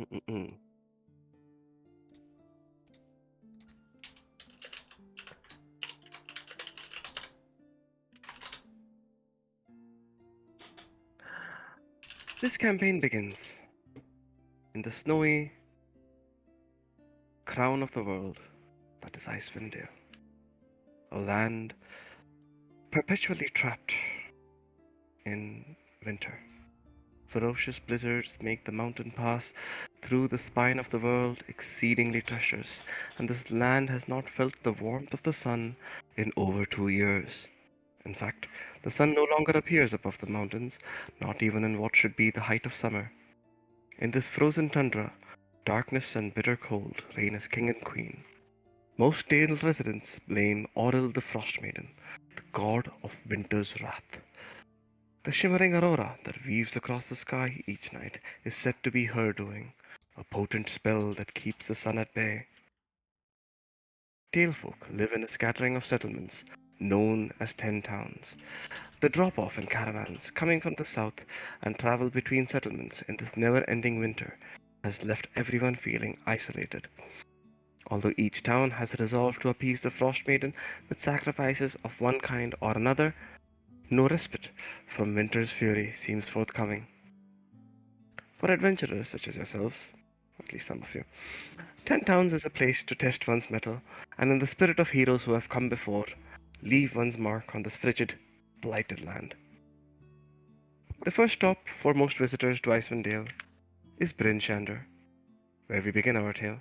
Mm-mm-mm. This campaign begins in the snowy crown of the world that is Icewind Dale, a land perpetually trapped in winter. Ferocious blizzards make the mountain pass through the spine of the world exceedingly treacherous, and this land has not felt the warmth of the sun in over 2 years. In fact, the sun no longer appears above the mountains, not even in what should be the height of summer. In this frozen tundra, darkness and bitter cold reign as king and queen. Most Dale residents blame Auril the Frostmaiden, the god of winter's wrath. The shimmering aurora that weaves across the sky each night is said to be her doing, a potent spell that keeps the sun at bay. Talefolk live in a scattering of settlements known as 10 towns. They drop off in caravans coming from the south and travel between settlements in this never ending winter has left everyone feeling isolated. Although each town has resolved to appease the Frost Maiden with sacrifices of one kind or another, no respite from winter's fury seems forthcoming. For adventurers such as yourselves, at least some of you, 10 towns is a place to test one's mettle, and in the spirit of heroes who have come before, leave one's mark on this frigid, blighted land. The first stop for most visitors to Icewind Dale is Bryn Shander, where we begin our tale.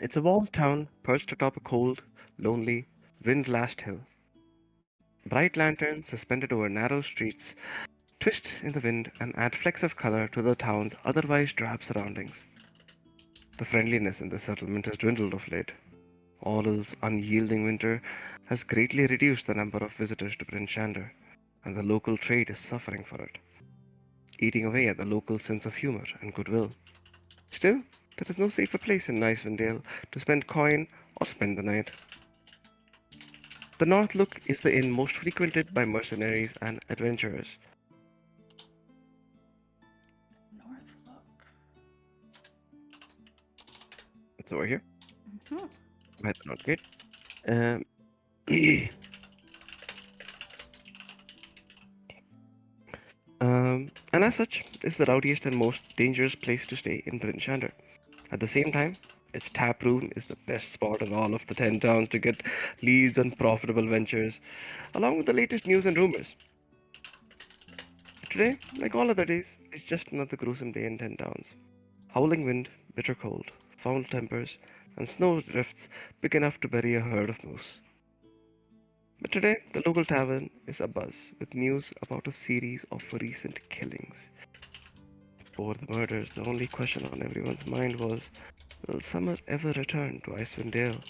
It's a walled town perched atop a cold, lonely, wind-lashed hill. Bright lanterns suspended over narrow streets twist in the wind and add flecks of color to the town's otherwise drab surroundings. The friendliness in the settlement has dwindled of late. Oral's unyielding winter has greatly reduced the number of visitors to Bryn Shander, and the local trade is suffering for it, eating away at the local sense of humor and goodwill. Still, there is no safer place in Icewind Dale to spend coin or spend the night. The North Look is the inn most frequented by mercenaries and adventurers. North Look. It's over here, Mhm. by the North Gate. Um, and as such, it's the rowdiest and most dangerous place to stay in Bryn Shander. At the same time, its tap room is the best spot in all of the 10 towns to get leads on profitable ventures, along with the latest news and rumors. Today, like all other days, is just another gruesome day in 10 towns. Howling wind, bitter cold, foul tempers, and snow drifts big enough to bury a herd of moose. But today, the local tavern is abuzz with news about a series of recent killings. Before the murders, the only question on everyone's mind was, will Summer ever return to Icewind Dale?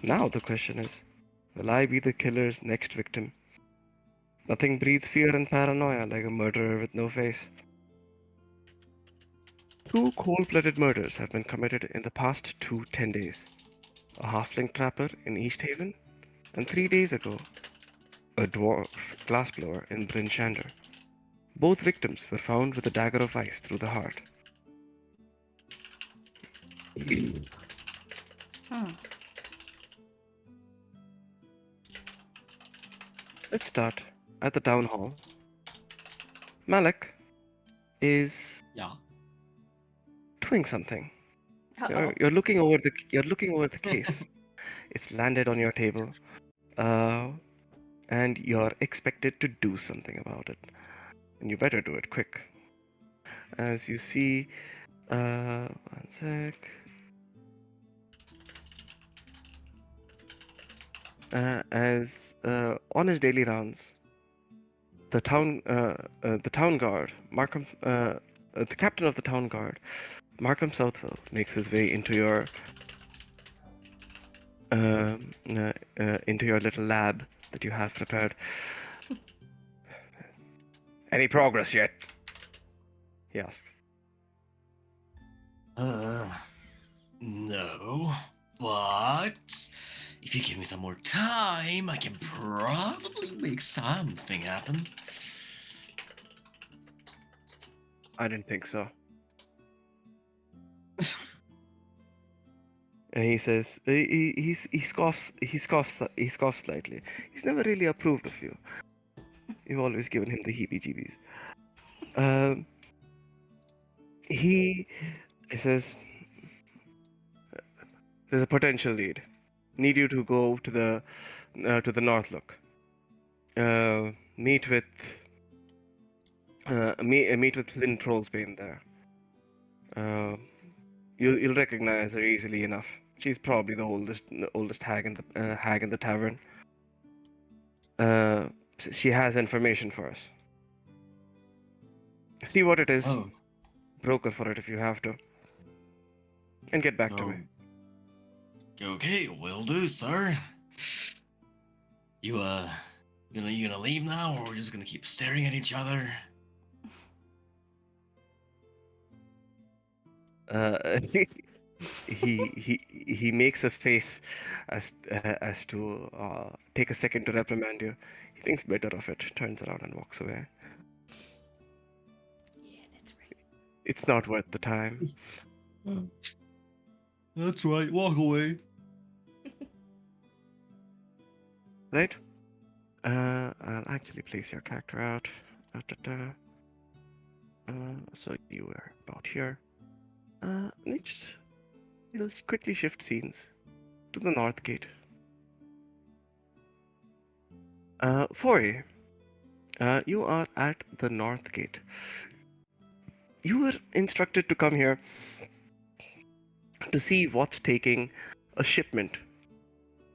Now the question is, will I be the killer's next victim? Nothing breeds fear and paranoia like a murderer with no face. Two cold-blooded murders have been committed in the past 10 days. A halfling trapper in East Haven, and 3 days ago, a dwarf glassblower in Bryn Shander. Both victims were found with a dagger of ice through the heart. Hmm. Let's start at the town hall. Malik is Yeah. doing something. Uh-oh. You're looking over the case. It's landed on your table, uh, and you're expected to do something about it. And you better do it quick. As you see, one sec. As on his daily rounds, the town guard, the captain of the town guard, Markham Southwell, makes his way into your little lab that you have prepared. Any progress yet? He asks. No. But if you give me some more time, I can probably make something happen. I didn't think so. And he says, he scoffs slightly. He's never really approved of you. You've always given him the heebie-jeebies. Um, he says, there's a potential lead. Need you to go to the North Look. Meet with Lynn Trollsbane there. You'll recognize her easily enough. She's probably the oldest hag in the tavern. She has information for us. See what it is. Oh, Broker for it if you have to. And get back to me. okay, will do, sir. You gonna leave now, or we're just gonna keep staring at each other? He makes a face as to take a second to reprimand you. He thinks better of it, turns around and walks away. Yeah, that's right. It's not worth the time. That's right, walk away. Right? I'll actually place your character out. So you were about here. Let's quickly shift scenes to the North Gate. Fori, you are at the North Gate. You were instructed to come here to see what's taking a shipment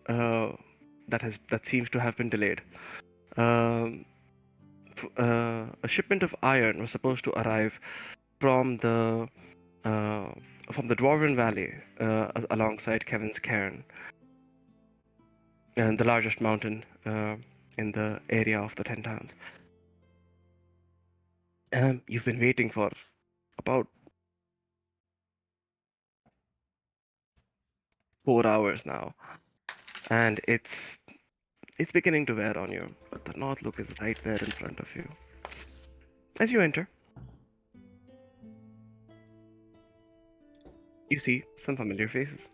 that seems to have been delayed. A shipment of iron was supposed to arrive from the Dwarven Valley alongside Kevin's Cairn, and the largest mountain in the area of the 10 Towns. You've been waiting for about 4 hours now, and it's beginning to wear on you, but the North Look is right there in front of you. As you enter, you see some familiar faces.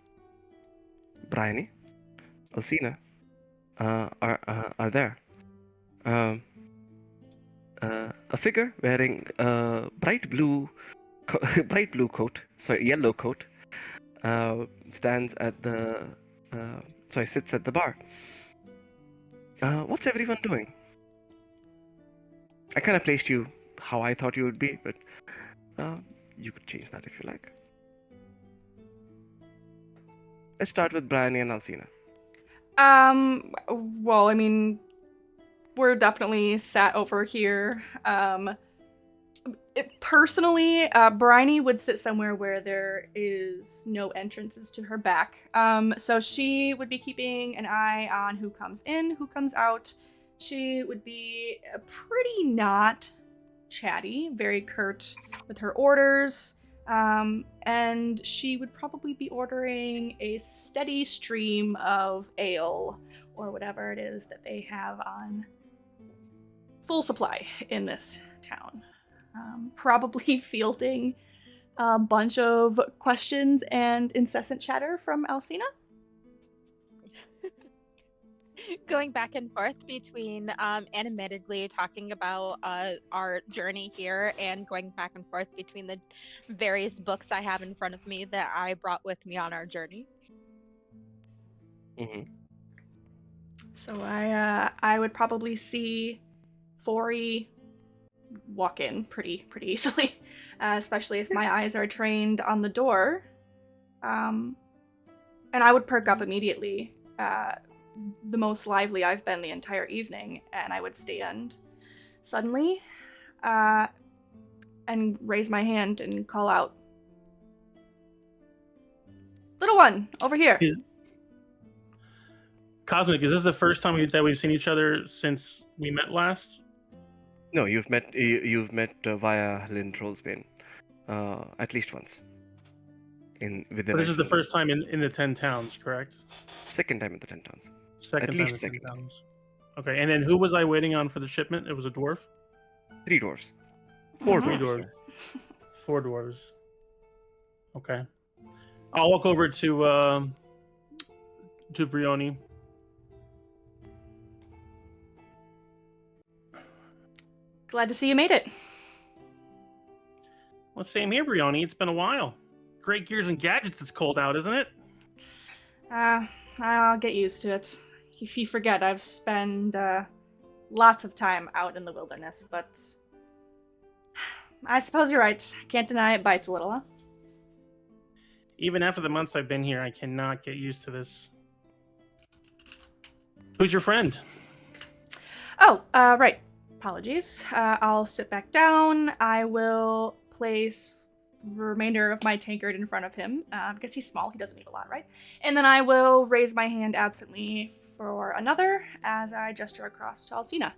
Bryony, Alcina are there. A figure wearing a yellow coat, sits at the bar. What's everyone doing? I kind of placed you how I thought you would be, but you could change that if you like. Let's start with Bryony and Alcina. Well, I mean, we're definitely sat over here. Personally, Bryony would sit somewhere where there is no entrances to her back. So she would be keeping an eye on who comes in, who comes out. She would be pretty not chatty, very curt with her orders. And she would probably be ordering a steady stream of ale or whatever it is that they have on full supply in this town. Probably fielding a bunch of questions and incessant chatter from Alcina. Going back and forth between animatedly talking about our journey here and going back and forth between the various books I have in front of me that I brought with me on our journey. Mm-hmm. So I would probably see Fori walk in pretty easily, especially if my eyes are trained on the door. And I would perk up immediately. The most lively I've been the entire evening, and I would stand suddenly and raise my hand and call out, "Little one, over here!" Cosmic, is this the first time that we've seen each other since we met last? No, you've met via Lynn Trollsbane at least once. But this is the first time in the 10 Towns, correct? Second time in the 10 Towns. Second At time least in 10 second. Towns. Okay, and then who was I waiting on for the shipment? It was a dwarf? 3 dwarves. 4 dwarves, dwarves. 4 dwarves. Okay. I'll walk over to Brioni. Glad to see you made it. Well, same here, Brioni. It's been a while. Great gears and gadgets. It's cold out, isn't it? I'll get used to it. If you forget, I've spent lots of time out in the wilderness, but I suppose you're right. Can't deny it bites a little, huh? Even after the months I've been here, I cannot get used to this. Who's your friend? Oh, right. Apologies. I'll sit back down. I will place the remainder of my tankard in front of him, because he's small. He doesn't need a lot, right? And then I will raise my hand absently for another as I gesture across to Alcina.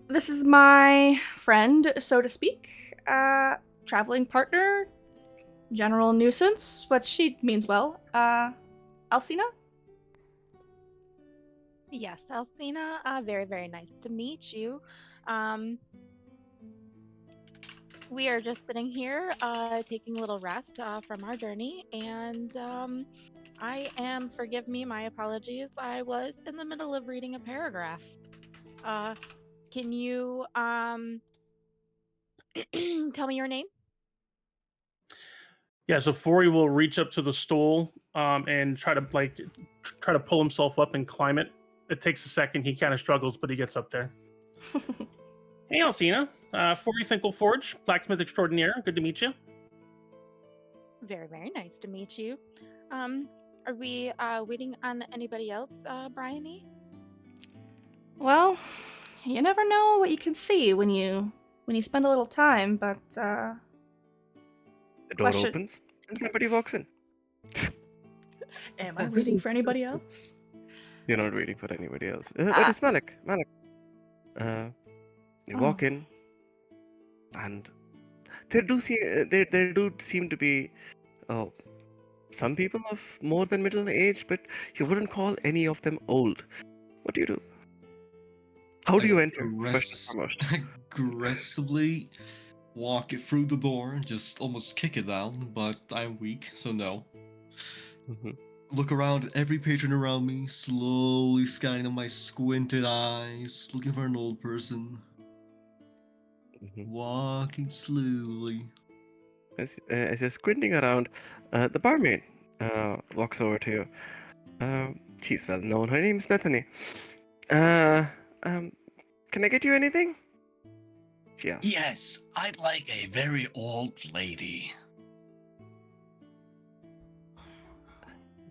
This is my friend, so to speak. Traveling partner, general nuisance, but she means well. Alcina? Yes, Alcina, very, very nice to meet you. We are just sitting here, taking a little rest from our journey, and forgive me, my apologies, I was in the middle of reading a paragraph. Can you, tell me your name? Yeah, so Fori will reach up to the stool and try to pull himself up and climb it. It takes a second. He kind of struggles, but he gets up there. Hey, Alcina. Fori Finkelforge, blacksmith extraordinaire. Good to meet you. Very, very nice to meet you. Are we waiting on anybody else, Bryony? Well, you never know what you can see when you spend a little time, but The door opens and somebody walks in. Am I waiting for anybody else? You're not waiting for anybody else. But it's Malik. Malik. You walk in, and there do seem to be some people of more than middle age, but you wouldn't call any of them old. What do you do? How do you enter? First and foremost. Aggressively walk it through the door, just almost kick it down, but I'm weak, so no. Mm-hmm. Look around at every patron around me, slowly scanning them my squinted eyes, looking for an old person. Mm-hmm. Walking slowly. As you're squinting around, the barmaid walks over to you. She's well known. Her name's Bethany. Can I get you anything? She asks. Yes, I'd like a very old lady.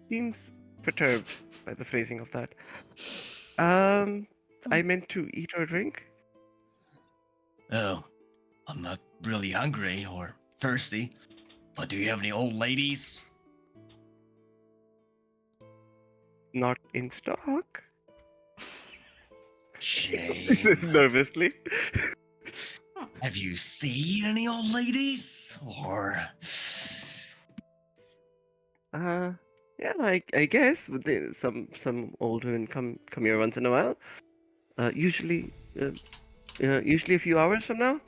Seems perturbed by the phrasing of that. I meant to eat or drink. Oh, I'm not really hungry or thirsty, but do you have any old ladies? Not in stock. Shame. She says nervously. Have you seen any old ladies? Or... Yeah, I guess some old women come here once in a while. Usually a few hours from now.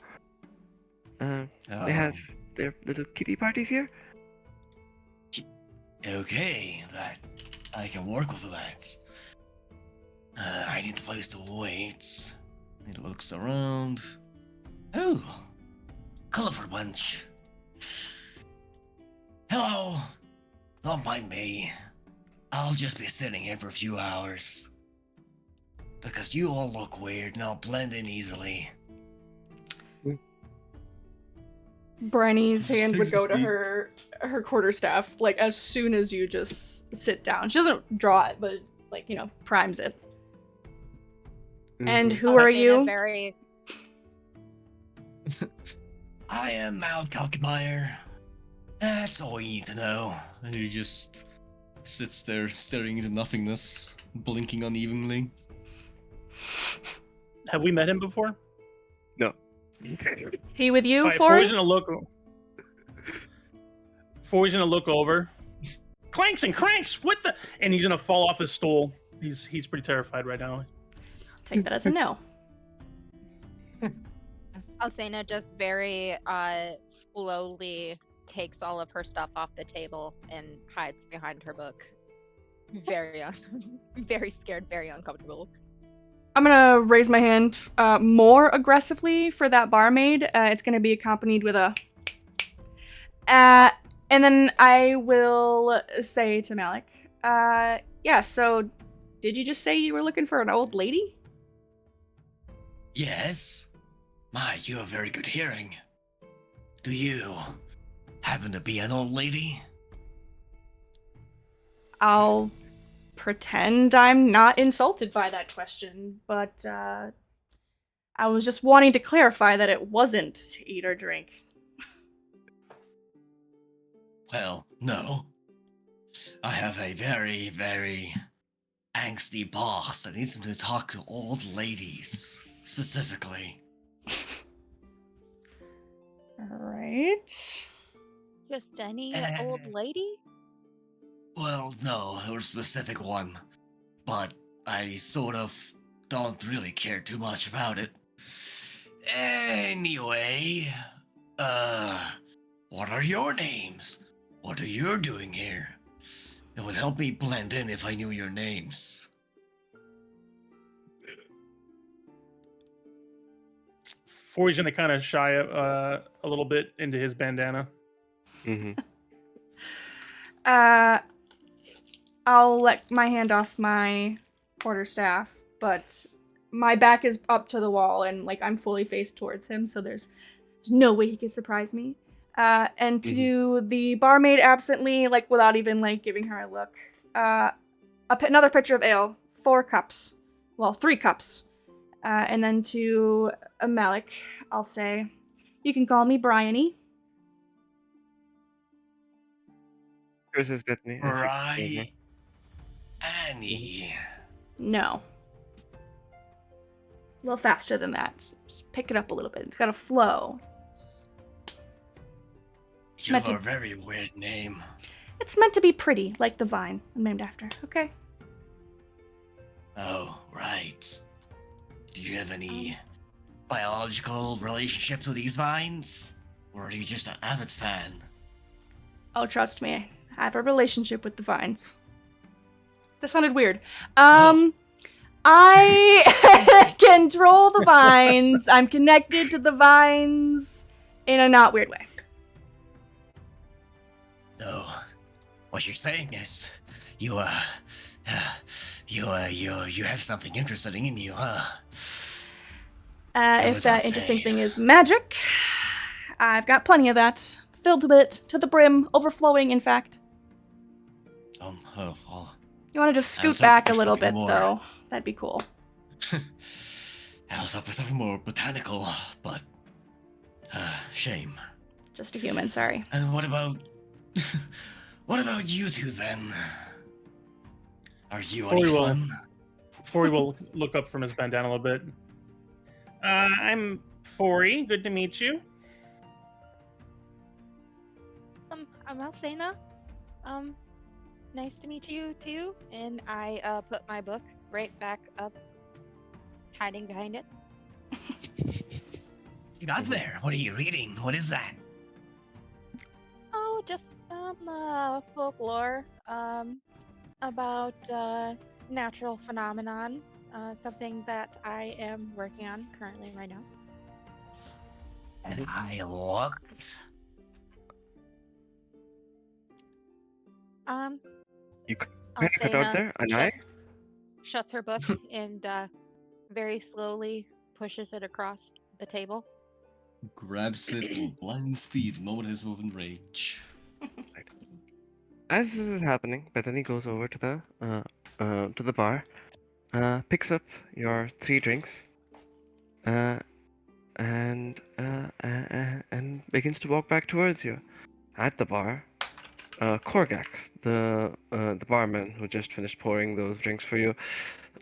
They have their little kitty parties here. Okay, that I can work with that. I need a place to wait. It looks around. Oh, colorful bunch. Hello. Don't mind me. I'll just be sitting here for a few hours. Because you all look weird and I'll blend in easily. Bryony's hand would go to her quarterstaff, like, as soon as you just sit down. She doesn't draw it, but, like, primes it. Mm-hmm. And who are you? I am Mal Kalkmeyer. That's all you need to know. And he just sits there staring into nothingness, blinking unevenly. Have we met him before? No. He with you, right, for? Fori's gonna look over. Clanks and cranks! What the? And he's gonna fall off his stool. He's pretty terrified right now. Take that as a no. Alcena just very slowly takes all of her stuff off the table and hides behind her book. Very very scared, very uncomfortable. I'm gonna raise my hand more aggressively for that barmaid. It's gonna be accompanied with a. And then I will say to Malik, yeah, so did you just say you were looking for an old lady? Yes? My, you have very good hearing. Do you happen to be an old lady? I'll pretend I'm not insulted by that question, but I was just wanting to clarify that it wasn't to eat or drink. Well, no. I have a very, very angsty boss that needs me to talk to old ladies, specifically. Alright. Just any old lady? Well, no, there was a specific one, but I sort of don't really care too much about it. Anyway, what are your names? What are you doing here? It would help me blend in if I knew your names. Forey's gonna kind of shy a little bit into his bandana. Mm-hmm. I'll let my hand off my quarterstaff, but my back is up to the wall and like I'm fully faced towards him, so there's no way he can surprise me. And to the barmaid absently, like without even like giving her a look, another pitcher of ale, 4 cups, well 3 cups, and then to Malik, I'll say, you can call me Bryony. Chris is with me. as you can Right, hear. Annie. No. A little faster than that. Just pick it up a little bit. It's got a flow. You Meant have to- a very weird name. It's meant to be pretty, like the vine I'm named after. Okay. Oh, right. Do you have any biological relationship to these vines? Or are you just an avid fan? Oh, trust me. I have a relationship with the vines. That sounded weird. I control the vines. I'm connected to the vines in a not weird way. No. What you're saying is, you have something interesting in you, huh? If would that not interesting say. thing is magic, I've got plenty of that. Filled with it to the brim, overflowing, in fact. Oh. You want to just I was scoot back a hoping for little something bit, more. though. That'd be cool. I was hoping for something more botanical, but shame. Just a human, sorry. And what about you two then? Are you any Forey will- fun? Forey will look up from his bandana a little bit. I'm Forey. Good to meet you. I'm Alcena. Nice to meet you too. And I put my book right back up, hiding behind it. You got there. What are you reading? What is that? Oh, just some folklore about natural phenomenon. Something that I am working on currently right now. And I look. You I'll cut out there? An eye? shuts her book and very slowly pushes it across the table. Grabs it with blind speed, moment his move in rage. As this is happening, Bethany goes over to the bar, picks up your 3 drinks, and begins to walk back towards you. At the bar, Korgax, the barman who just finished pouring those drinks for you,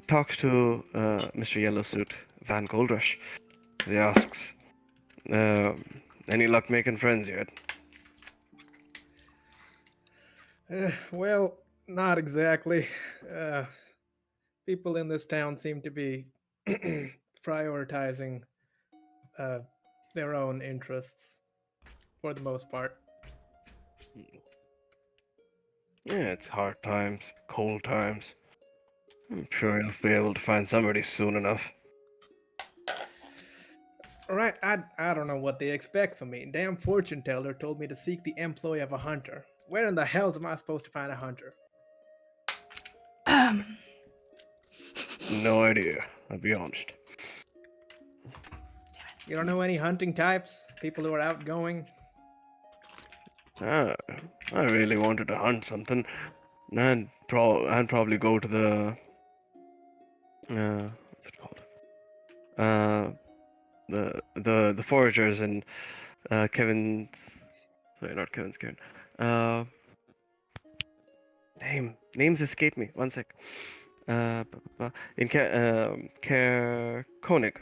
talks to Mr. Yellowsuit Van Goldrush. He asks, "Any luck making friends yet?" Well, not exactly. People in this town seem to be prioritizing their own interests, for the most part. Yeah, it's hard times, cold times. I'm sure you'll be able to find somebody soon enough. Alright, I don't know what they expect from me. Damn fortune teller told me to seek the employ of a hunter. Where in the hell am I supposed to find a hunter? No idea, I'll be honest. You don't know any hunting types? People who are outgoing? Ah, I really wanted to hunt something. I'd probably go to the what's it called? The foragers and Kevin's. Sorry, not Kevin's Karen. Names escape me. One sec. In Koenig.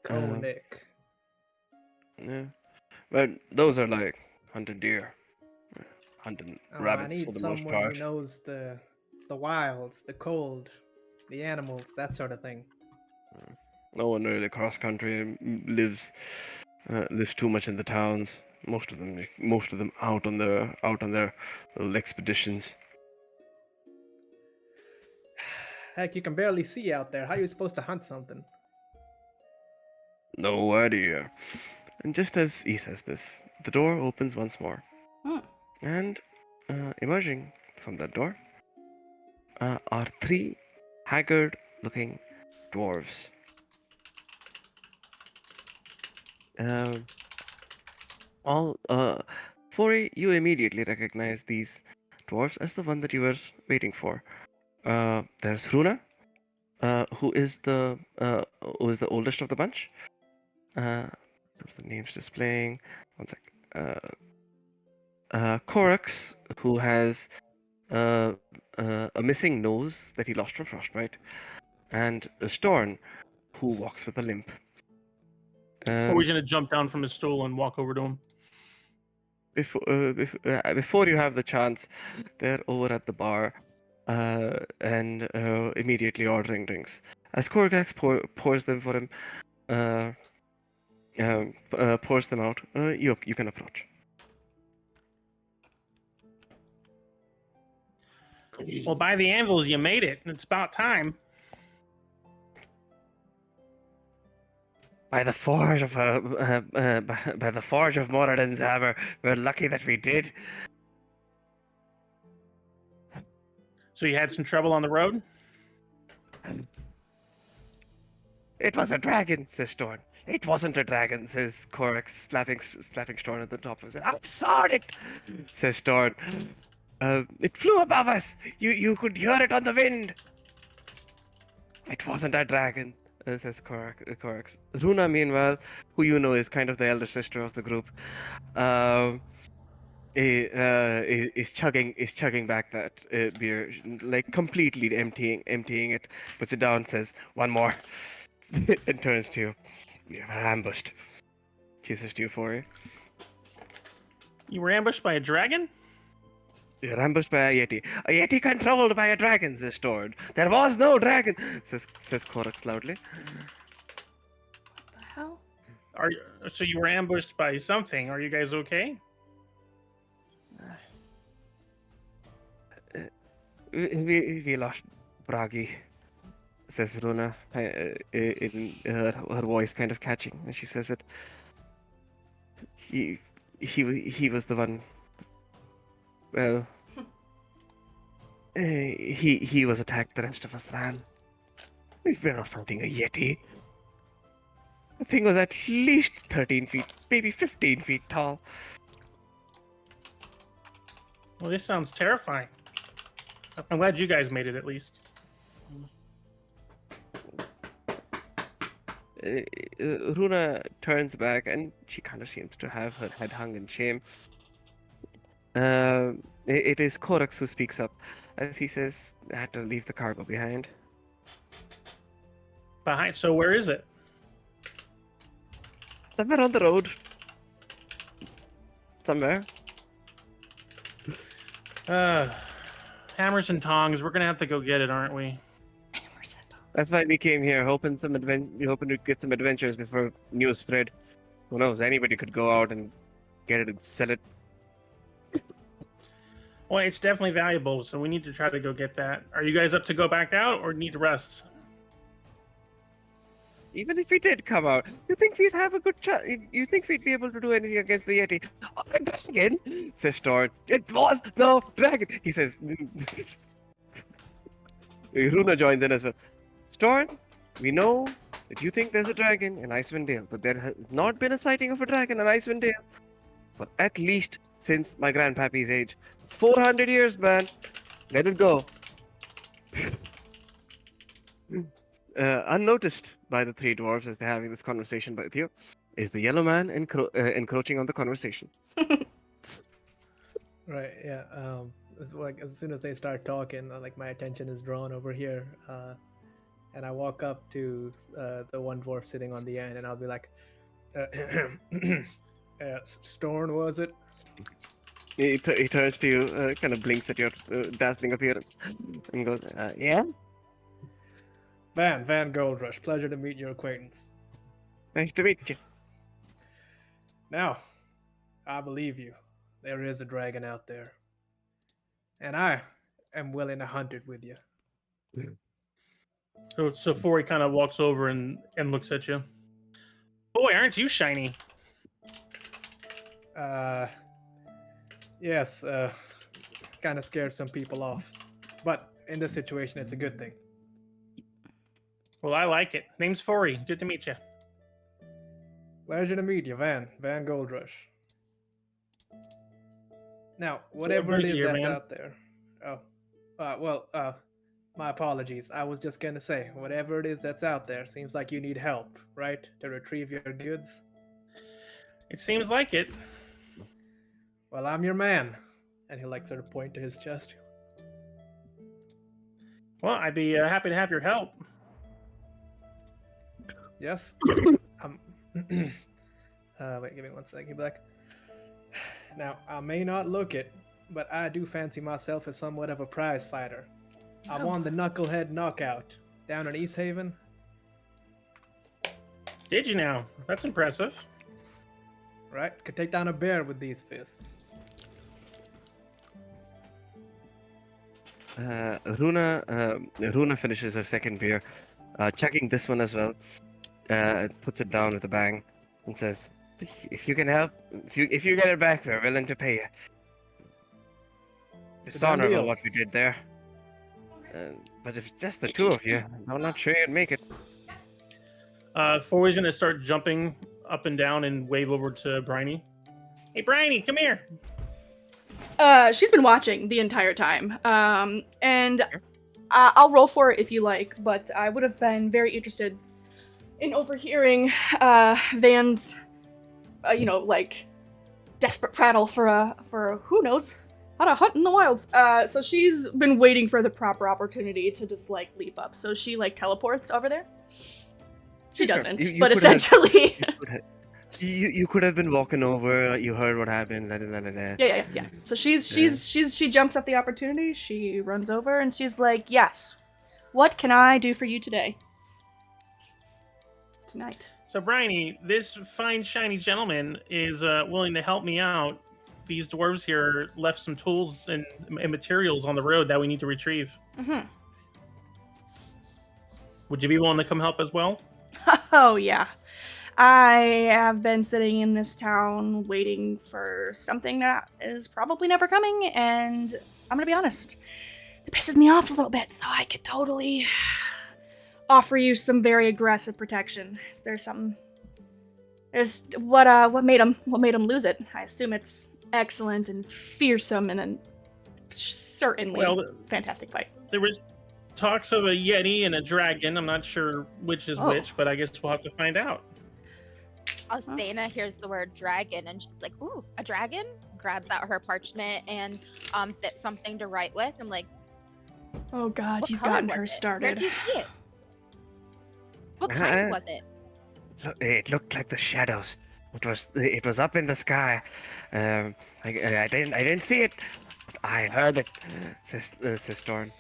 Koenig. Yeah, but those are like hunting deer, hunting Oh, I rabbits for need the most someone who part. knows the wilds, the cold, the animals, that sort of thing. No one really cross country lives too much in the towns. Most of them out on their little expeditions. Heck, you can barely see out there. How are you supposed to hunt something? No idea. And just as he says this, the door opens once more, Hmm. and emerging from that door are three haggard-looking dwarves. All Fori, you immediately recognize these dwarves as the one that you were waiting for. There's Runa, who is the oldest of the bunch. There's the names displaying. One sec. Korax, who has uh, a missing nose that he lost from Frostbite, and Storn, who walks with a limp. Always gonna jump down from his stool and walk over to him. Before you have the chance, they're over at the bar and immediately ordering drinks. As Korgax pours them for him, pours them out, you can approach. Well, by the anvils, you made it. It's about time. By the forge of by the forge of Moradin's hammer, we're lucky that we did. So you had some trouble on the road? It was a dragon, says Storn. It wasn't a dragon, says Korax, slapping Storn at the top of his head. I saw it, says Storn. It flew above us. You could hear it on the wind. It wasn't a dragon, says Korax. Runa, meanwhile, who you know is kind of the elder sister of the group, is chugging back that beer, like completely emptying it. Puts it down, says one more, and turns to you. You're ambushed. She says to you, Fori. You were ambushed by a dragon? You're ambushed by a Yeti. A Yeti controlled by a dragon, says Storn. There was no dragon, says Korax loudly. What the hell? So you were ambushed by something. Are you guys okay? We lost Bragi, says Runa, in her voice kind of catching, and she says it. He was the one. Well, he was attacked. The rest of us ran. We're not fighting a Yeti. The thing was at least 13 feet, maybe 15 feet tall. Well, this sounds terrifying. I'm glad you guys made it at least. Runa turns back and she kind of seems to have her head hung in shame. It is Korax who speaks up as he says, I had to leave the cargo behind. Behind. So where is it? Somewhere on the road. Somewhere. Hammers and tongs. We're gonna have to go get it, aren't we? That's why we came here, hoping to get some adventures before news spread. Who knows? Anybody could go out and get it and sell it. Well, it's definitely valuable, so we need to try to go get that. Are you guys up to go back out or need to rest? Even if we did come out, you think we'd have a good chance? You think we'd be able to do anything against the Yeti? Oh, the dragon, says Storn. It was the dragon. He says. Runa joins in as well. Storn, we know that you think there's a dragon in Icewind Dale, but there has not been a sighting of a dragon in Icewind Dale for at least since my grandpappy's age. It's 400 years, man. Let it go. Unnoticed by the three dwarves as they're having this conversation with you, is the yellow man encroaching on the conversation. Right. Yeah. It's like as soon as they start talking, like my attention is drawn over here, and I walk up to the one dwarf sitting on the end, and I'll be like, "Storn, was it?" He turns to you, kind of blinks at your dazzling appearance, and goes, "Yeah, Van Goldrush. Pleasure to meet your acquaintance. nice to meet you." Now, I believe you. There is a dragon out there, and I am willing to hunt it with you. So Fori kind of walks over and looks at you. Boy, aren't you shiny? Yes. Kind of scared some people off, but in this situation, it's a good thing. Well, I like it. Name's Fori. Good to meet you. Pleasure to meet you, Van Goldrush. Now, whatever it busy is here, that's man. out there. My apologies. I was just gonna say, whatever it is that's out there, seems like you need help, right? To retrieve your goods. It seems like it. Well, I'm your man. And he'll like sort of point to his chest. Well, I'd be happy to have your help. Yes. Wait, give me one second. He'll be like, now, I may not look it, but I do fancy myself as somewhat of a prize fighter. I won the Knucklehead Knockout down in East Haven. Did you now? That's impressive. Right? Could take down a bear with these fists. Runa finishes her second beer, chugging this one as well. Puts it down with a bang, and says, "If you can help, if you get it back, we're willing to pay you. It's a done honorable deal. what we did there. But if it's just the two of you, I'm not sure you'd make it." Fori's gonna start jumping up and down and wave over to Briny. Hey, Briny, come here. She's been watching the entire time. And I'll roll for it if you like, but I would have been very interested in overhearing Van's, like desperate prattle for who knows how to hunt in the wilds. So she's been waiting for the proper opportunity to just like leap up. So she like teleports over there. She Sure. doesn't, You but could have- essentially. You could have been walking over. You heard what happened. La, la, la, la. Yeah. So she jumps at the opportunity. She runs over and she's like, "Yes, what can I do for you today? Tonight." So, Briny, this fine, shiny gentleman is willing to help me out. These dwarves here left some tools and materials on the road that we need to retrieve. Mm-hmm. Would you be willing to come help as well? Oh yeah. I have been sitting in this town waiting for something that is probably never coming, and I'm gonna be honest, it pisses me off a little bit, so I could totally offer you some very aggressive protection. Is there something? There's what made him lose it? I assume it's excellent and fearsome and certainly fantastic fight. There was talks of a yeti and a dragon. I'm not sure which is which, but I guess we'll have to find out. Alcena hears the word dragon and she's like, "Ooh, a dragon?" Grabs out her parchment and fits something to write with. I'm like, "Oh God, what you've color gotten was her it? started." Where'd you see it? What kind was it? It looked like the shadows. It was up in the sky. I didn't see it. But I heard it. Says Storm.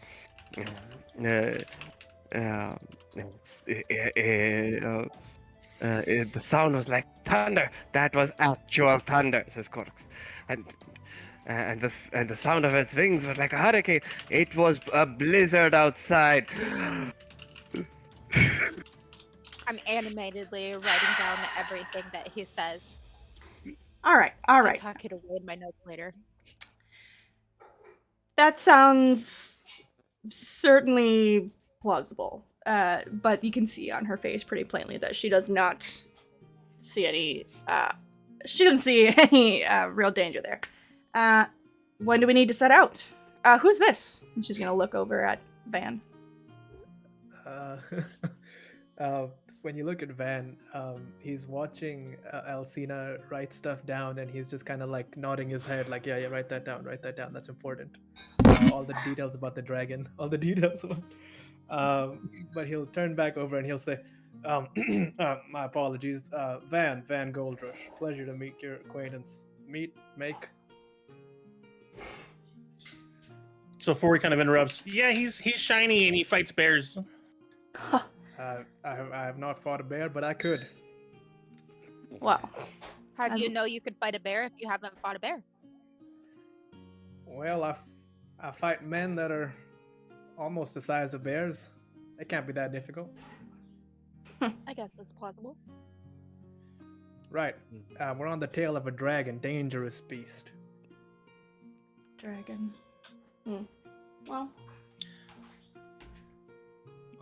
The sound was like thunder. That was actual thunder, says Corks. And and the sound of its wings was like a hurricane. It was a blizzard outside. I'm animatedly writing down everything that he says All right. to tuck it away in my notes later. That sounds certainly plausible. But you can see on her face pretty plainly that she does not see any. She doesn't see any real danger there. When do we need to set out? Who's this? And she's gonna look over at Van. Uh, when you look at Van, he's watching Alcina write stuff down, and he's just kind of like nodding his head, like, yeah, write that down, that's important. All the details about the dragon, all the details about. But he'll turn back over and he'll say, my apologies, Van Goldrush. Pleasure to meet your acquaintance. Make. So Fori kind of interrupts. Yeah, he's shiny and he fights bears. I have not fought a bear, but I could. Wow. How do you know you could fight a bear if you haven't fought a bear? Well, I fight men that are almost the size of bears. It can't be that difficult. I guess that's plausible. Right. We're on the tail of a dragon, dangerous beast. Dragon. Well.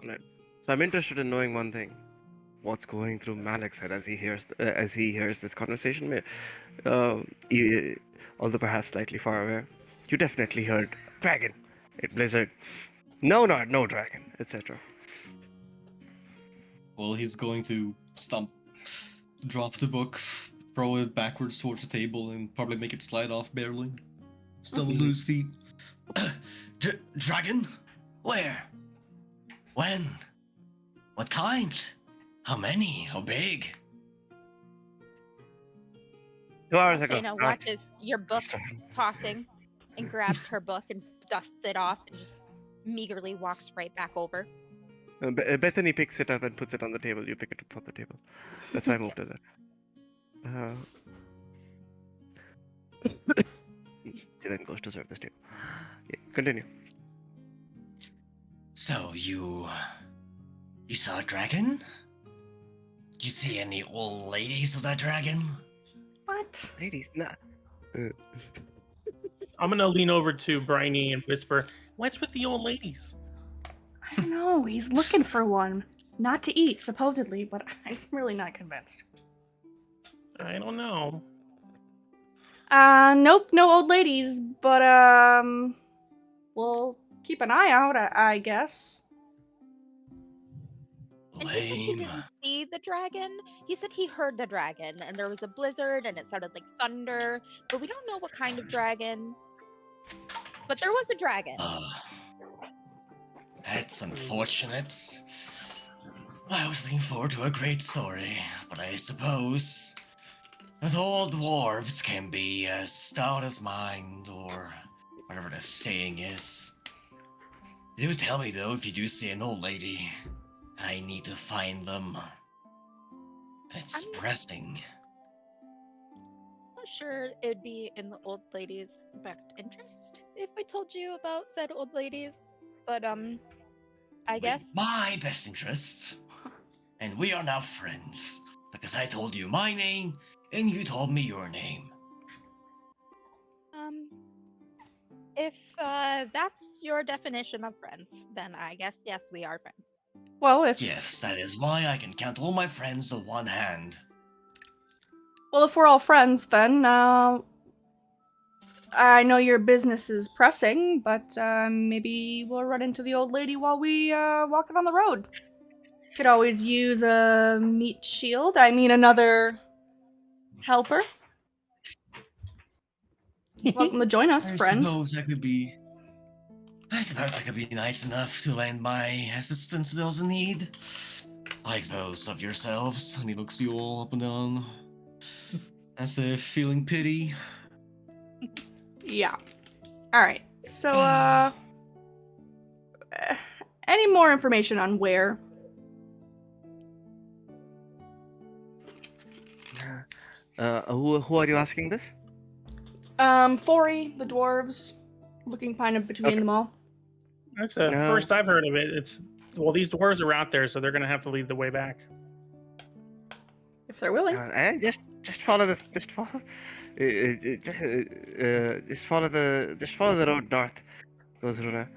Alright. So I'm interested in knowing one thing. What's going through Malik's head as he hears this conversation? Although perhaps slightly far away, you definitely heard dragon, blizzard, no dragon, etc. Well, he's going to drop the book, throw it backwards towards the table, and probably make it slide off barely. Still lose feet. Dragon? Where? When? What kind? How many? How big? 2 hours ago. Sena watches your book tossing and grabs her book and dusts it off and just meagerly walks right back over. Bethany picks it up and puts it on the table. You pick it up from the table. That's why I moved to that. She then goes to serve this table. Yeah, continue. So you saw a dragon? Did you see any old ladies with that dragon? What? Ladies, nah. I'm gonna lean over to Briny and whisper, "What's with the old ladies?" I don't know. He's looking for one. Not to eat, supposedly, but I'm really not convinced. I don't know. Nope, no old ladies, but, we'll keep an eye out, I guess. And he said he Lame. didn't see the dragon. He said he heard the dragon, and there was a blizzard, and it sounded like thunder, but we don't know what kind of dragon. But there was a dragon. That's unfortunate. I was looking forward to a great story, but I suppose the old dwarves can be as stout as mine, or whatever the saying is. Do tell me though, if you do see an old lady, I need to find them. It's pressing. Not sure it'd be in the old lady's best interest if I told you about said old ladies, but I guess My best interest. And we are now friends, because I told you my name, and you told me your name. if that's your definition of friends, then I guess yes, we are friends. Well, if Yes, that is why I can count all my friends on one hand. if we're all friends, then I know your business is pressing, but maybe we'll run into the old lady while we walking on the road. Could always use a meat shield. I mean, another helper. Welcome to join us, friend. I suppose I could be nice enough to lend my assistance to those in need. Like those of yourselves. And he looks you all up and down. As if feeling pity. Yeah. All right. So, any more information on where Who are you asking this? Fori, the dwarves, looking kind of between Okay. them all. That's the No. first I've heard of it. These dwarves are out there, so they're gonna have to lead the way back. If they're willing. Just follow the just follow the road north, goes Runa.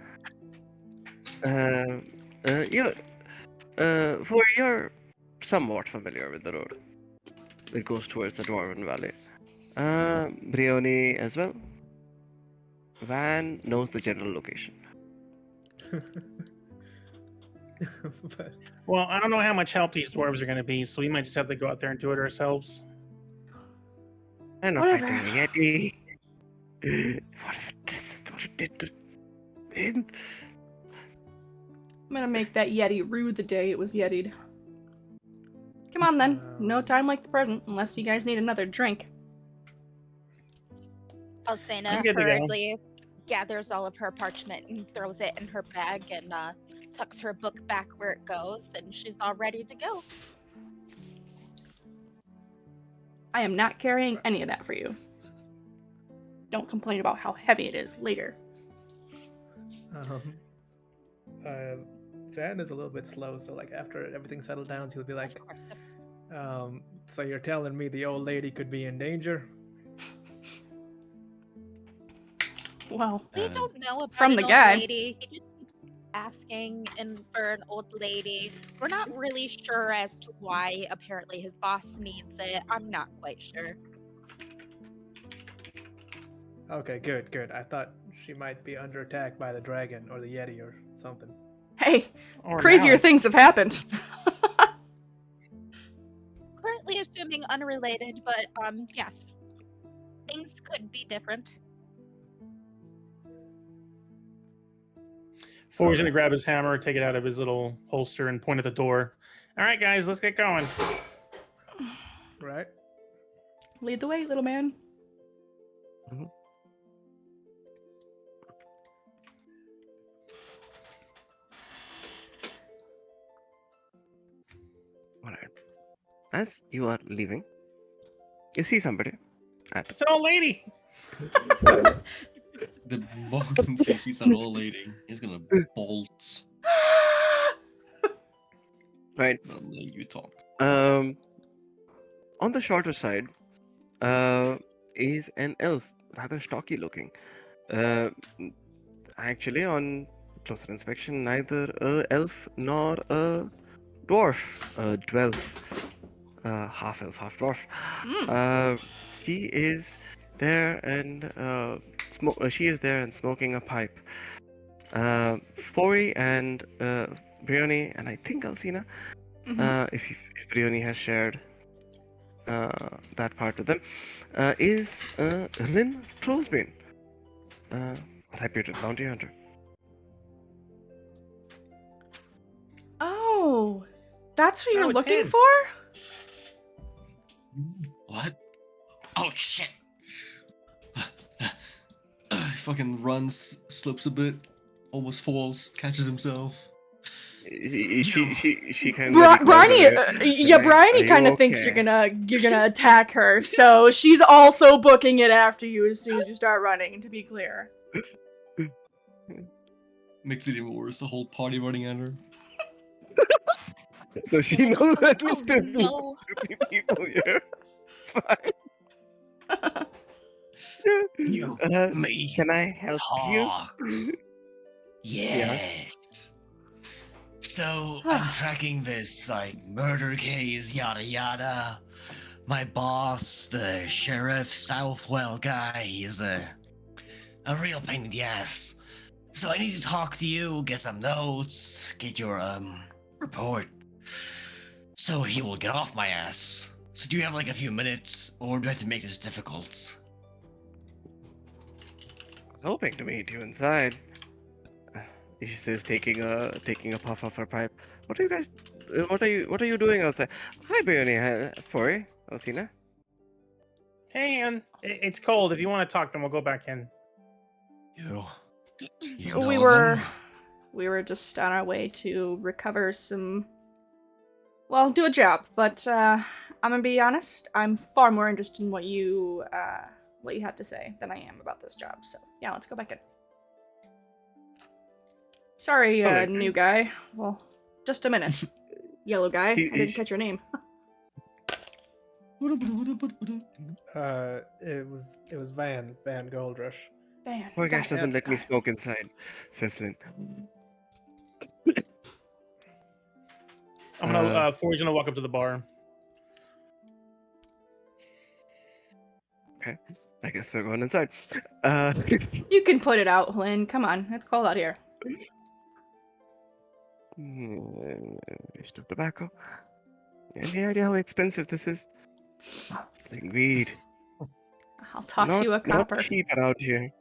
You're somewhat familiar with the road. It goes towards the Dwarven Valley. Brioni as well. Van knows the general location. But Well, I don't know how much help these dwarves are gonna be, so we might just have to go out there and do it ourselves. I'm not Whatever. fighting a Yeti. What if it did to him? I'm gonna make that Yeti rue the day it was Yeti'd. Come on then. No time like the present, unless you guys need another drink. Alcena I'm good to go. hurriedly gathers all of her parchment and throws it in her bag and tucks her book back where it goes, and she's all ready to go. I am not carrying any of that for you. Don't complain about how heavy it is later. Van is a little bit slow, so like after everything settled down, he'll be like, Of course. so you're telling me the old lady could be in danger? Well, We don't know about from an the old guy. lady. He just keeps asking for an old lady. We're not really sure as to why. Apparently, his boss needs it. I'm not quite sure. Okay, good. I thought she might be under attack by the dragon or the Yeti or something. Hey, Or crazier now. things have happened. Currently assuming unrelated, but yes. Things could be different. Forey's gonna grab his hammer, take it out of his little holster, and point at the door. All right, guys, let's get going. Right? Lead the way, little man. Alright. As you are leaving, you see somebody. It's an old lady. The moment he sees an old lady, he's gonna bolt. Right. I'll let you talk. On the shorter side, is an elf, rather stocky looking. Actually, on closer inspection, neither a elf nor a dwarf, half elf, half dwarf. She is there and she is there and smoking a pipe. Fori and Brioni, and I think Alcina, if Brioni has shared that part with them, is Lynn Trollsbane, a reputed bounty hunter. Oh, that's who Oh, you're it's looking him. for? What? Oh shit! Fucking runs, slips a bit, almost falls, catches himself. She kind of Bryony, yeah, Bryony kind of thinks you're gonna attack her, so she's also booking it after you as soon as you start running. To be clear. Makes it even worse. The whole party running at her. So she knows at least Oh, two no. people here. It's fine. You, me, Can I help talk. you? Yes. So I'm tracking this like murder case, yada yada. My boss, the sheriff Southwell guy, he's a real pain in the ass. So I need to talk to you, get some notes, get your report. So he will get off my ass. So do you have like a few minutes, or do I have to make this difficult? I was hoping to meet you inside. She says, taking a puff of her pipe. What are you guys? What are you doing outside? Hi, Brioni. Fori, Alcina. Hey, it's cold. If you want to talk, then we'll go back in. You We know were them? we were just on our way to recover some Well, do a job, but I'm gonna be honest. I'm far more interested in what you have to say than I am about this job. So yeah, let's go back in. Sorry, Okay. new guy. Well, just a minute. Yellow guy. He- I didn't he- catch your name. It was Van Goldrush. Man, Poor got gosh it. doesn't let me Got it. smoke inside, says Lynn. I'm gonna. Forey's gonna walk up to the bar. Okay, I guess we're going inside. You can put it out, Lynn. Come on, it's cold out here. Waste of tobacco. Any idea how expensive this is? Like weed. I'll toss you a copper. Not cheap around here.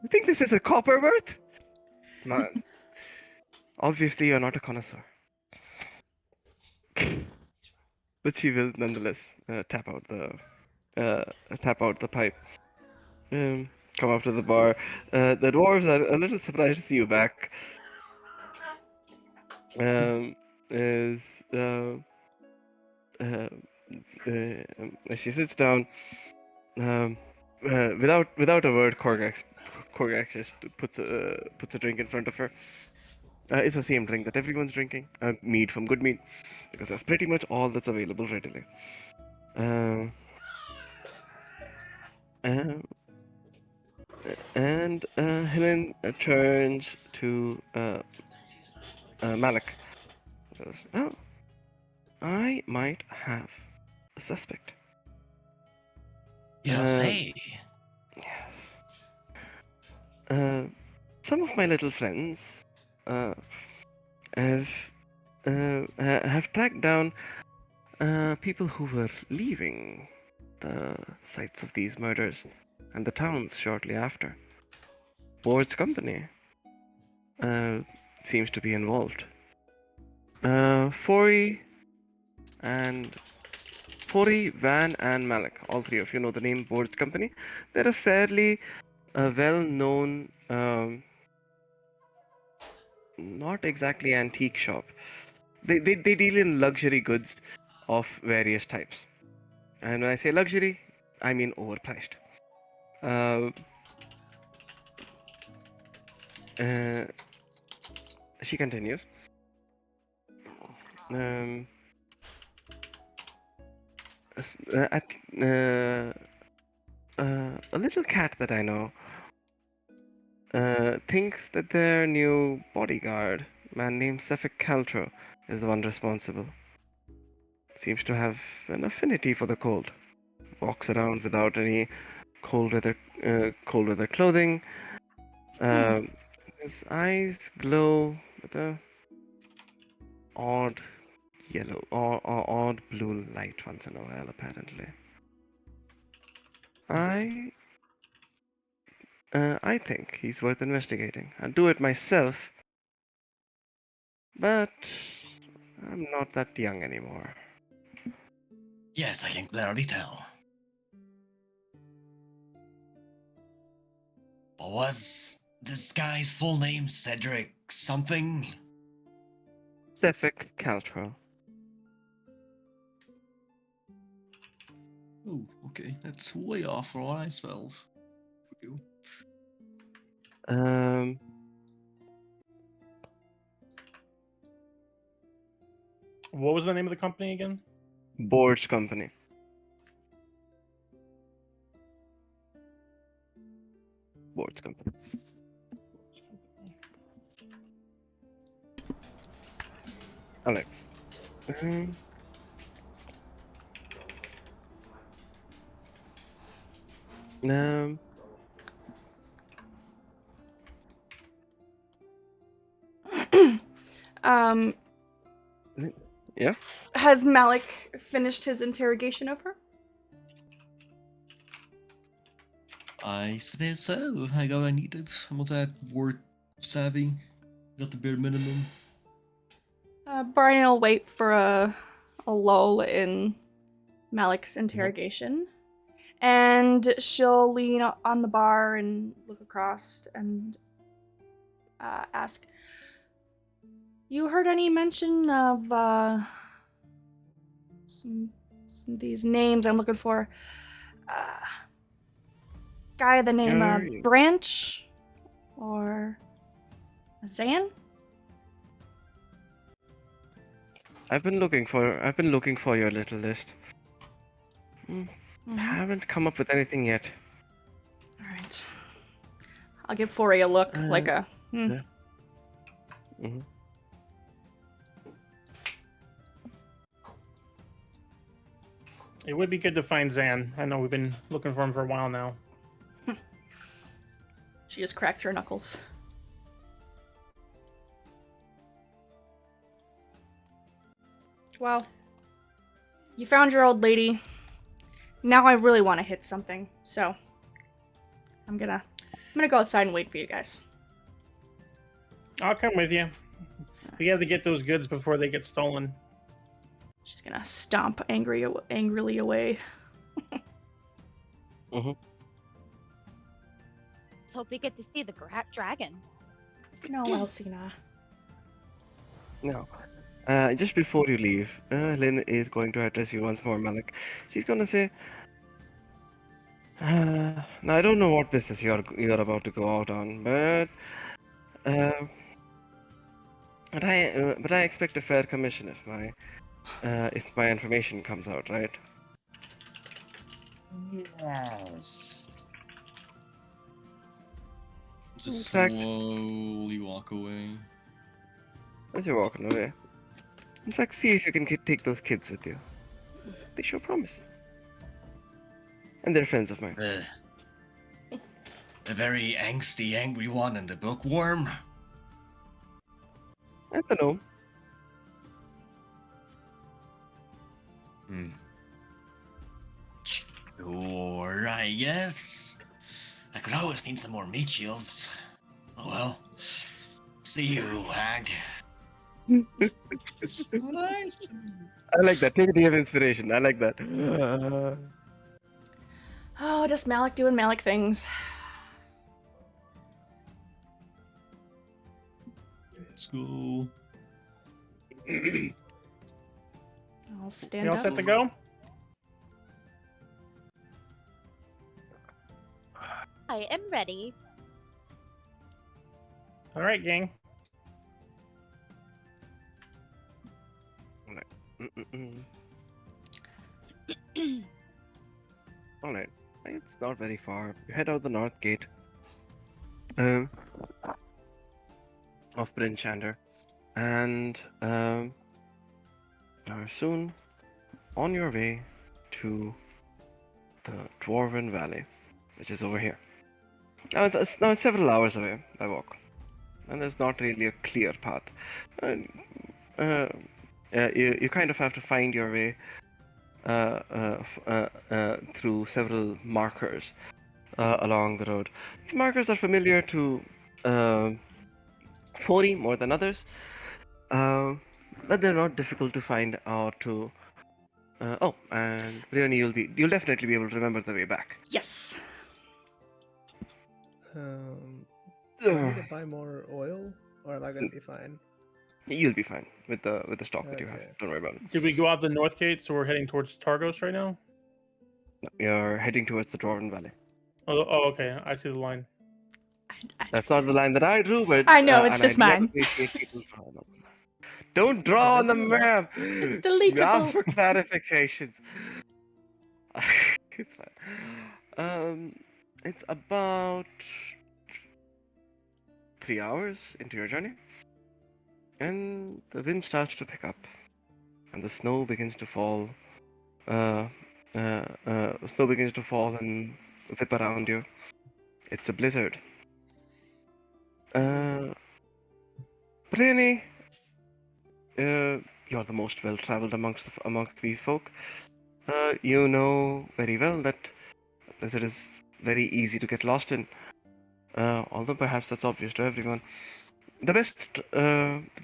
You think this is a copper worth? Man, obviously you're not a connoisseur. But she will nonetheless tap out the pipe. Come up to the bar. The dwarves are a little surprised to see you back. Is she sits down. Without a word, Korgax just puts a drink in front of her. It's the same drink that everyone's drinking. Mead from Good Mead, because that's pretty much all that's available readily. Um, um, and Helen turns to Malik. Goes, well, I might have a suspect. You don't say. Yes. Some of my little friends have tracked down people who were leaving the sites of these murders and the towns shortly after. Ward's company seems to be involved. Fori, Van, and Malik, all three of you know the name Ward's company. They're a fairly well-known, not exactly antique shop. They deal in luxury goods of various types. And when I say luxury, I mean overpriced. Uh, she continues. A little cat that I know thinks that their new bodyguard, a man named Sefik Caltro, is the one responsible. Seems to have an affinity for the cold. Walks around without any cold weather clothing. His eyes glow with a odd yellow or odd blue light once in a while, apparently. I think he's worth investigating. I'd do it myself, but I'm not that young anymore. Yes, I can clearly tell. But was this guy's full name Cedric something? Sefik Caltro. Oh, okay. That's way off for what I spelled. For you. What was the name of the company again? Board's company. Board's company. Alright. Um, Um, yeah? has Malik finished his interrogation of her? I suppose so. I got what I needed. I'm not that word savvy. Got the bare minimum. Brian will wait for a lull in Malik's interrogation. And she'll lean on the bar and look across and ask, You heard any mention of some of these names I'm looking for? Uh, guy the name of Alright. Branch or Zan? I've been looking for your little list. Mm-hmm. Haven't come up with anything yet. All right. I'll give Foray a look, like a. yeah. Mhm. It would be good to find Zan. I know we've been looking for him for a while now. She just cracked her knuckles. Well, you found your old lady. Now I really want to hit something, so I'm gonna go outside and wait for you guys. I'll come with you. We have to get those goods before they get stolen. She's gonna stomp angrily away. Mhm. Let's hope we get to see the dragon. No, Elsina. Now, just before you leave, Lynn is going to address you once more, Malik. She's gonna say, now I don't know what business you're about to go out on, uh, but I expect a fair commission if my information comes out, right? Yes. Just In fact- slowly walk away. As you're walking away. In fact, see if you can take those kids with you. They show promise. And they're friends of mine. The very angsty, angry one and the bookworm. And the gnome. Sure, I guess. I could always need some more meat shields. Oh well. See you, hag. Nice. I like that. Take a day of inspiration. I like that. Oh, just Malik doing Malik things. Let's go. I'll stand You all up. set to go? I am ready. All right, gang. Alright. It's not very far. You head out the north gate. Of Bryn Shander. And are soon on your way to the Dwarven Valley, which is over here. Now it's several hours away by walk, and there's not really a clear path. You kind of have to find your way through several markers along the road. These markers are familiar to Fori more than others, but they're not difficult to find or to. And Briony, you'll definitely be able to remember the way back. Yes. Do I need to buy more oil, or am I gonna be fine? You'll be fine with the stock that you have. Okay. Don't worry about it. Did we go out the north gate, so we're heading towards Targos right now? You're heading towards the Dwarven Valley. Oh, okay. I see the line. That's not the line that I drew, but I know, it's and just I do mine. appreciate people drawing on the map. Don't draw on the map. It's You ask deletable. for clarifications. It's fine. It's about 3 hours into your journey, and the wind starts to pick up, and the snow begins to fall. Snow begins to fall and whip around you. It's a blizzard. Briony, you're the most well-traveled amongst these folk. You know very well that blizzard is very easy to get lost in. Although perhaps that's obvious to everyone. The best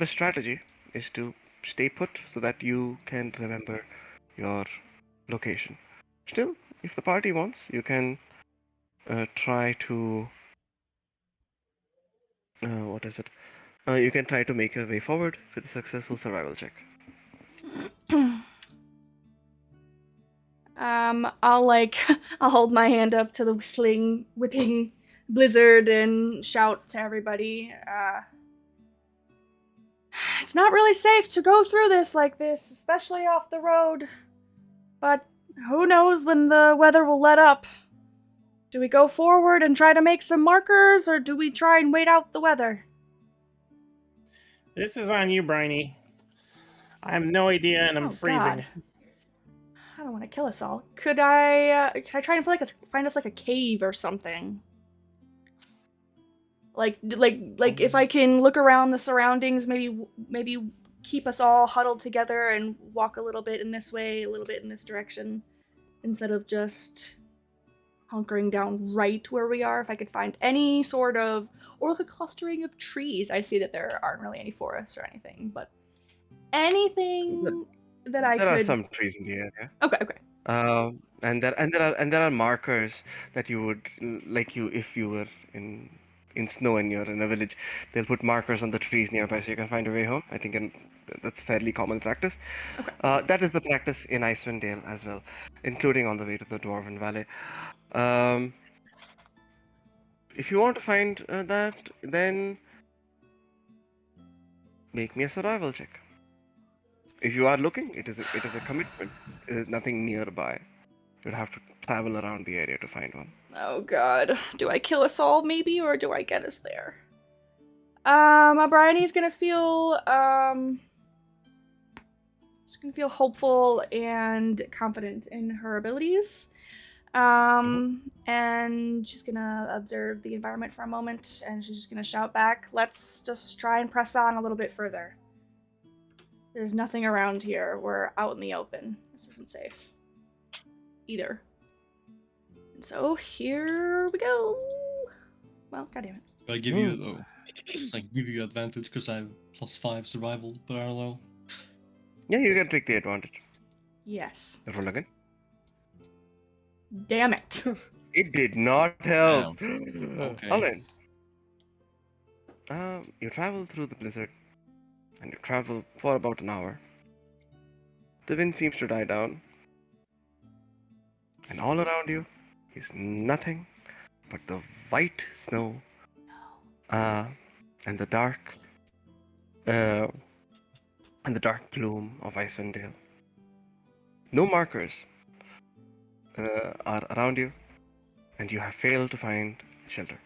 strategy is to stay put so that you can remember your location. Still, if the party wants, you can try to You can try to make your way forward with a successful survival check. I'll I'll hold my hand up to the whipping blizzard and shout to everybody. It's not really safe to go through this like this, especially off the road. But who knows when the weather will let up? Do we go forward and try to make some markers, or do we try and wait out the weather? This is on you, Briny. I have no idea, and I'm Oh, freezing. God. I don't want to kill us all. Could I try and find us like a cave or something? Like if I can look around the surroundings, maybe keep us all huddled together and walk a little bit in this way, a little bit in this direction, instead of just hunkering down right where we are. If I could find any sort of, or like a clustering of trees. I see that there aren't really any forests or anything, but anything that I There could. are some trees in the area. Okay. And there are markers that you would like you if you were in snow and you're in a village. They'll put markers on the trees nearby so you can find your way home. I think that's fairly common practice. Okay. That is the practice in Icewind Dale as well, including on the way to the Dwarven Valley. If you want to find that, then make me a survival check. If you are looking, it is a commitment. There's nothing nearby. You'd have to travel around the area to find one. Oh God, do I kill us all maybe, or do I get us there? Bryony's gonna feel she's gonna feel hopeful and confident in her abilities. And she's gonna observe the environment for a moment, and she's just gonna shout back, "Let's just try and press on a little bit further. There's nothing around here. We're out in the open. This isn't safe either." And so here we go. Well, goddammit. I give you just like give you advantage because I have +5 survival, but I don't know. Yeah, you can take the advantage. Yes. Roll again. Damn it. It did not help. Okay. Alright. You travel through the blizzard, and you travel for about an hour. The wind seems to die down, and all around you is nothing but the white snow, and the dark gloom of Icewind Dale. No markers are around you, and you have failed to find shelter.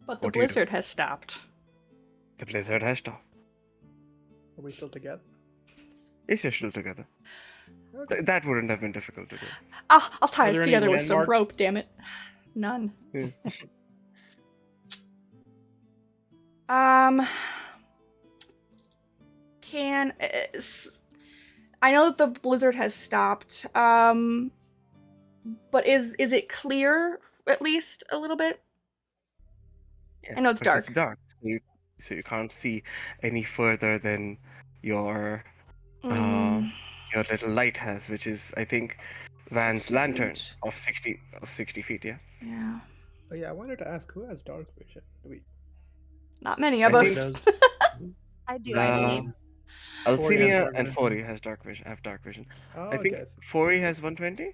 But the What do you do? blizzard has stopped. The blizzard has stopped. Are we still together? Yes, you're still together. Okay. That wouldn't have been difficult to do. I'll tie Are us there any together with some landmarks? rope, damn it. None. Yeah. Can I know that the blizzard has stopped. But is it clear at least a little bit? Yes, know it's but It's dark. dark, so you can't see any further than your Mm, your little lighthouse, which is, I think, 60 Van's lantern feet. of 60 feet. Yeah. Yeah. Oh yeah, I wanted to ask who has dark vision. Do we? Not many of I us. think I do, I believe. Alcinia dark and vision. Fori has dark vision. Have dark vision. Oh, I think okay. Fori has 120.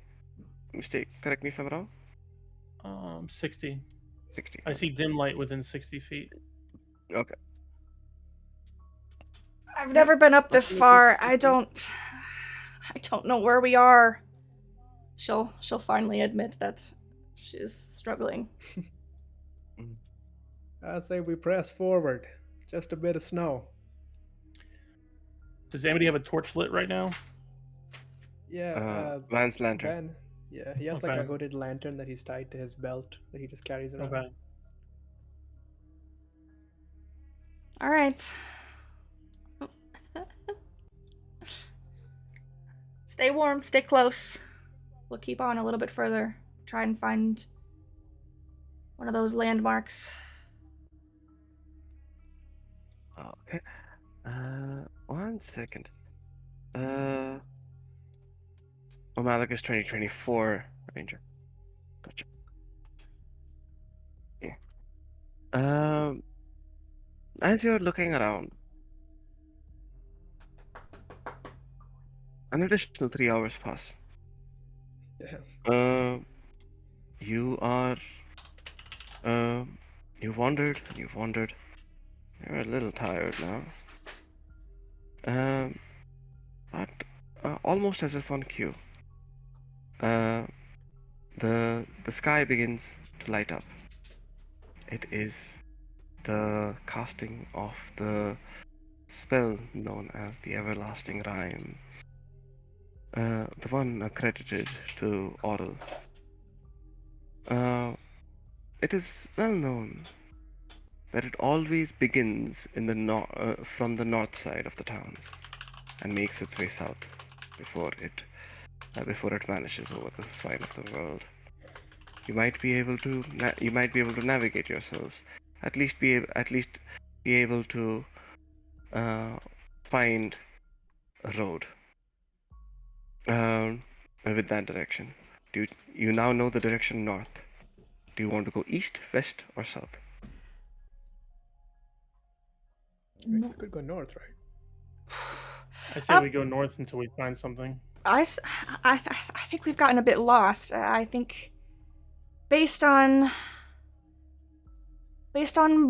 Mistake. Correct me if I'm wrong. 60. 60. I see dim light within 60 feet. Okay. I've never been up this far. I don't know where we are. She'll finally admit that she's struggling. I say we press forward. Just a bit of snow. Does anybody have a torch lit right now? Yeah. Van's lantern. Ben. Yeah, he has like a Okay. hooded lantern that he's tied to his belt that he just carries around. Okay. All right. Stay warm, stay close. We'll keep on a little bit further. Try and find one of those landmarks. Okay. 1 second. Malachus 2024 Ranger. Gotcha. Yeah. Um, as you're looking around, an additional 3 hours pass. Damn. Uh, you are, you've wandered, and you've wandered. You're a little tired now. Um, but almost as if on cue, uh, the sky begins to light up. It is the casting of the spell known as the Everlasting Rime. The one accredited to Oral. It is well known that it always begins in the from the north side of the towns and makes its way south before it vanishes over the spine of the world. You might be able to navigate yourselves. At least be able to uh, find a road with that direction. You now know the direction north? Do you want to go east, west, or south? We could go north, right? I say we go north until we find something. I think we've gotten a bit lost. I think based on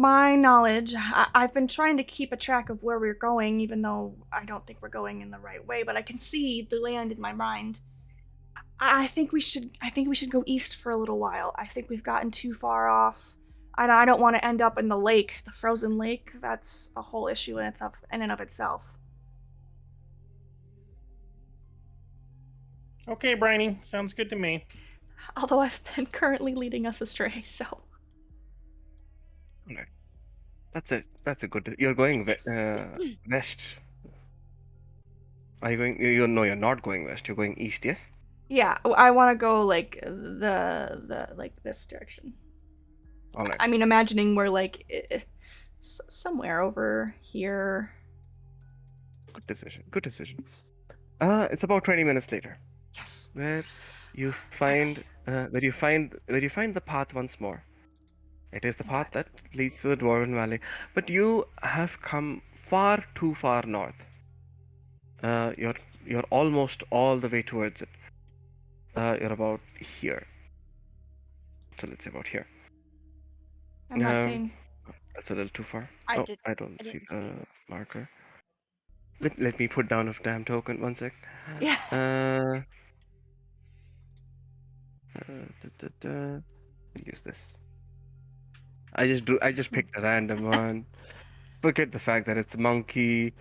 my knowledge, I've been trying to keep a track of where we're going, even though I don't think we're going in the right way. But I can see the land in my mind. I think we should go east for a little while. I think we've gotten too far off. I don't want to end up in the lake, the frozen lake. That's a whole issue in and of itself. Okay, Briny, sounds good to me. Although I've been currently leading us astray, so. Alright. That's a good. You're going west. Are you going? You're not going west. You're going east. Yes. Yeah, I want to go like the like this direction. All right. I mean, imagining we're like somewhere over here. Good decision. Good decision. It's about 20 minutes later, Yes. where you find the path once more. It is the path that leads to the Dwarven Valley, but you have come far too far north. You're almost all the way towards it. You're about here. So let's say about here. I'm not seeing. That's a little too far. I Oh, did- I don't I see didn't the marker. Let me put down a damn token. 1 sec. Yeah. We'll use this. I just picked a random one. Forget the fact that it's a monkey.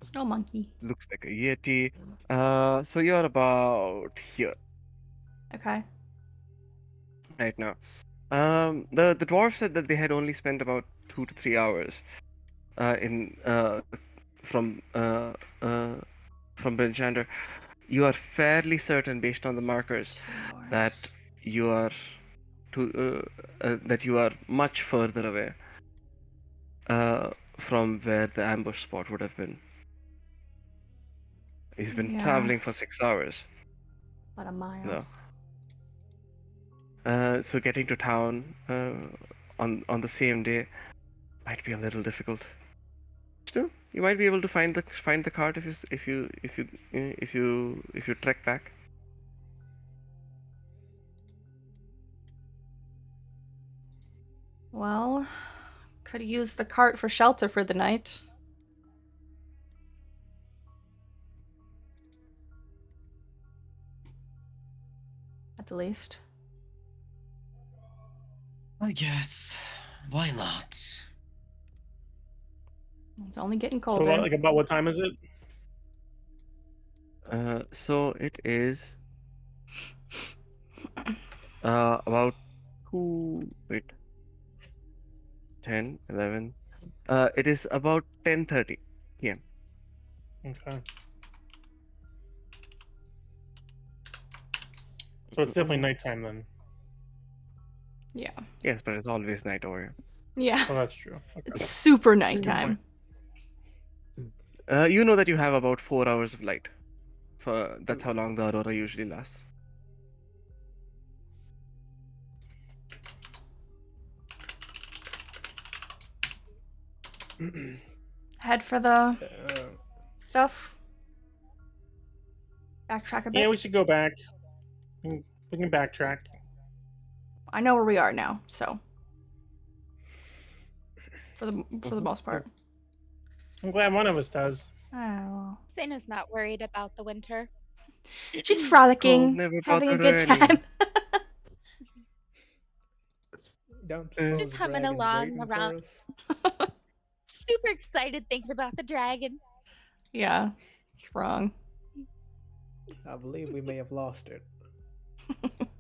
Snow monkey. Looks like a yeti. So you're about here Okay. right now. The dwarf said that they had only spent about 2 to 3 hours in from Brinchander. You are fairly certain, based on the markers, 2 hours. that you are that you are much further away from where the ambush spot would have been. You've been Yeah. traveling for 6 hours. About a mile. No. So getting to town on the same day might be a little difficult. Still, you might be able to find the cart if you trek back. Well, could use the cart for shelter for the night. At the least. I guess. Why not? It's only getting So, colder. about what time is it? So it is about 10, 11. It is about 10:30 p.m. Okay. So it's definitely nighttime then. Yeah. Yes, but it's always night over here. Yeah. Oh, that's true. Okay. It's super Good nighttime. point. You know that you have about 4 hours of light. That's how long the aurora usually lasts. Head for the stuff. Backtrack a bit. Yeah, we should go back. We can backtrack. I know where we are now, so for the most part. I'm glad one of us does. Oh, Sena's not worried about the winter. she's Cold frolicking, never having a bothered good her any. time. Don't Just suppose the humming dragon's along waiting around. for us? Super excited thinking about the dragon. Yeah, it's wrong. I believe we may have lost it.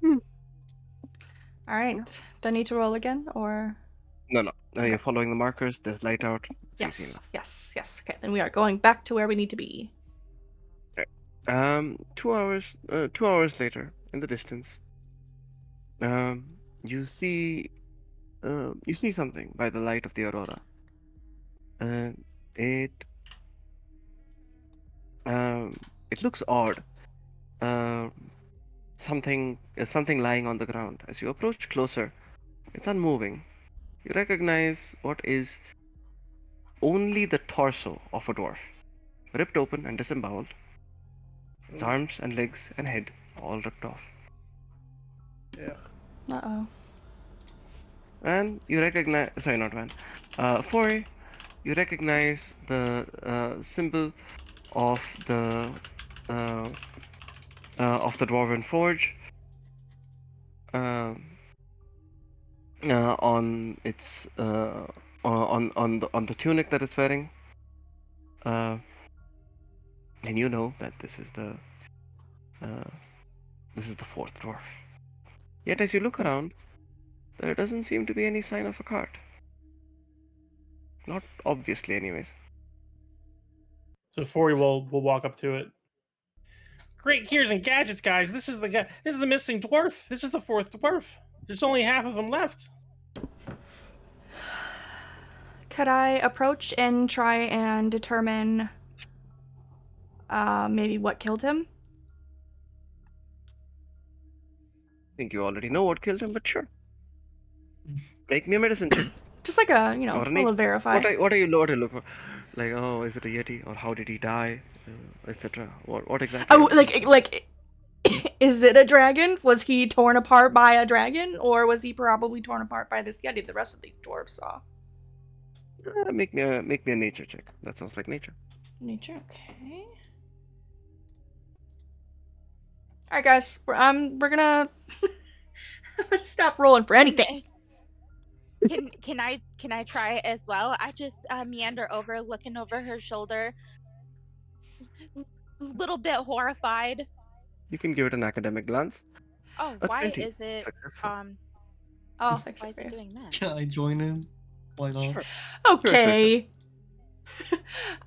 All right. Do I need to roll again, or? No. Okay. You're following the markers. There's light out. It's easy Yes, enough. yes. Okay, then we are going back to where we need to be. 2 hours. 2 hours later, in the distance, you see. You see something by the light of the aurora. It. It looks odd. Something lying on the ground. As you approach closer, it's unmoving. You recognize what is only the torso of a dwarf, ripped open and disemboweled. Its arms and legs and head all ripped off. Ugh. Uh-oh. And you recognize, sorry, not Van, Foy, you recognize the symbol of uh, the dwarven forge um, on its on the tunic that it's wearing. And you know that this is the fourth dwarf. Yet as you look around, there doesn't seem to be any sign of a cart. Not obviously, anyways. So Fori will walk up to it. Great gears and gadgets, guys. This is the guy. This is the missing dwarf. This is the fourth dwarf. There's only half of them left. Could I approach and try and determine maybe what killed him? I think you already know what killed him, but sure. Make me a medicine check. Just like a, Or a roll to nature. verify. What are you looking for? Like, oh, is it a yeti, or how did he die, etc. What exactly? Oh, like, is it a dragon? Was he torn apart by a dragon, or was he probably torn apart by this yeti the rest of the dwarves saw? Make me a nature check. That sounds like nature. Nature, okay. All right, guys, we're gonna stop rolling for anything. Can I try as well? I just meander over, looking over her shoulder, little bit horrified. You can give it an academic glance. Oh, A why 20. is it Successful. I'll fix why it is for it you. doing that? Can I join in? Why not? Sure. Okay.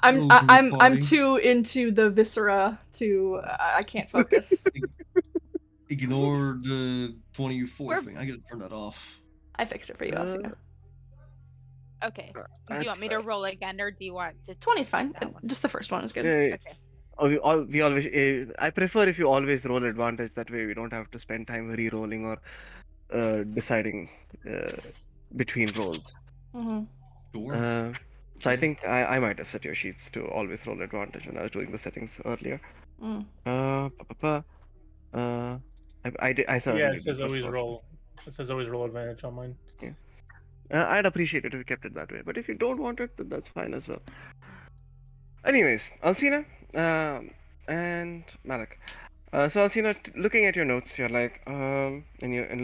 Little I'm group party. too into the viscera to I can't focus. Ignore the 24 We're- thing. I gotta turn that off. I fixed it for you, Alcina. Okay. Do you want me to roll again, or do you want to? 20's fine. that one? Just the first one is good. Yeah, Okay. we always. I prefer if you always roll advantage. That way we don't have to spend time re-rolling or deciding between rolls. Mm-hmm. Sure. So I think I might have set your sheets to always roll advantage when I was doing the settings earlier. Mm. I certainly Yeah, did it says first always roll. roll. It says always roll advantage on mine. I'd appreciate it if you kept it that way, but if you don't want it, then that's fine as well. Anyways, Alcina and Malik. So Alcina, looking at your notes, you're like, and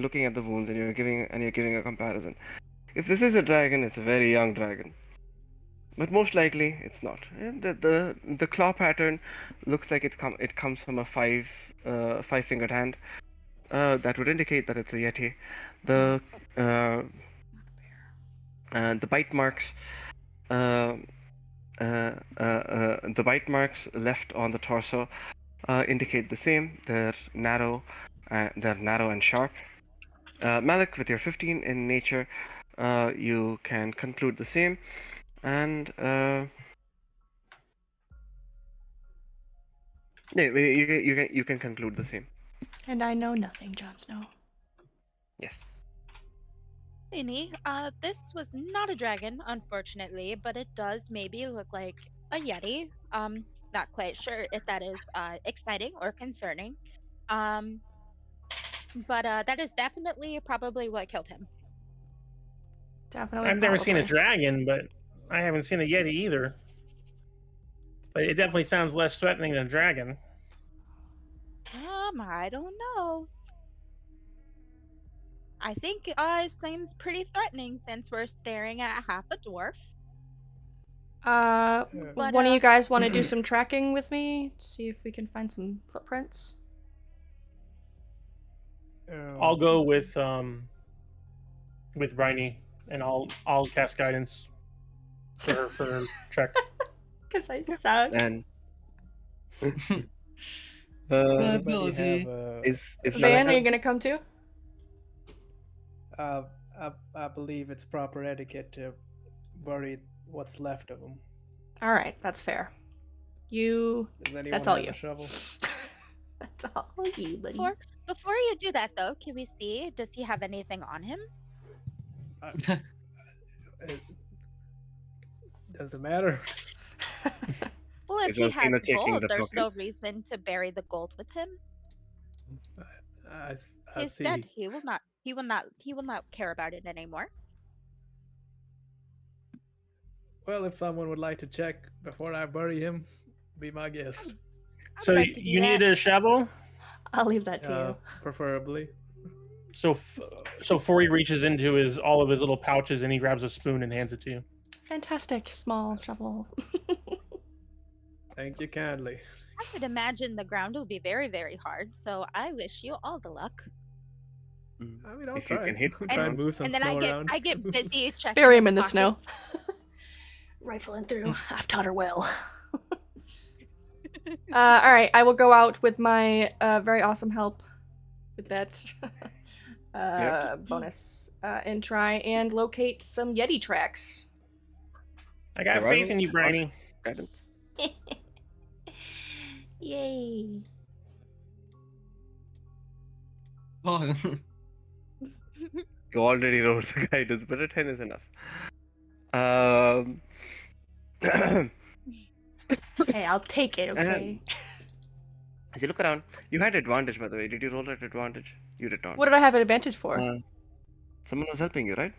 looking at the wounds, and you're giving a comparison. If this is a dragon, it's a very young dragon, but most likely it's not. And the claw pattern looks like it comes from a five-fingered hand. That would indicate that it's a yeti. The bite marks. The bite marks left on the torso indicate the same. They're narrow and sharp. Malik, with your 15 in nature, you can conclude the same, and you can conclude the same. And I know nothing, Jon Snow. Yes. Lainey, this was not a dragon, unfortunately, but it does maybe look like a yeti. Not quite sure if that is exciting or concerning. Um, but that is definitely probably what killed him. Definitely, I've never seen a probably. dragon, but I haven't seen a yeti either. But it definitely sounds less threatening than a dragon. I don't know. I think it seems pretty threatening since we're staring at half a dwarf. But One of you guys want to do some tracking with me? See if we can find some footprints. I'll go with Rhiney, and I'll cast guidance for her check. Cause I suck. And Does That anybody ability. have a? is Van, are you Lalakan? gonna come too? I believe it's proper etiquette to bury what's left of them. All right, that's fair. You. Does anyone That's all have you. a shovel? That's all you, buddy. before you do that, though, can we see? Does he have anything on him? It doesn't matter. Well, if Is he has Alcina checking gold, the there's no pocket? reason to bury the gold with him. I He's see. dead. He will not. He will not. He will not care about it anymore. Well, if someone would like to check before I bury him, be my guest. I'd So like to do you that. need a shovel. I'll leave that to you. Preferably. So Fori reaches into all of his little pouches and he grabs a spoon and hands it to you. Fantastic small shovel. Thank you kindly. I could imagine the ground will be very, very hard. So I wish you all the luck. I mean, I'll If you try. can hit I'll the try and ground. move some And then snow I around. get busy checking. Bury him his in the snow. pockets. Rifling through. I've taught her well. All right, I will go out with my very awesome help with that bonus and try and locate some Yeti tracks. I got Survival? faith in you, Briny. Guidance. Yay. Oh, You already wrote the guidance, but a 10 is enough. Um, Hey, I'll take it, okay? as you look around, you had advantage, by the way. Did you roll at advantage? You did not. What did I have an advantage for? Someone was helping you, right?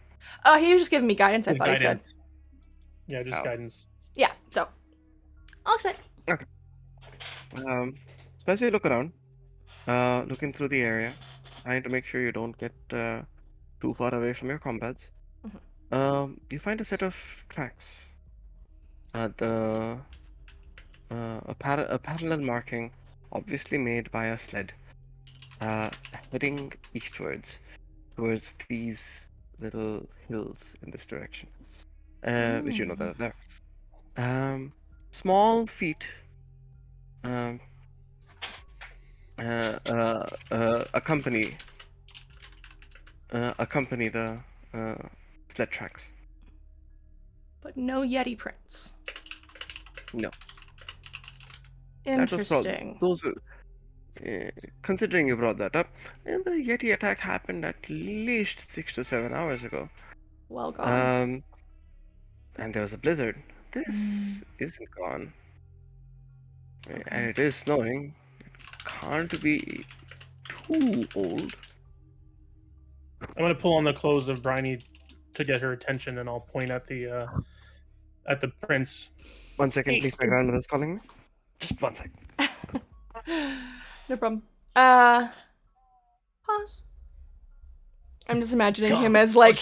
He was just giving me guidance, I Just thought he said. guidance. Yeah, just Oh. guidance. Yeah, so. All set. So as you look around, looking through the area, trying to make sure you don't get too far away from your comrades, you find a set of tracks. A parallel marking, obviously made by a sled, heading eastwards towards these little hills in this direction, which you know that are there. Small feet accompany the sled tracks. But no Yeti prints. No. Interesting. Those were, considering you brought that up, and the Yeti attack happened at least 6 to 7 hours ago. Well gone. And there was a blizzard. This isn't gone. Okay. And it is snowing. It can't be too old. I'm gonna pull on the clothes of Briny to get her attention, and I'll point at the prince. 1 second, Hey. please. My grandmother's calling me. Just 1 second. No problem. Pause. I'm just imagining him as like,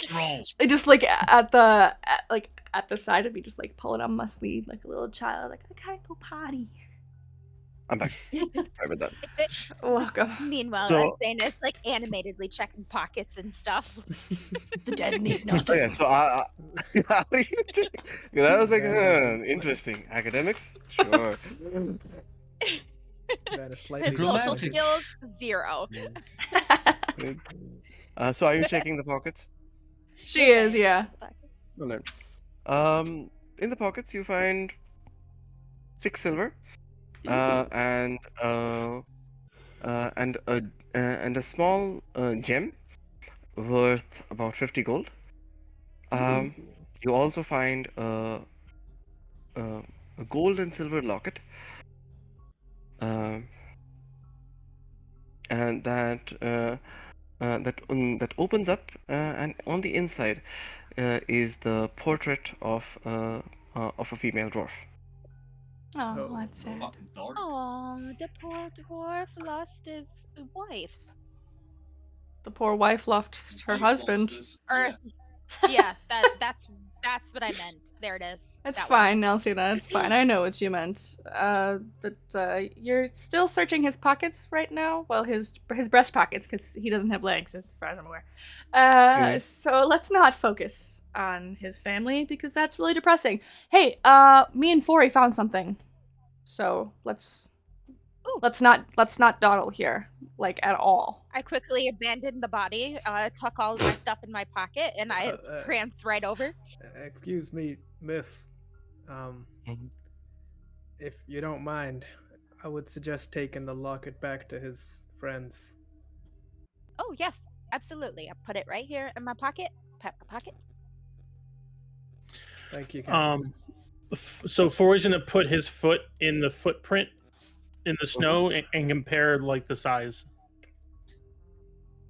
just like at the side of me, just like pulling on my sleeve like a little child, like I gotta go potty. I'm back. Sorry about that. Welcome. Meanwhile, So- Zane is like animatedly checking pockets and stuff. The dead need Oh, nothing. yeah, so how are you doing? 'Cause I was like, That interesting. Academics? Sure. That is His slightly social Romantic. skills 0. So are you checking the pockets? She is, yeah. Well then. In the pockets you find 6 silver, and a small gem worth about 50 gold. You also find a gold and silver locket, um, and that opens up, and on the inside is the portrait of a female dwarf. Oh, that's sad. Fucking dark. Oh, the poor dwarf lost his wife. The poor wife lost her Wife husband. losses. Or Yeah. yeah, that's what I meant. There it is. It's That one. fine, Alcina. It's fine. I know what you meant. But you're still searching his pockets right now. Well, his breast pockets, because he doesn't have legs, as far as I'm aware. So let's not focus on his family because that's really depressing. Hey, me and Fori found something, so let's not dawdle here, like, at all. I quickly abandoned the body, tuck all of my stuff in my pocket, and I pranced right over. Excuse me, miss. Mhm. If you don't mind, I would suggest taking the locket back to his friends. Oh yes, absolutely. I put it right here in my pocket. Pat my pocket. Thank you, Captain. So Forey's gonna put his foot in the footprint in the snow and compare like the size.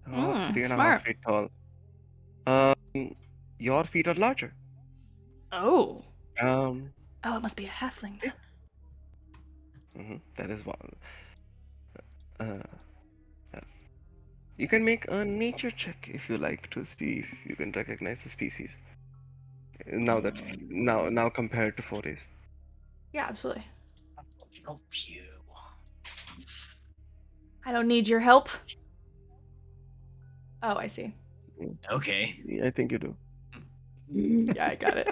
About Mm, 3.5 smart. feet tall. Um, your feet are larger. Oh. Um, Oh, it must be a halfling then. that is one. Uh, you can make a nature check if you like to see if you can recognize the species. Now compared to 40s. Yeah, absolutely. Help you. I don't need your help. Oh, I see. Okay. Yeah, I think you do. Yeah, I got it.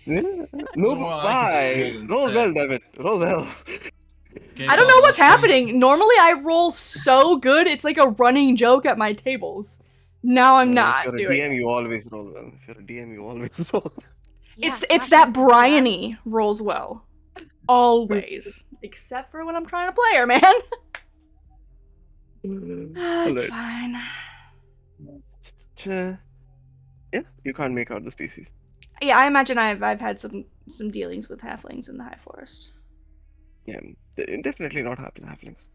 Yeah. No, Well, I can just why? roll Roll well, instead. David. Roll well. Okay, I don't know what's let's see. happening. Normally I roll so good, it's like a running joke at my tables. Now I'm If not you're a doing DM, it. you always roll well. If you're a DM, you always roll. It's Yeah, it's gosh, that I'm so glad. Bryony rolls well. Always. Except for when I'm trying to play her, man. It's Alright. fine. Yeah, you can't make out the species. Yeah, I imagine I've had some dealings with halflings in the High Forest. Yeah, definitely not halflings.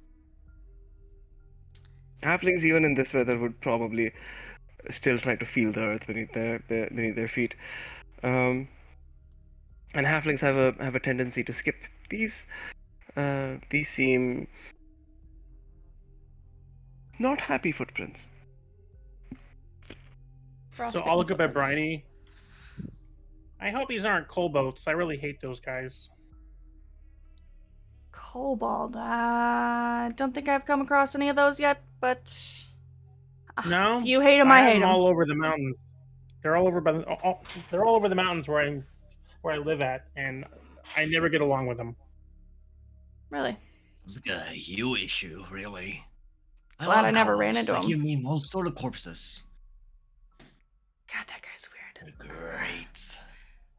Halflings, even in this weather, would probably still try to feel the earth beneath their feet. And halflings have a tendency to skip these. These seem not happy footprints. So I'll Frostmaiden look up at footprints. Bryony. I hope these aren't kobolds. I really hate those guys. Kobold. Don't think I've come across any of those yet, but No, if you hate them, I have hate them them. all over the mountains. They're all over they're all over the mountains where I live at, and I never get along with them. Really? It's like a you issue, really. Glad love I never kobolds. ran into They him. give me all sort of corpses. God, that guy's weird. They're great.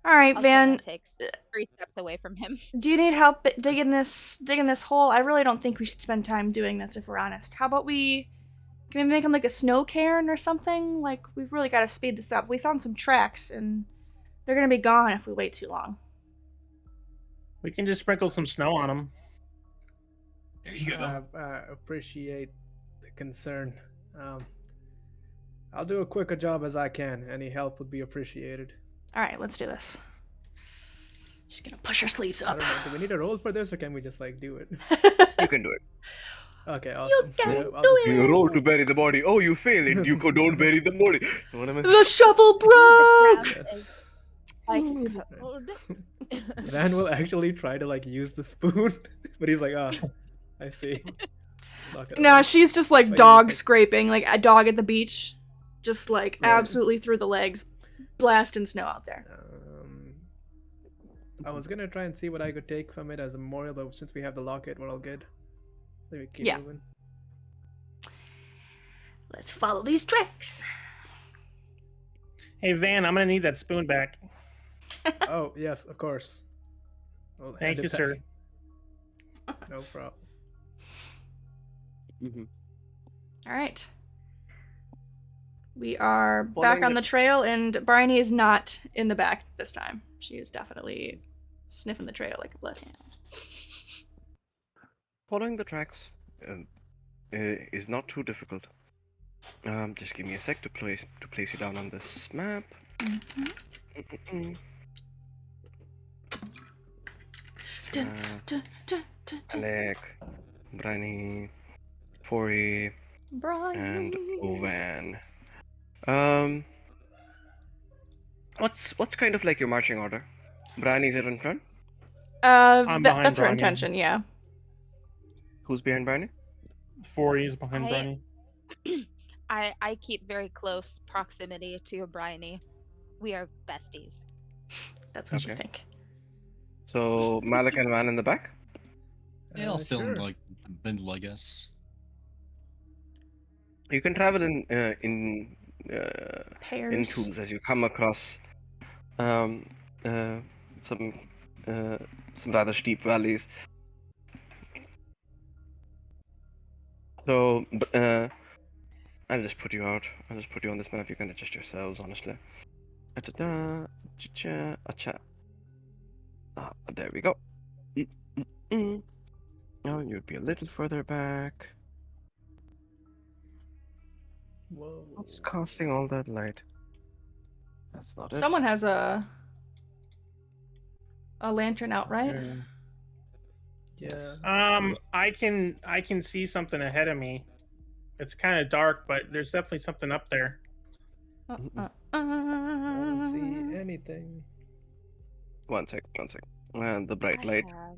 All right, Van. Takes 3 steps away from him. Do you need help digging this hole? I really don't think we should spend time doing this, if we're honest. How about can we make him like a snow cairn or something? Like, we've really got to speed this up. We found some tracks, and they're gonna be gone if we wait too long. We can just sprinkle some snow on them. There you go. I appreciate the concern. I'll do a quick a job as I can. Any help would be appreciated. All right, let's do this. She's gonna push her sleeves I up. don't know. Do we need a roll for this, or can we just like do it? You can do it. Okay, awesome. You can Yeah, do I'll just- You roll to bury the body. Oh, you fail it. You don't bury the body. You know what I mean? The shovel broke. Yes. Ice cold. Van will actually try to like use the spoon, but he's like, oh, I see. Lock it No, away. she's just like Like, dog just, like- scraping, like a dog at the beach, just like Right. absolutely through the legs, blasting snow out there. I was gonna try and see what I could take from it as a memorial, but since we have the locket, we're all good. Let me keep Yeah. moving. Let's follow these tracks. Hey Van, I'm gonna need that spoon back. Oh yes, of course. Well, Thank hand it you, sir. back. No problem. Mhm. All right. We are back Following on the- the trail, and Bryony is not in the back this time. She is definitely sniffing the trail like a bloodhound. Following the tracks is not too difficult. Just give me a sec to place you down on this map. Mm-mm. Dun, dun, dun, dun, dun. Alec, Briny, Fori, and Bryony. Ovan. What's kind of like your marching order? Brany's in front. I'm behind That's her Bryony. intention, yeah. Who's behind Briny? 40 is behind I- Bryony. I keep very close proximity to Bryony. We are besties. That's what you Okay. think. So Malik and Van in the back. Yeah, I'll still Sure. like middle, I guess. You can travel in Pairs. twos as you come across um, uh, some rather steep valleys. So I'll just put you out. I'll just put you on this map. You can adjust yourselves, honestly. There we go. Oh, you'd be a little further back. Whoa. What's casting all that light? That's not it. Someone has a lantern out, right? Yeah. I can see something ahead of me. It's kind of dark, but there's definitely something up there. I don't see anything. One sec. And the bright I light have-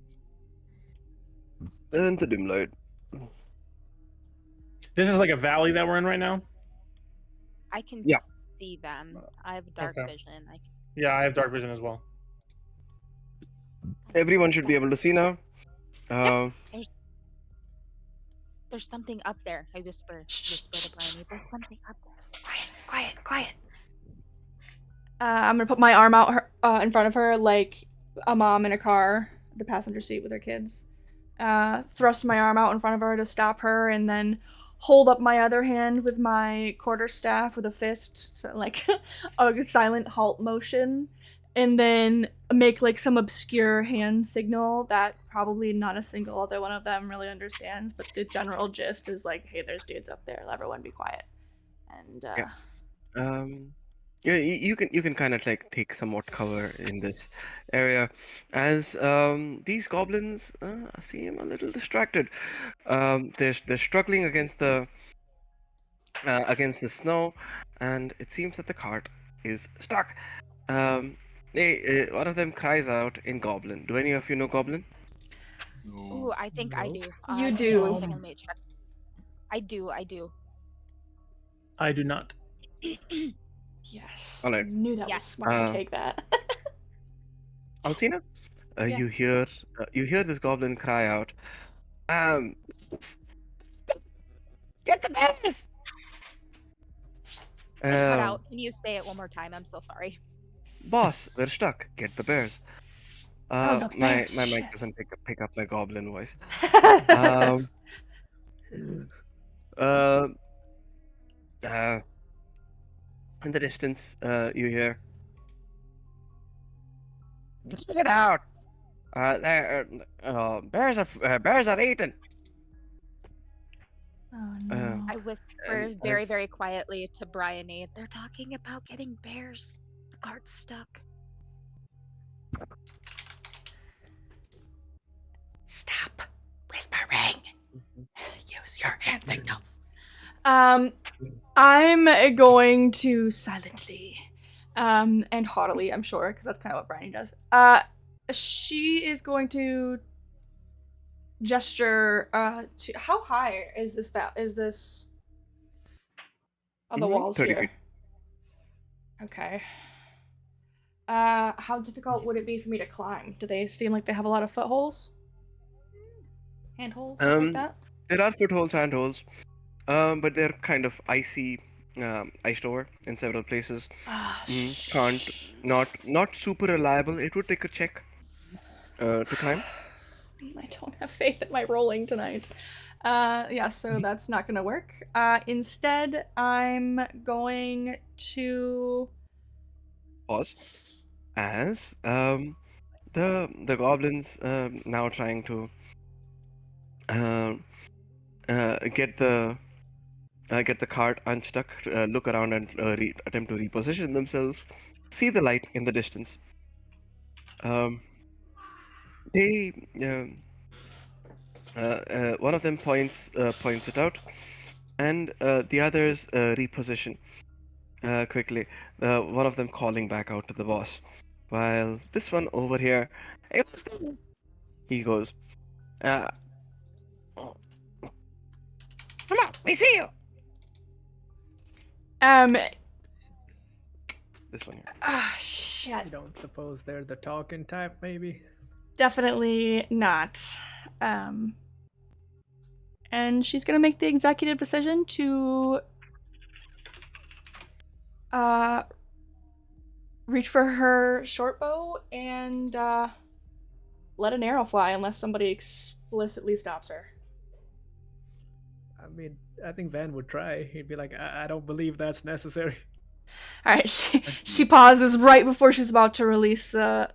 and the dim light. This is like a valley that we're in right now. I can Yeah. see them. I have dark Okay. vision. Yeah, I have dark vision as well. Everyone should be able to see now. There's something up there. I whisper Shh, to Bryony. There's something up there. Quiet. I'm gonna put my arm out in front of her like a mom in a car, the passenger seat with her kids. Thrust my arm out in front of her to stop her, and then hold up my other hand with my quarterstaff with a fist, so, like a silent halt motion, and then make like some obscure hand signal that probably not a single other one of them really understands, but the general gist is like, hey, there's dudes up there, everyone be quiet. And Yeah. Yeah, you can kind of like take somewhat cover in this area, as these goblins seem a little distracted. They're struggling against the snow, and it seems that the cart is stuck. One of them cries out in Goblin. Do any of you know Goblin? Ooh, I think I Nope. do. You Give me do. 1 second, let me check. I do. I do not. yes, Alright. I knew that Yeah. was smart to take that. Alcina, Yeah. you hear this goblin cry out, get the bears! It cut out. Can you say it one more time? I'm so sorry. Boss, we're stuck. Get the bears. Oh, the bears, my mic shit. doesn't pick up my goblin voice. In the distance, you hear, "Check it out! Bears are eaten." Oh no. I whisper And very, as- very quietly to Bryony. They're talking about getting bears. The cart's stuck. Stop whispering. Use your hand signals. I'm going to silently, and haughtily, I'm sure, because that's kind of what Bryony does. She is going to gesture. To how high is this? Is this on the walls 30 here? feet. Okay. How difficult would it be for me to climb? Do they seem like they have a lot of footholes? Handholds, stuff like that? There are footholds, handholds, but they're kind of iced over in several places. Ah, Not super reliable. It would take a check to climb. I don't have faith in my rolling tonight. Yeah, so that's not gonna work. Instead, I'm going to. Pause. As the goblins now trying to um get the cart unstuck, look around and attempt to reposition themselves, see the light in the distance. Um, they one of them points it out, and the others reposition quickly. One of them calling back out to the boss, while this one over here, "Hey, who's there?" He goes, "Come on, we see you." Um. This one here. Ah, shit. You don't suppose they're the talking type, maybe? Definitely not. Um. And she's gonna make the executive decision to uh reach for her short bow and let an arrow fly unless somebody explicitly stops her. I mean, I think Van would try. He'd be like, I don't believe that's necessary. All right, she pauses right before she's about to release the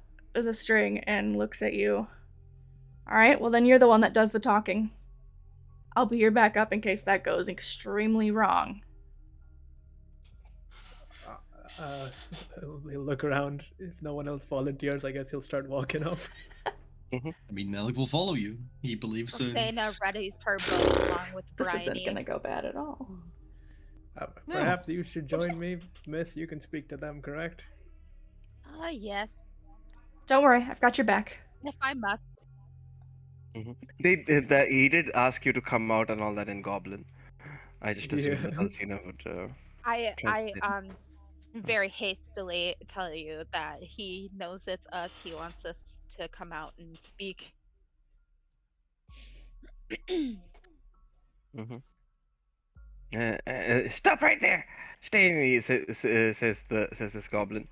string and looks at you. All right, well then you're the one that does the talking. I'll be your backup in case that goes extremely wrong. He'll look around. If no one else volunteers, I guess he'll start walking up. I mean, Malik will follow you. He believes in. Dana readies her bow along with This Bryony. isn't gonna go bad at all. No. Perhaps you should join me, miss. You can speak to them, correct? Yes, Don't worry, I've got your back. if I must. He did ask you to come out and all that in Goblin. I just assumed Yeah. that Alcina would. I Translate. very hastily tell you that he knows it's us. He wants us to come out and speak. Stop right there! Stay! Says this goblin,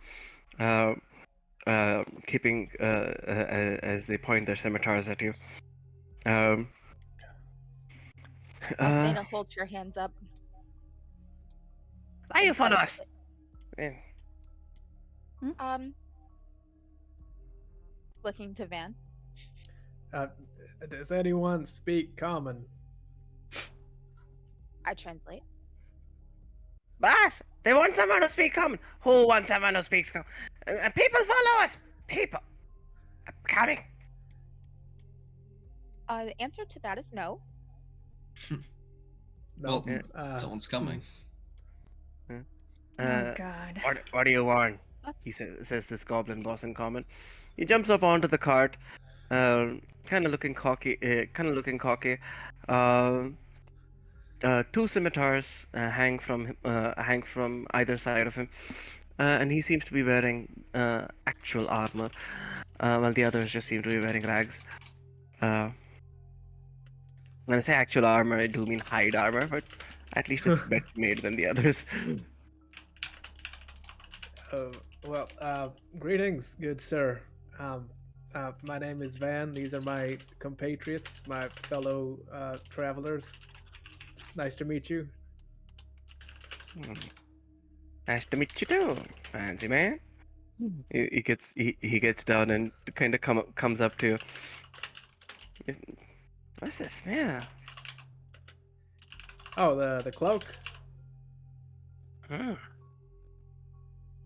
keeping as they point their scimitars at you. Dana holds her hands up. Why you follow us? Looking to Van. Does anyone speak common? I translate. Boss, they want someone to speak common. Who wants someone who speaks common? People follow us. People, I'm coming. The answer to that is no. No. Well, someone's coming. Oh God. What do you want? He says this goblin boss in common. He jumps up onto the cart, kind of looking cocky. Two scimitars hang from either side of him, and he seems to be wearing actual armor, while the others just seem to be wearing rags. When I say actual armor, I do mean hide armor, but at least it's better made than the others. Greetings, good sir. My name is Van. These are my compatriots, my fellow travelers. It's nice to meet you. Nice to meet you too, fancy man. He gets down and kind of comes up to you. What's this smell? Oh, the cloak. Oh.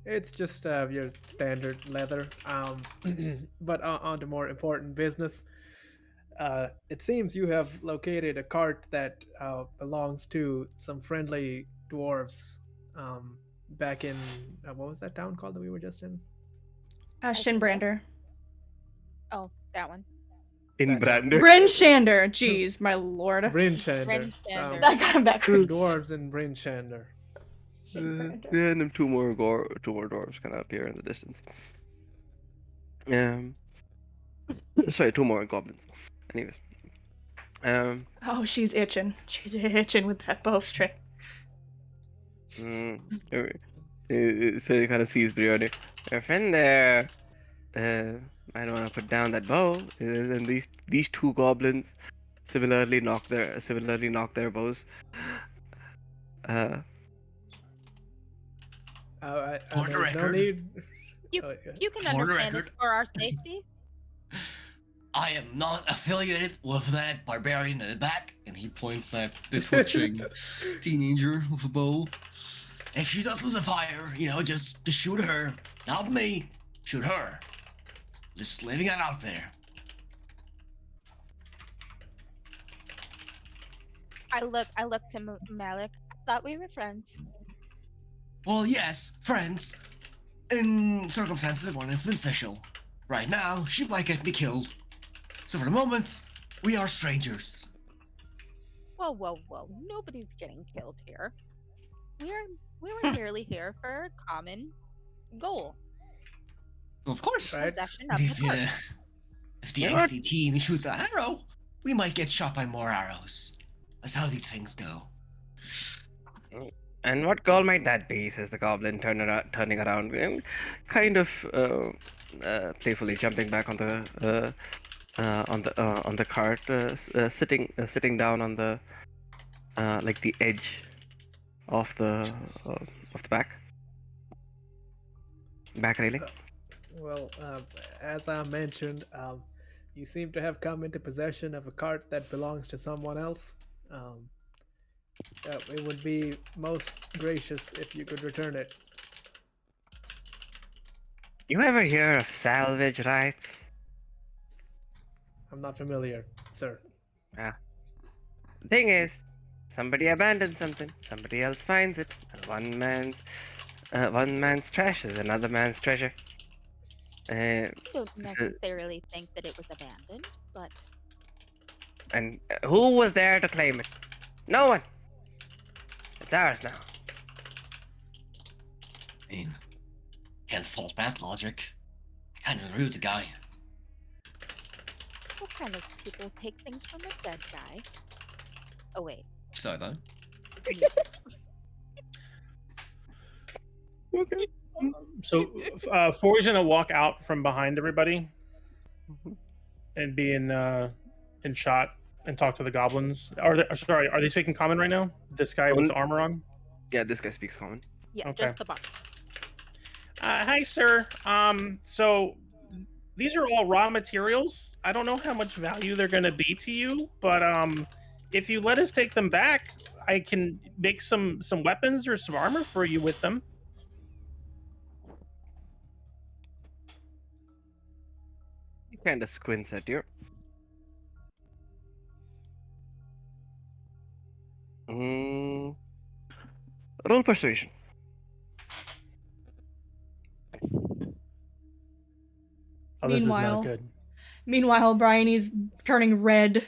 It's just your standard leather. But on to more important business. It seems you have located a cart that belongs to some friendly dwarves back in what was that town called that we were just in? Shinbrander. Oh, that one. In That Brander. Bryn Shander. Jeez, my lord. Brinchander. Brinchander. That got him Two backwards. dwarves in Brinchander. Shinbrander. And then two more dwarves kind of appear in the distance. Sorry, two more goblins. Anyways, Oh, she's itching. She's itching with that bowstring. so he kind of sees Brioni. Your friend there. I don't want to put down that bow. And these two goblins similarly knock their bows. Uh, For the there's no record, need. You Oh, yeah. you can For the understand record. it's for our safety. I am not affiliated with that barbarian in the back. And he points at the twitching teenager with a bow. If she does lose a fire, just shoot her. Not me. Shoot her. Just leaving it out there. I look to Malik. I thought we were friends. Well, yes, friends. In circumstances when it's beneficial. Right now, she might get me killed. So for the moment, we are strangers. Whoa, whoa, whoa! Nobody's getting killed here. We were merely here for a common goal: Of course. Right. possession But of the cart. if the You know what? angsty teen shoots an arrow, we might get shot by more arrows. That's how these things go. and what goal might that be? Says the goblin, turning around, kind of playfully jumping back on the cart, sitting down on the like the edge of the back railing. Well, as I mentioned, you seem to have come into possession of a cart that belongs to someone else. It would be most gracious if you could return it. You ever hear of salvage rights? I'm not familiar, sir. The thing is, somebody abandoned something, somebody else finds it, and one man's trash is another man's treasure. I don't So- necessarily think that it was abandoned, but And who was there to claim it? No one. It's ours now. I mean, can't fault that logic. I kind of agree with the guy. what kind of people take things from a dead guy? Oh wait, Skyline. So Forey's gonna walk out from behind everybody and be in shot and talk to the goblins. Are they speaking common right now? This guy with the armor on. Yeah, this guy speaks common. yeah, Okay. just the box. Hi, sir. So these are all raw materials. I don't know how much value they're going to be to you, but if you let us take them back, I can make some weapons or some armor for you with them. He kind of squints at you. Roll persuasion. Oh, this is Meanwhile- not good. Meanwhile, Bryony's turning red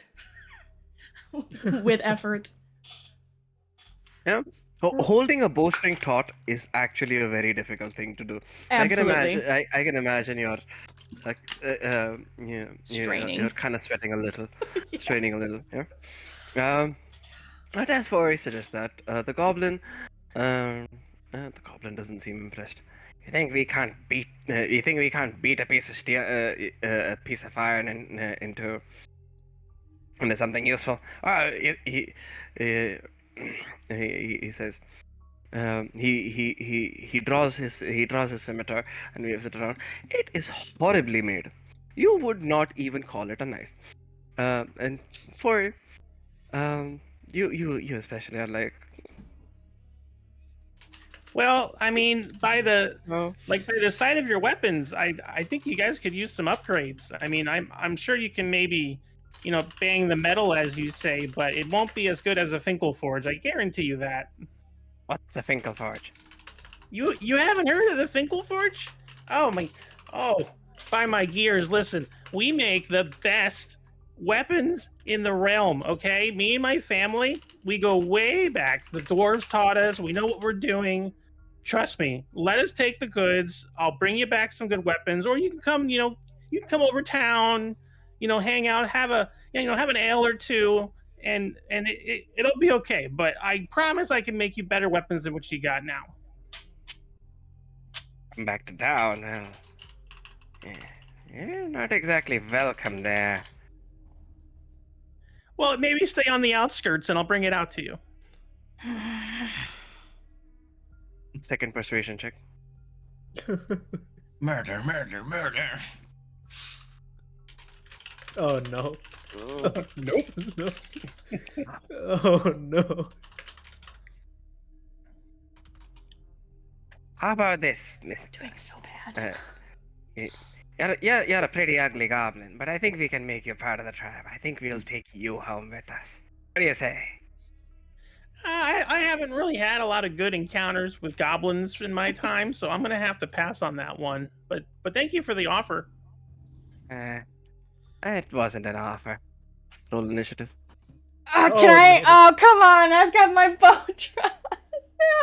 with effort. Holding a bowstring taut is actually a very difficult thing to do. Absolutely. I can imagine you're like Straining. you're kind of sweating a little, straining a little. Yeah. But as Fori suggests that the goblin doesn't seem impressed. You think we can't beat a piece of steel, a piece of iron into something useful? He says. He draws his scimitar and waves it around. It is horribly made. You would not even call it a knife. And for you especially are like, Well, I mean, by the oh, side of your weapons, I think you guys could use some upgrades. I mean, I'm sure you can maybe, bang the metal as you say, but it won't be as good as a Finkelforge. I guarantee you that. what's a Finkelforge? You haven't heard of the Finkelforge? By my gears, listen, we make the best weapons in the realm, okay? Me and my family, we go way back. The dwarves taught us, we know what we're doing. Trust me, let us take the goods. I'll bring you back some good weapons, or you can come, you can come over town, hang out, have an ale or two, and it'll be okay. But I promise I can make you better weapons than what you got now. Come back to town. Well, you're not exactly welcome there. Well, maybe stay on the outskirts, and I'll bring it out to you. Second persuasion check. Murder, murder, murder. Oh no. Nope. No. Oh no. How about this, Mister? Doing so bad. You're a pretty ugly goblin, but I think we can make you part of the tribe. I think we'll take you home with us. What do you say? I haven't really had a lot of good encounters with goblins in my time, so I'm gonna have to pass on that one. But thank you for the offer. It wasn't an offer. Roll initiative. Can Oh, I? no. Oh, come on! I've got my bow drawn.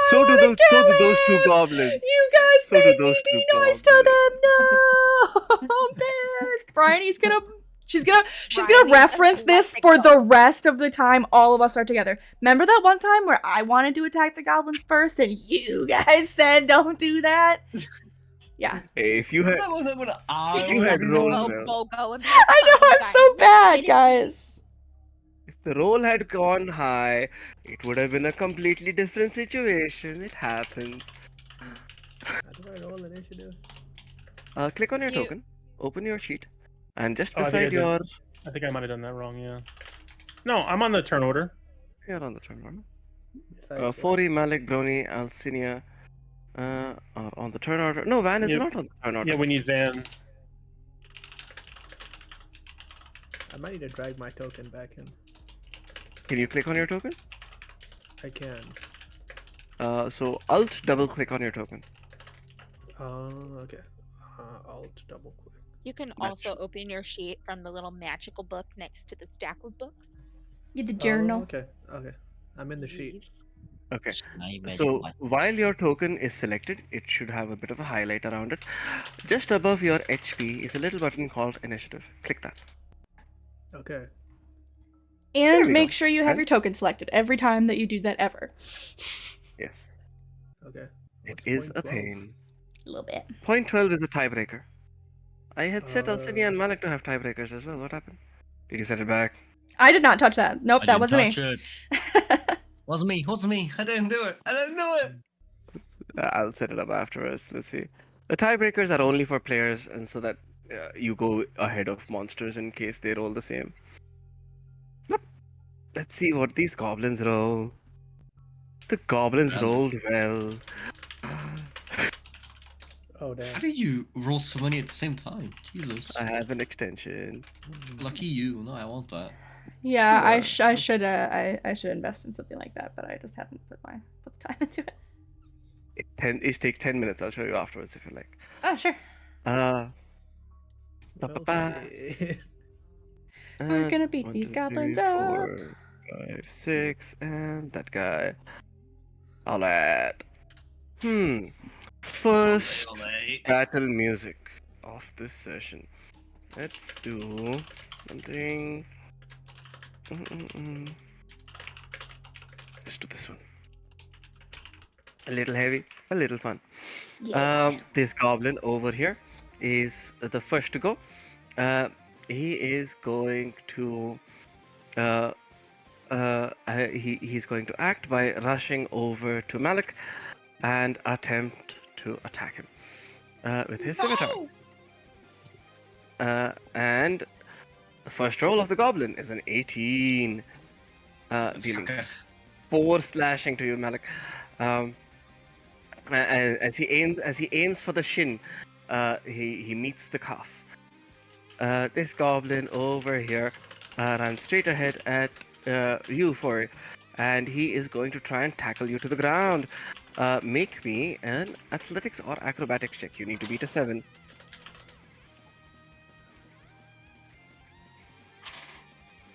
So do those two him! goblins. You guys So do made those me two be nice to goblins. them. No, I'm pissed. Bryony's gonna. She's gonna Bryony reference doesn't this like for the the rest of the time all of us are together. Remember that one time where I wanted to attack the goblins first and you guys said don't do that? Yeah. Hey, if you had That wasn't what I If you had was rolled doing. well. going. I know, I'm so bad, guys. If the roll had gone high, it would have been a completely different situation. It happens. How do I roll initiative? Click on your You- token, open your sheet, and just Oh, I think I beside did. your... I think I might have done that wrong. Yeah. No, I'm on the turn order. Here on the turn order. Besides what? Fori, Malik, Brony, Alcinia are on the turn order. No, Van is Yep. not on the turn order. Yeah, we need Van. I might need to drag my token back in. Can you click on your token? I can. So Alt double click on your token. Okay. Alt double click. You can also open your sheet from the little magical book next to the stack of books. Get the journal. Oh, okay. Okay. I'm in the sheet. Okay. My magic So one. while your token is selected, it should have a bit of a highlight around it. Just above your HP is a little button called Initiative. Click that. Okay. And we make go. sure you have And- your token selected every time that you do that ever. Yes. Okay. It What's is point a 12? pain. A little bit. Point 12 is a tiebreaker. I had set Alcinia and Uh, Malik to have tiebreakers as well. What happened? Did you set it back? I did not touch that. Nope, I that didn't wasn't me. touch it. Wasn't me. I didn't do it. I didn't do it. I'll set it up afterwards. Let's see. The tiebreakers are only for players, and so that you go ahead of monsters in case they roll the same. Yep. Let's see what these goblins roll. The goblins Well. rolled well. Oh damn. How do you roll so many at the same time? Jesus. I have an extension. Lucky you. No, I want that. Yeah, I Sure. should I should invest in something like that, but I just haven't put the time into it. It takes 10 minutes. I'll show you afterwards if you like. Oh sure. Ba-ba-ba. Okay. We're gonna beat 1, these 2, goblins 3, up. 4, 5, 6, and that guy. All right. First Olay. battle music of this session. Let's do something. Let's do this one. A little heavy, a little fun. This goblin over here is the first to go. He is going to he's going to act by rushing over to Malik and attempt to attack him with his scimitar. And the first roll of the goblin is an 18, dealing Fuck it. 4 slashing to you, Malik. As he aims for the shin, he meets the cuff. This goblin over here runs straight ahead at you, for it, and he is going to try and tackle you to the ground. Make me an athletics or acrobatics check. You need to beat a 7.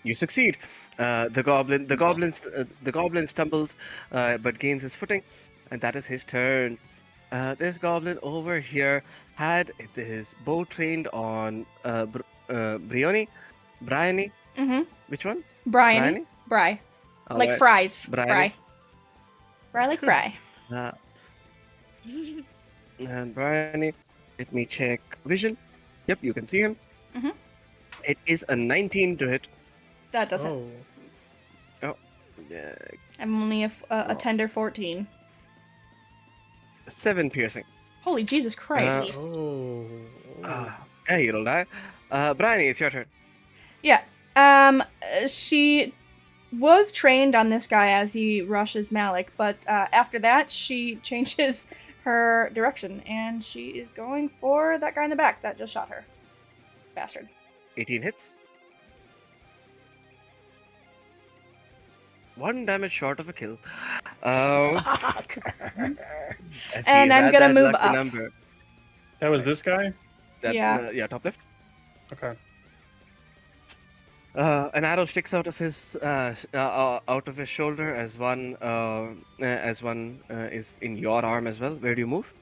You succeed. The goblin stumbles, but gains his footing, and that is his turn. This goblin over here had his bow trained on Bryony. Mm-hmm. Which one? Bryony. Bry. All Like right. fries. Bryony. Fry. Fry like fry. And Bryony, let me check vision. Yep, you can see him. Mhm. It is a 19 to hit. That doesn't. Oh. Yeah, I'm only a Oh. tender 14. 7 piercing. Holy Jesus Christ. Oh. Yeah, you'll die. Bryony, it's your turn. Yeah. She was trained on this guy as he rushes Malik, but after that, she changes her direction and she is going for that guy in the back that just shot her. Bastard. 18 hits. 1 damage short of a kill. I see And I'm that- gonna that move lucky up. Number. That was this guy? That, Yeah. yeah, top left. Okay. An arrow sticks out of his shoulder as one is in your arm as well. Where do you move?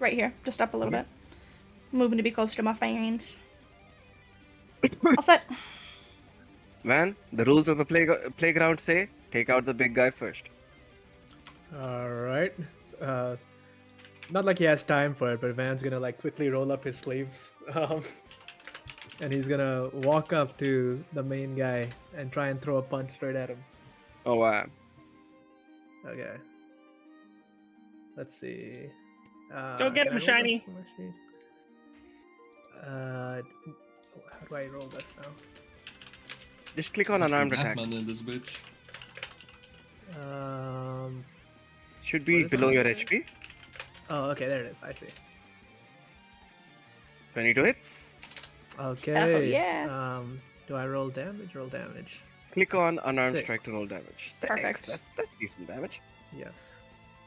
Right here, just up a little bit. Moving to be closer to my friends. All set. Man, the rules of the playground say take out the big guy first. All right. Not like he has time for it, but Van's gonna like quickly roll up his sleeves, and he's gonna walk up to the main guy and try and throw a punch straight at him. Oh wow. Okay. Let's see. Go get can I him, roll Shiny. this on my sheet? How do I roll this now? Just click on unarmed attack. Batman in this bitch. Should be What is below it? your HP. Oh, okay, there it is. I see. 22 hits. Okay. yeah. Do I roll damage? Roll damage. Click on unarmed 6. strike to roll damage. 6. Perfect. That's decent damage. Yes.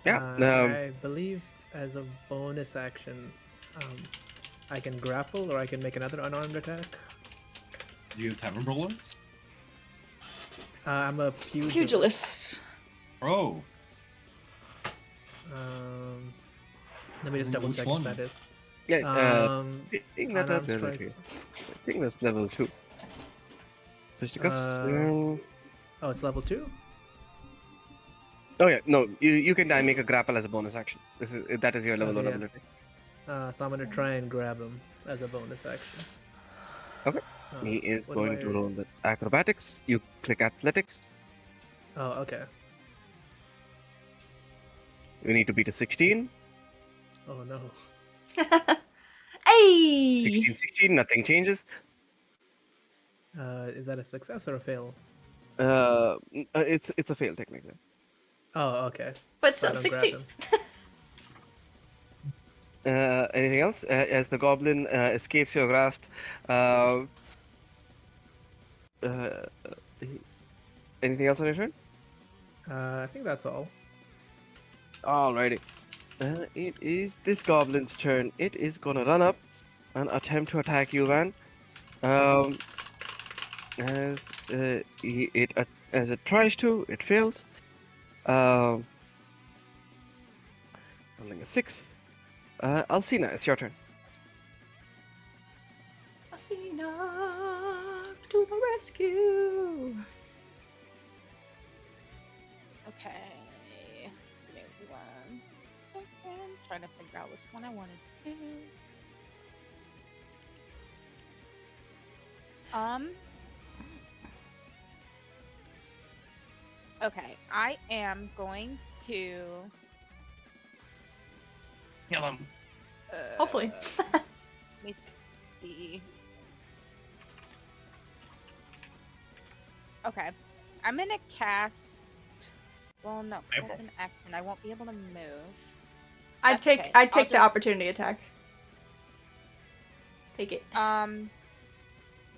Yeah. I believe as a bonus action, I can grapple or I can make another unarmed attack. Do you have tavern brawler? I'm a pugilist. Pugilist. Oh, Let me just double Which check one? if that is. Yeah. Um, Ping that up unarmed there. strike. Okay. I think that's level 2. Fisticuffs. Oh, it's level 2? Oh yeah, no, you can make a grapple as a bonus action. That is your level Okay, 1 yeah. ability. So I'm gonna try and grab him as a bonus action. Okay. Uh, He is what do going I- to roll with acrobatics. You click athletics. Oh, okay. You need to beat a 16. Oh no. Hey! 16, nothing changes. Is that a success or a fail? It's a fail technically. Oh, okay. But So I still, don't grab 16. him. Anything else? As the goblin escapes your grasp, anything else on your turn? I think that's all. Alrighty. It is this goblin's turn. It is gonna run up and attempt to attack you, Van. As it tries to, it fails. Rolling a 6. Alcina, it's your turn. Asina to the rescue. Okay. Give me 1 second. Trying to figure out which one I wanted to do. Okay, I am going to. kill him. Hopefully. Let me see. Okay, I'm gonna cast. Well, no, 'cause that's an action. I won't be able to move. I'd That's take okay. I'd I'll take the just- opportunity attack. Take it.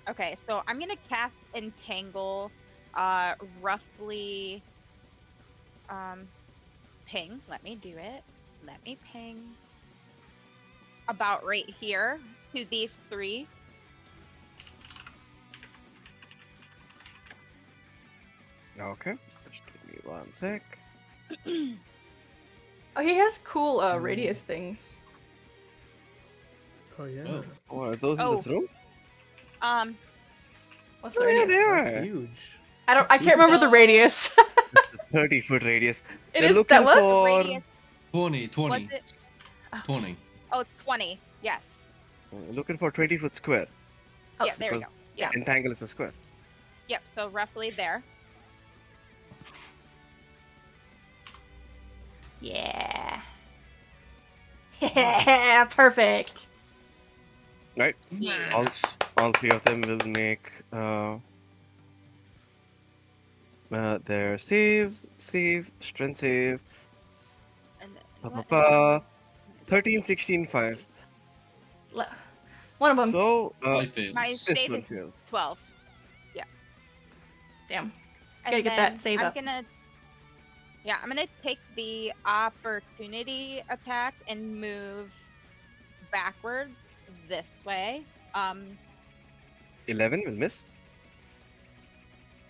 Okay, so I'm gonna cast Entangle, roughly, ping. Let me do it. Let me ping. About right here to these 3. Okay. Just give me 1 sec. Oh, he has cool radius things. Oh yeah. Oh. Oh, are those in Oh. this room? What's the Oh, yeah, radius? they are. That's huge. I can't remember the radius. 30-foot radius. It They're is looking that was for- Radius 20, 20, was it? 20. Oh, 20. Yes. Looking for 20-foot square. Oh, Yeah, there we because- go. Yeah. Entangle is a square. Yep. So roughly there. Yeah. Yeah, perfect. Right. All three of them will make their saves. Strength save. And then Pa, pa, what pa. is 13, 16, 5. One of them. So I my fails. this save one is fails. 12. Damn. And Gotta get that then save I'm up. I'm gonna take the opportunity attack and move backwards this way. 11 will miss.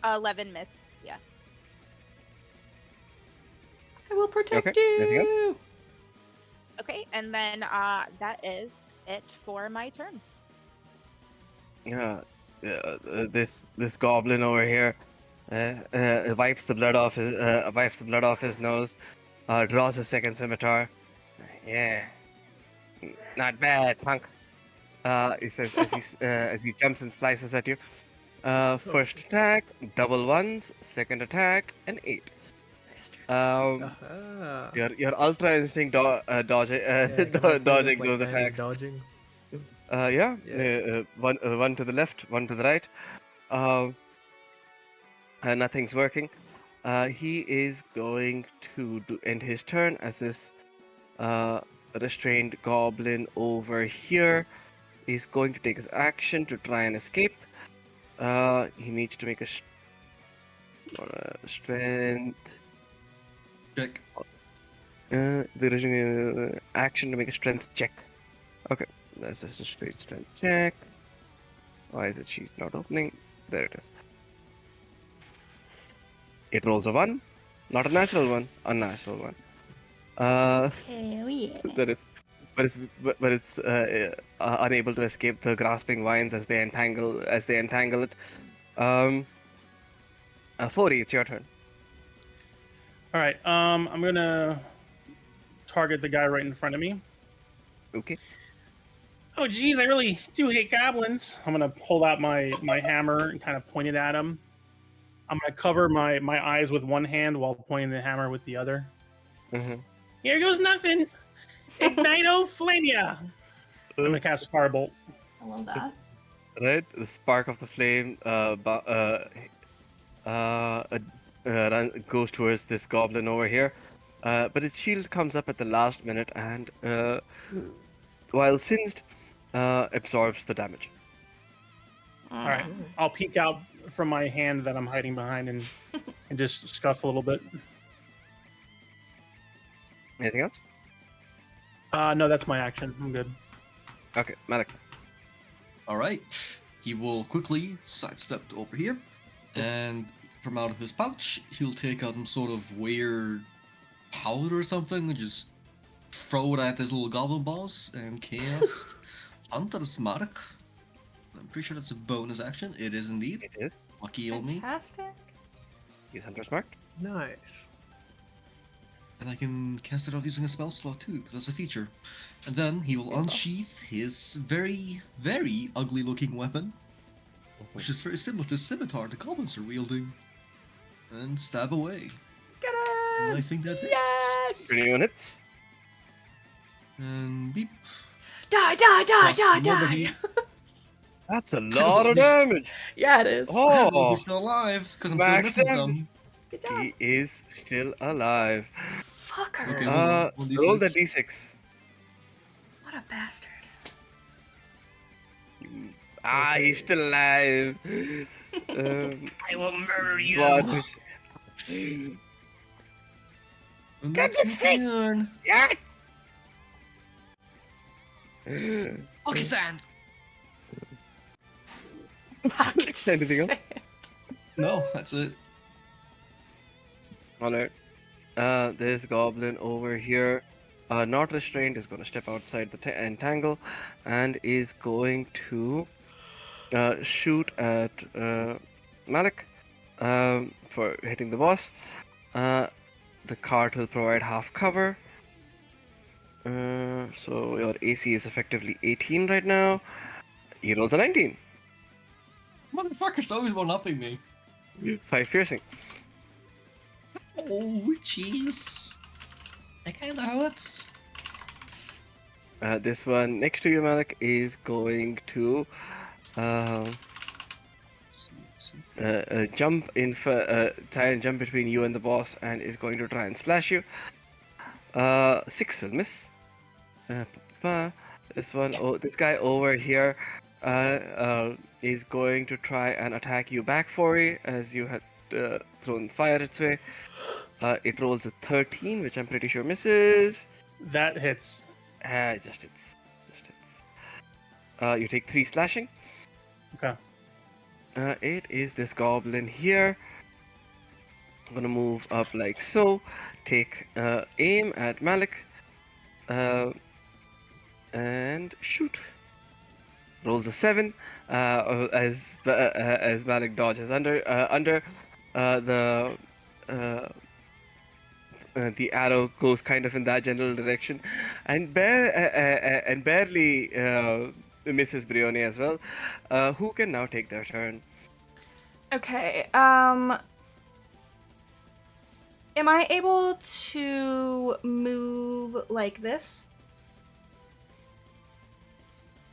11 missed. Yeah. I will protect Okay, anything else? you. Okay, and then that is it for my turn. Yeah, this goblin over here wipes the blood off his nose, draws a second scimitar. Yeah, not bad, punk. He says as he jumps and slices at you. First shit. attack, double ones. Second attack, an 8. Bastard. Aha. Your ultra instinct dodging Yeah, I can like play this dodging like those damage attacks. dodging. Yeah, Yeah. one to the left, one to the right. Nothing's working. He is going to end his turn as this restrained goblin over here is going to take his action to try and escape. He needs to make a strength. Check. Action to make a strength check. Okay, that's just a straight strength check. Why is it she's not opening? There it is. It rolls a 1, not a natural one, unnatural one. Hell yeah. That is, but it's unable to escape the grasping vines as they entangle it. 40, it's your turn. All right. I'm gonna target the guy right in front of me. Okay. Oh, geez, I really do hate goblins. I'm gonna pull out my hammer and kind of point it at him. I'm gonna cover my eyes with one hand while pointing the hammer with the other. Mm-hmm. Here goes nothing. Ignito Flamia. I'm gonna cast Firebolt. I love that. Right, the spark of the flame goes towards this goblin over here, but its shield comes up at the last minute and, while singed, absorbs the damage. All right, I'll peek out from my hand that I'm hiding behind and just scuff a little bit. Anything else? No, that's my action. I'm good. Okay, Malik. All right. He will quickly sidestep over here, and from out of his pouch, he'll take out some sort of weird powder or something and just throw it at his little goblin boss and cast Antarsmark. I'm pretty sure that's a bonus action. It is indeed. It is. Lucky on me. Fantastic. He's Hunter's Mark. Nice. And I can cast it out using a spell slot too, because that's a feature. And then he will unsheath his very, very ugly looking weapon, which is very similar to the scimitar the goblins are wielding, and stab away. Get And I him! think that hits. Yes! 20 units. And beep. Die, die, die, Plus die, remember die! he- That's a lot of damage. Yeah, it is. Oh, He's still alive, because I'm still Max missing damage. some. Good job. He is still alive. Fucker. Okay. One Roll the D6. d6. What a bastard. He's still alive. I will murder you. But... And Get that's this my thing! turn. Yes! Pocket sand. Pocket Anything else? sand. No, that's it. Alright. This goblin over here, not restrained, is going to step outside the entangle and is going to shoot at Malik for hitting the boss. The cart will provide half cover. So your AC is effectively 18 right now. He rolls a 19. Motherfucker's always one-upping me. 5 piercing. Oh, jeez. It kind of hurts. This one next to you, Malik, is going to jump in try and jump between you and the boss, and is going to try and slash you. 6 will miss. This one, this guy over here, is going to try and attack you back, Fori, as you had thrown fire its way. It rolls a 13, which I'm pretty sure misses. That hits. Just hits. Just hits. You take 3 slashing. Okay. It is this goblin here. I'm gonna move up like so. Take aim at Malik. And shoot. Rolls a 7. As Malik dodges under the arrow goes kind of in that general direction, and barely misses Brioni as well. Who can now take their turn? Okay. Am I able to move like this?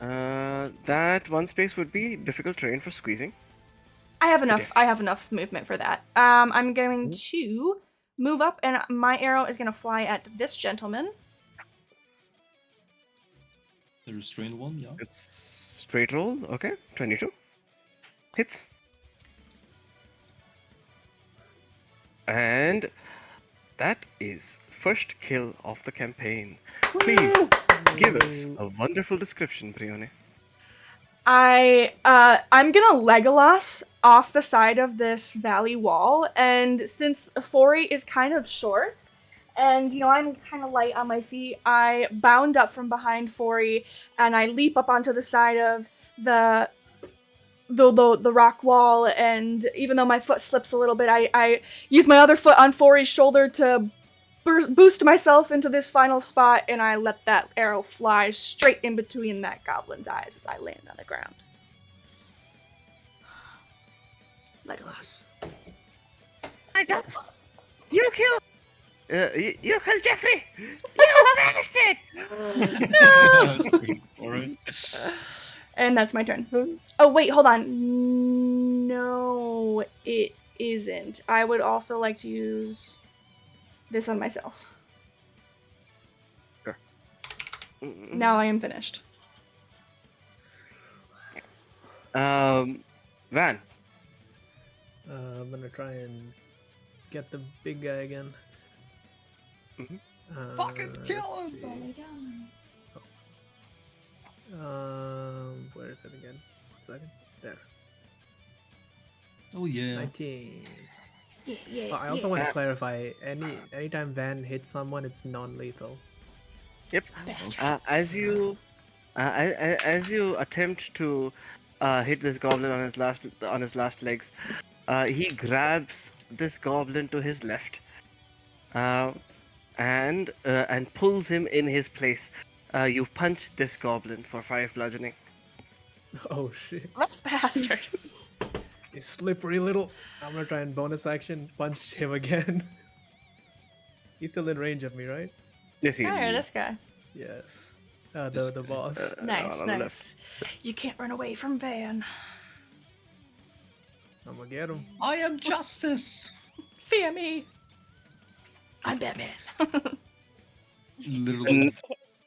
That one space would be difficult terrain for squeezing. I have enough. is. I have enough movement for that. I'm going to move up, and my arrow is going to fly at this gentleman. The restrained one, yeah. It's straight roll. Okay, 22 hits. And that is first kill of the campaign. Please give us a wonderful description, Brioni. I'm gonna Legolas off the side of this valley wall, and since Fori is kind of short, and I'm kind of light on my feet, I bound up from behind Fori, and I leap up onto the side of the rock wall, and even though my foot slips a little bit, I use my other foot on Fori's shoulder to boost myself into this final spot, and I let that arrow fly straight in between that goblin's eyes as I land on the ground. Legolas. I got this. You killed Jeffrey! You bastard! No! Alright. And that's my turn. Oh, wait, hold on. No, it isn't. I would also like to use this on myself. Sure. Now I am finished. Van. I'm gonna try and get the big guy again. Mhm. Fucking kill let's him! see. Where is it again? 1 second. There. Oh yeah. 19. Yeah. Oh, I also want to clarify. Anytime Van hits someone, it's non-lethal. Yep. As you attempt to hit this goblin on his last legs, he grabs this goblin to his left, and pulls him in his place. You punch this goblin for 5 bludgeoning. Oh shit! Bastard. You slippery little. I'm gonna try and bonus action punch him again. He's still in range of me, right? Yes, he is. Fire this guy. Yes. The boss. Nice, on the nice. You can't run away from Van. I'm gonna get him. I am justice! Fear me. I'm Batman. Literally,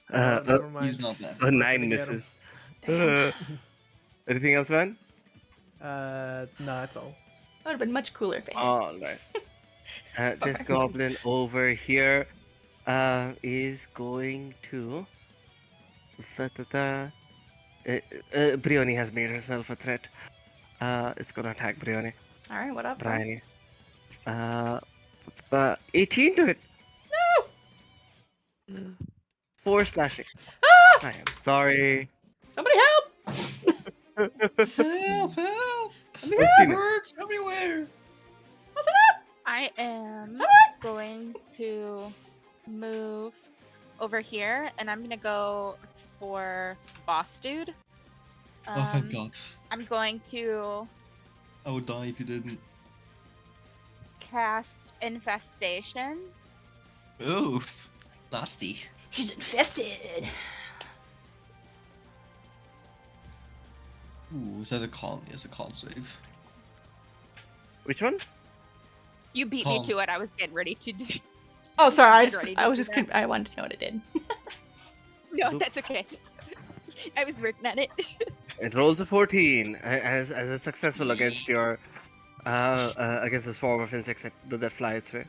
Never mind. he's not that. A 9 Gonna get him. misses. Anything else, Van? No, that's all. That would have been much cooler, Van. All right. This goblin over here is going to. Brioni has made herself a threat. It's gonna attack Brioni. All right, what up? Brioni. 18 to hit. No. 4 slashing. I am sorry. Somebody help! Help! Help! Let's see It now. hurts everywhere! I am going to move over here, and I'm gonna go for boss dude. Oh, thank God. I'm going to I would die if you didn't. cast infestation. Oh. Nasty. He's infested. Ooh, is that a con? Yes, a con save. Which one? You beat Con. me to it. I was getting ready to do. Oh, sorry. Get ready to I was do just. that. I wanted to know what it did. No, Nope. that's okay. I was working on it. It rolls a 14 as a successful against your against this form of insects that fly its way.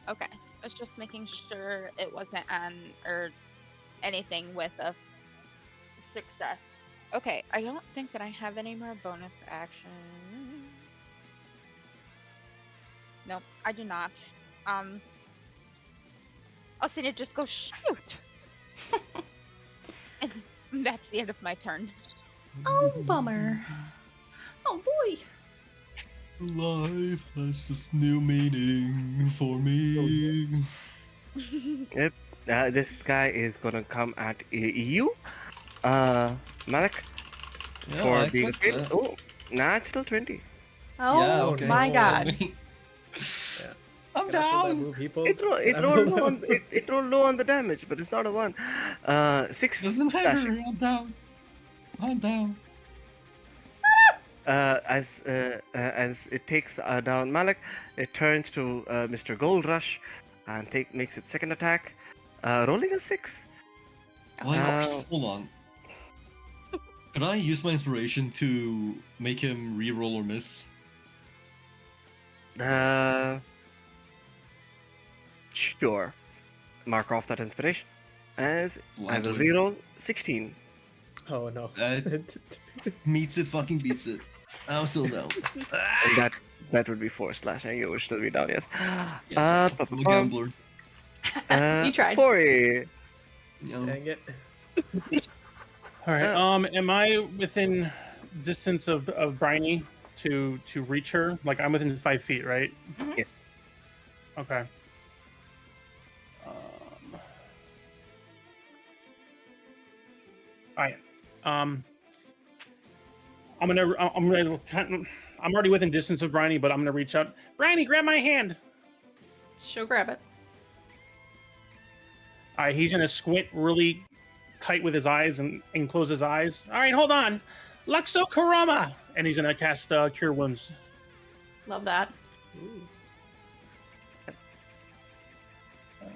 Okay, I was just making sure it wasn't on or anything with a success. Okay, I don't think that I have any more bonus action. Nope, I do not. I'll see it just go shoot. And that's the end of my turn. Oh, bummer. Oh boy. Life has this new meaning for me. Yep. This guy is gonna come at you, Malik, Yeah, for I being expect afraid. that. Oh, natural 20. Oh Yeah, okay. my god. Yeah. I'm Can I pull that down. move he pulled? It Can I rolled pull low that? on it rolled low on the damage, but it's not a 1. 6 Doesn't matter. slashing. I'm down. I'm down. As it takes down Malik, it turns to Mr. Gold Rush and makes its second attack, rolling a 6. What? course. Hold on. Could I use my inspiration to make him re-roll or miss? Sure. Mark off that inspiration. As I will Gladly. reroll 16. Oh no. Meets it, fucking beats it. I'm still down. And that would be 4 slashing. You would still be down, yes. Yes, I'm a gambler. You tried. 40. You know, Dang it. All right. Am I within distance of Briny to reach her? Like I'm within 5 feet, right? Yes. Okay. All right. I'm already within distance of Briny, but I'm gonna reach out. Briny, grab my hand. She'll grab it. All right. He's gonna squint really tight with his eyes and close his eyes. All right, hold on. Luxo Karama, and he's gonna cast Cure Wounds. Love that. Ooh.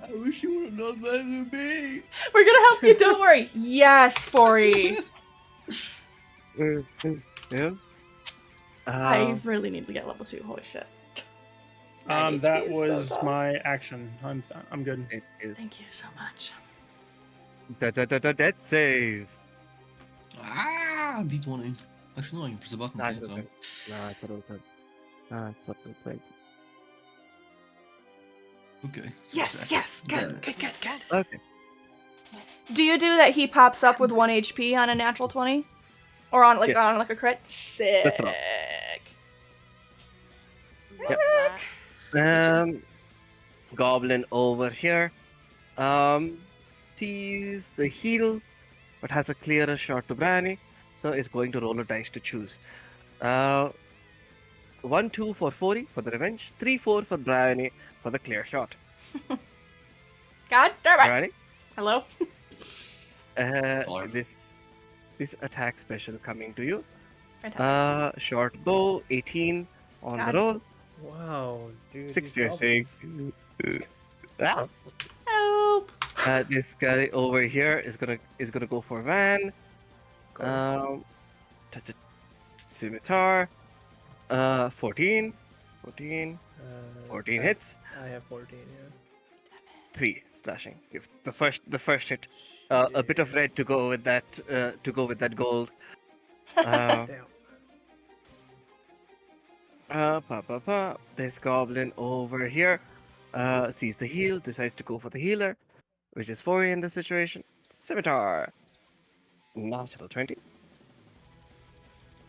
I wish you would have done that to me. We're gonna help you. Don't worry. Yes, Fori. Yeah. I really need to get level 2. Holy shit. 9 HP That is was so tough. my action. I'm good. It is Thank you so much. dead save. Ah, D20. Actually, no, I can press a button. Nah, it's Can't I? okay. Nah, it's not okay. Nah, it's not okay. Okay. Yes, success. yes. Good, Damn it. good, good, good. Okay. Do you do that he pops up with 1 HP on a natural 20? Or on Yes. on a crit? Sick. That's enough. Sick. Love Goblin over here. Sees the heal, but has a clearer shot to Brani, so is going to roll a dice to choose. 1, 2 for 40 for the revenge, 3, 4 for Brani for the clear shot. God damn it. Brani, Hello? Fine. this attack special coming to you. Fantastic. Short bow, 18 on God. the roll, Wow, dude. 6 these piercing. goblins. Ah. Help. This guy over here is gonna go for Van. Go. Scimitar. 14. 14 I- hits. I have 14, yeah. 3 slashing. Give the first hit. A bit of red to go with that gold. Damn. This goblin over here sees the heal, decides to go for the healer, which is 4 in this situation. Scimitar. Natural 20.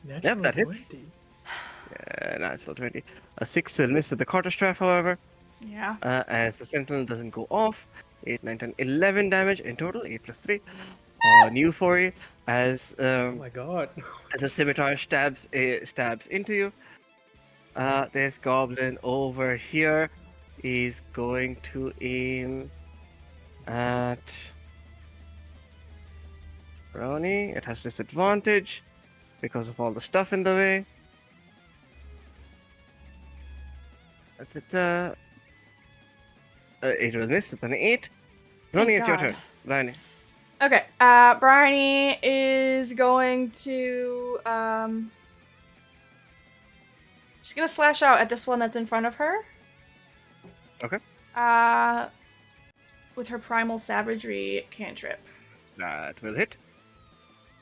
Natural that hits. 20. Natural 20. A 6 will miss with the quarter strap, however, Yeah. as the sentinel doesn't go off. 8, 9, 10, 11 damage in total. 8 plus 3. on you, Fori, as Oh my god. as a scimitar stabs into you. This goblin over here is going to aim at Brownie. It has disadvantage because of all the stuff in the way. Da-da-da. It will miss with an 8. Brownie, it's your God. turn. Brownie. Okay, Bryony is going to, she's gonna slash out at this one that's in front of her. Okay. With her Primal Savagery cantrip. That will hit.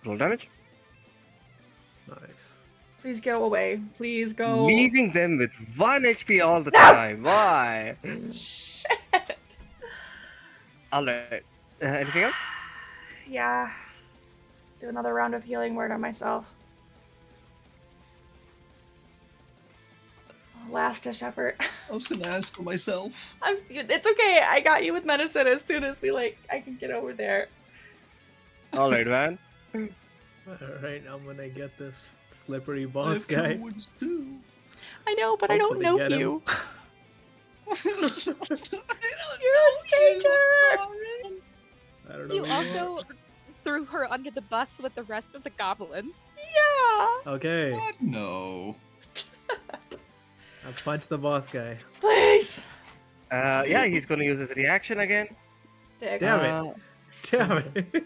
Roll damage. Nice. Please go away. Please go. Leaving them with 1 HP all the time. Why? Shit. Alright. Anything else? Yeah. Do another round of healing word on myself. Last dish effort. I was gonna ask for myself. It's okay. I got you with medicine as soon as I can get over there. Alright, man. Alright, I'm gonna get this slippery I boss have two guy. wounds too. I know, but I don't Hopefully know get him. you. I You're a stranger. I don't know You who also threw her under the bus with the rest of the goblins. Yeah. Okay, What? No. I punched the boss guy. Please. Yeah, he's gonna use his reaction again. Dick. Damn it. Uh, Damn it.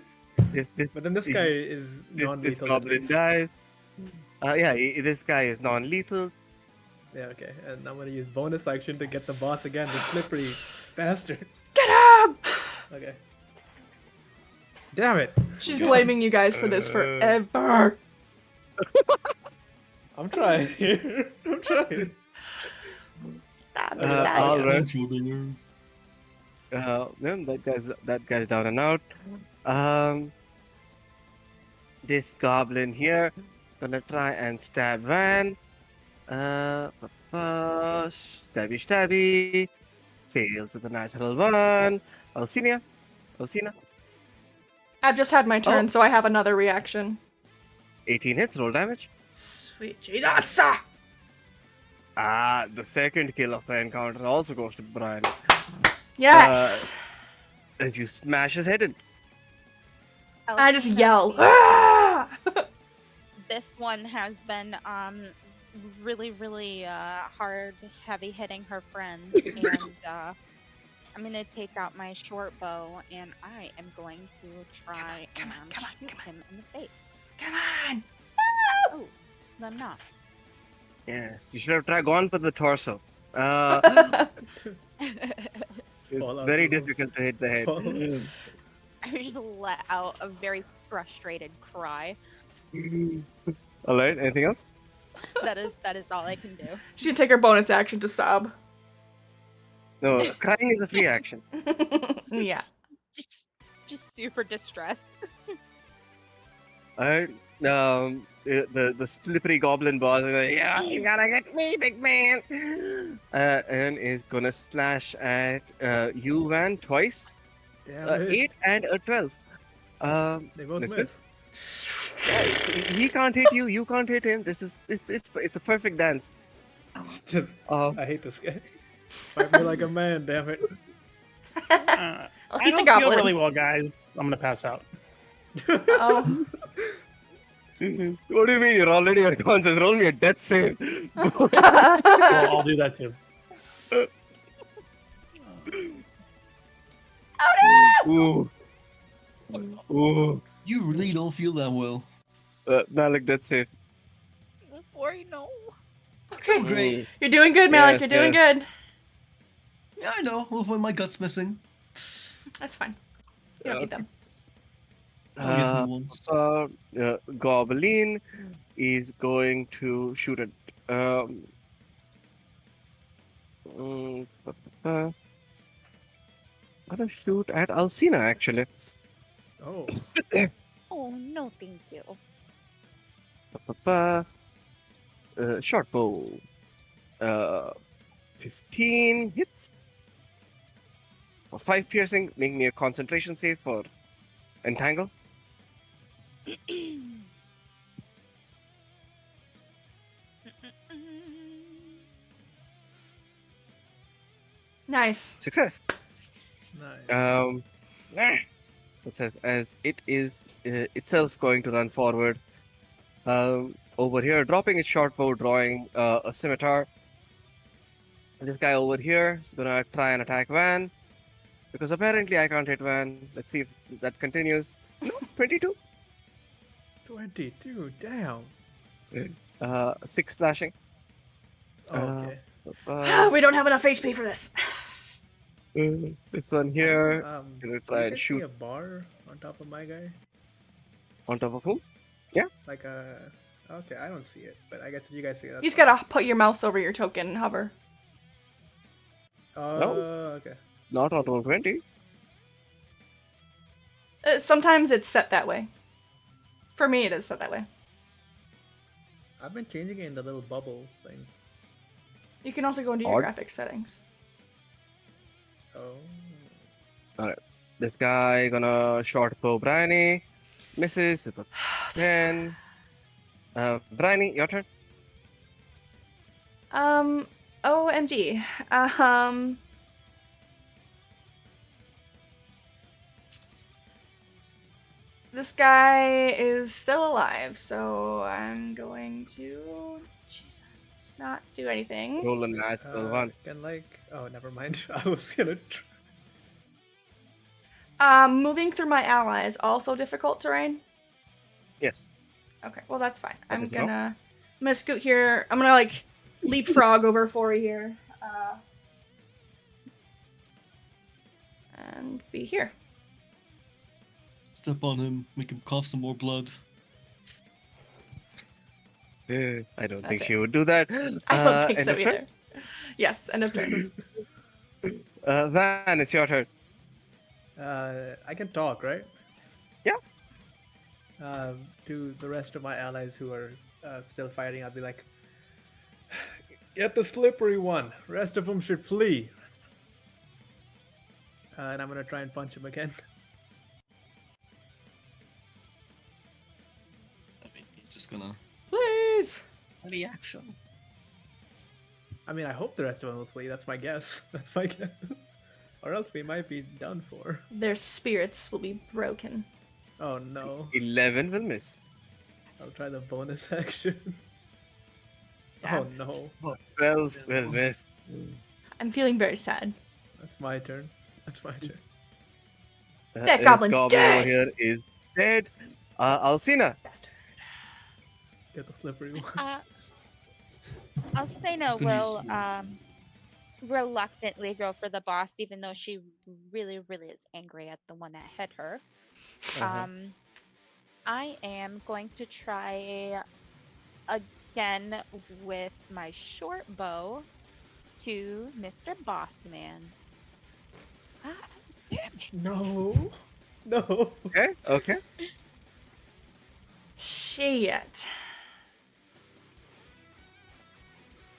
This But then this guy is this non-lethal. at goblin least. dies. Yeah, this guy is non-lethal. Yeah, okay. And I'm gonna use bonus action to get the boss again, the slippery bastard. Get him. Okay. Damn it. She's blaming you guys for this forever. I'm trying here. I'm trying. Alright. Shooting Yeah, that guy's down and out. This goblin here gonna try and stab Van. Stabby. Fails with a natural 1. Alcina. I've just had my turn, Oh. so I have another reaction. 18 hits. Roll damage. Sweet Jesus. The second kill of the encounter also goes to Brian Yes. as you smash his head in. I just Alcina, yell. "Ah!" This one has been really hard, heavy hitting her friends, and I'm gonna take out my short bow and I am going to try Come on, and come on, shoot come on. him in the face. Come on. Oh, no, I'm not. Yes, you should have gone for the torso. It's Fall out very rules. difficult to hit the head. Fall. I just let out a very frustrated cry. All right. Anything else? That is all I can do. She can take her bonus action to sob. No, crying is a free action. Yeah. Just super distressed. All right. The slippery goblin boss is like, yeah, you gotta get me, big man. And is gonna slash at you, Van, twice. Damn it. 8 and a 12. They both miss. miss. He can't hit you. You can't hit him. It's a perfect dance. It's just, Um, I hate this guy. Fight me like a man, damn it. I He's a don't feel goblin. really well, guys. I'm gonna pass out. Oh. What do you mean? You're already unconscious. Roll me a death save. Well, I'll do that too. Ooh. Ooh. You really don't feel that well. Malik, death save. Worry, no. Okay. Great. You're doing good, Malik. Yes, You're doing good. Yeah, I know. Well, when my gut's missing, That's fine. You don't need them. I'll get new ones. Goblin is going to shoot at. Gonna shoot at Alcina actually. Oh, Oh no, thank you. Short bow. 15 hits. For 5 piercing, make me a concentration save for entangle. Nice. Success. Nice. It says as it is itself going to run forward. Over here, dropping its short bow, drawing a scimitar. And this guy over here is gonna try and attack Van because apparently I can't hit Van. Let's see if that continues. No, 22. 22. Damn. 6 slashing. Okay. We don't have enough HP for this. This one here. Do Gonna you try and guys see shoot a bar on top of my guy? on top of whom? Like a. Okay, I don't see it, but I guess if you guys see it, You that's just fine. gotta put your mouse over your token and hover. Oh, No. okay. Not on roll 20. Sometimes it's set that way. For me, it is set that way. I've been changing it in the little bubble thing. You can also go into your Odd. graphics settings. Oh. This guy gonna short bow Bryony. Misses with a 10. Bryony, your turn. OMG. This guy is still alive, so I'm going to not do anything. Roll a natural one. Can like. Oh, never mind. I was gonna. Moving through my allies also difficult terrain. Yes. Okay, well that's fine. That I'm is enough. gonna scoot here. I'm gonna like leapfrog over Fori here. And be here. Step on him, make him cough some more blood. I don't think That's she it. would do that. I don't think end so of turn? either. Yes, end of turn. Van, it's your turn. I can talk, right? Yeah. To the rest of my allies who are still fighting, I'll be like, get the slippery one. Rest of them should flee. And I'm gonna try and punch him again. Just gonna Please. reaction. I mean, I hope the rest of them will flee. That's my guess. That's my guess. Or else we might be done for. Their spirits will be broken. Oh no. 11 will miss. I'll try the bonus action. Oh no. 12 will miss. I'm feeling very sad. That's my turn. That's my turn. That This goblin's goblin dead! over here is dead. Alcina. Bastard. Get the slippery one. Alcina It's gonna be will smooth. reluctantly go for the boss, even though she really, really is angry at the one that hit her. I am going to try again with my short bow to Mr. Bossman. Ah, damn it. No. No. Okay, okay. Shit.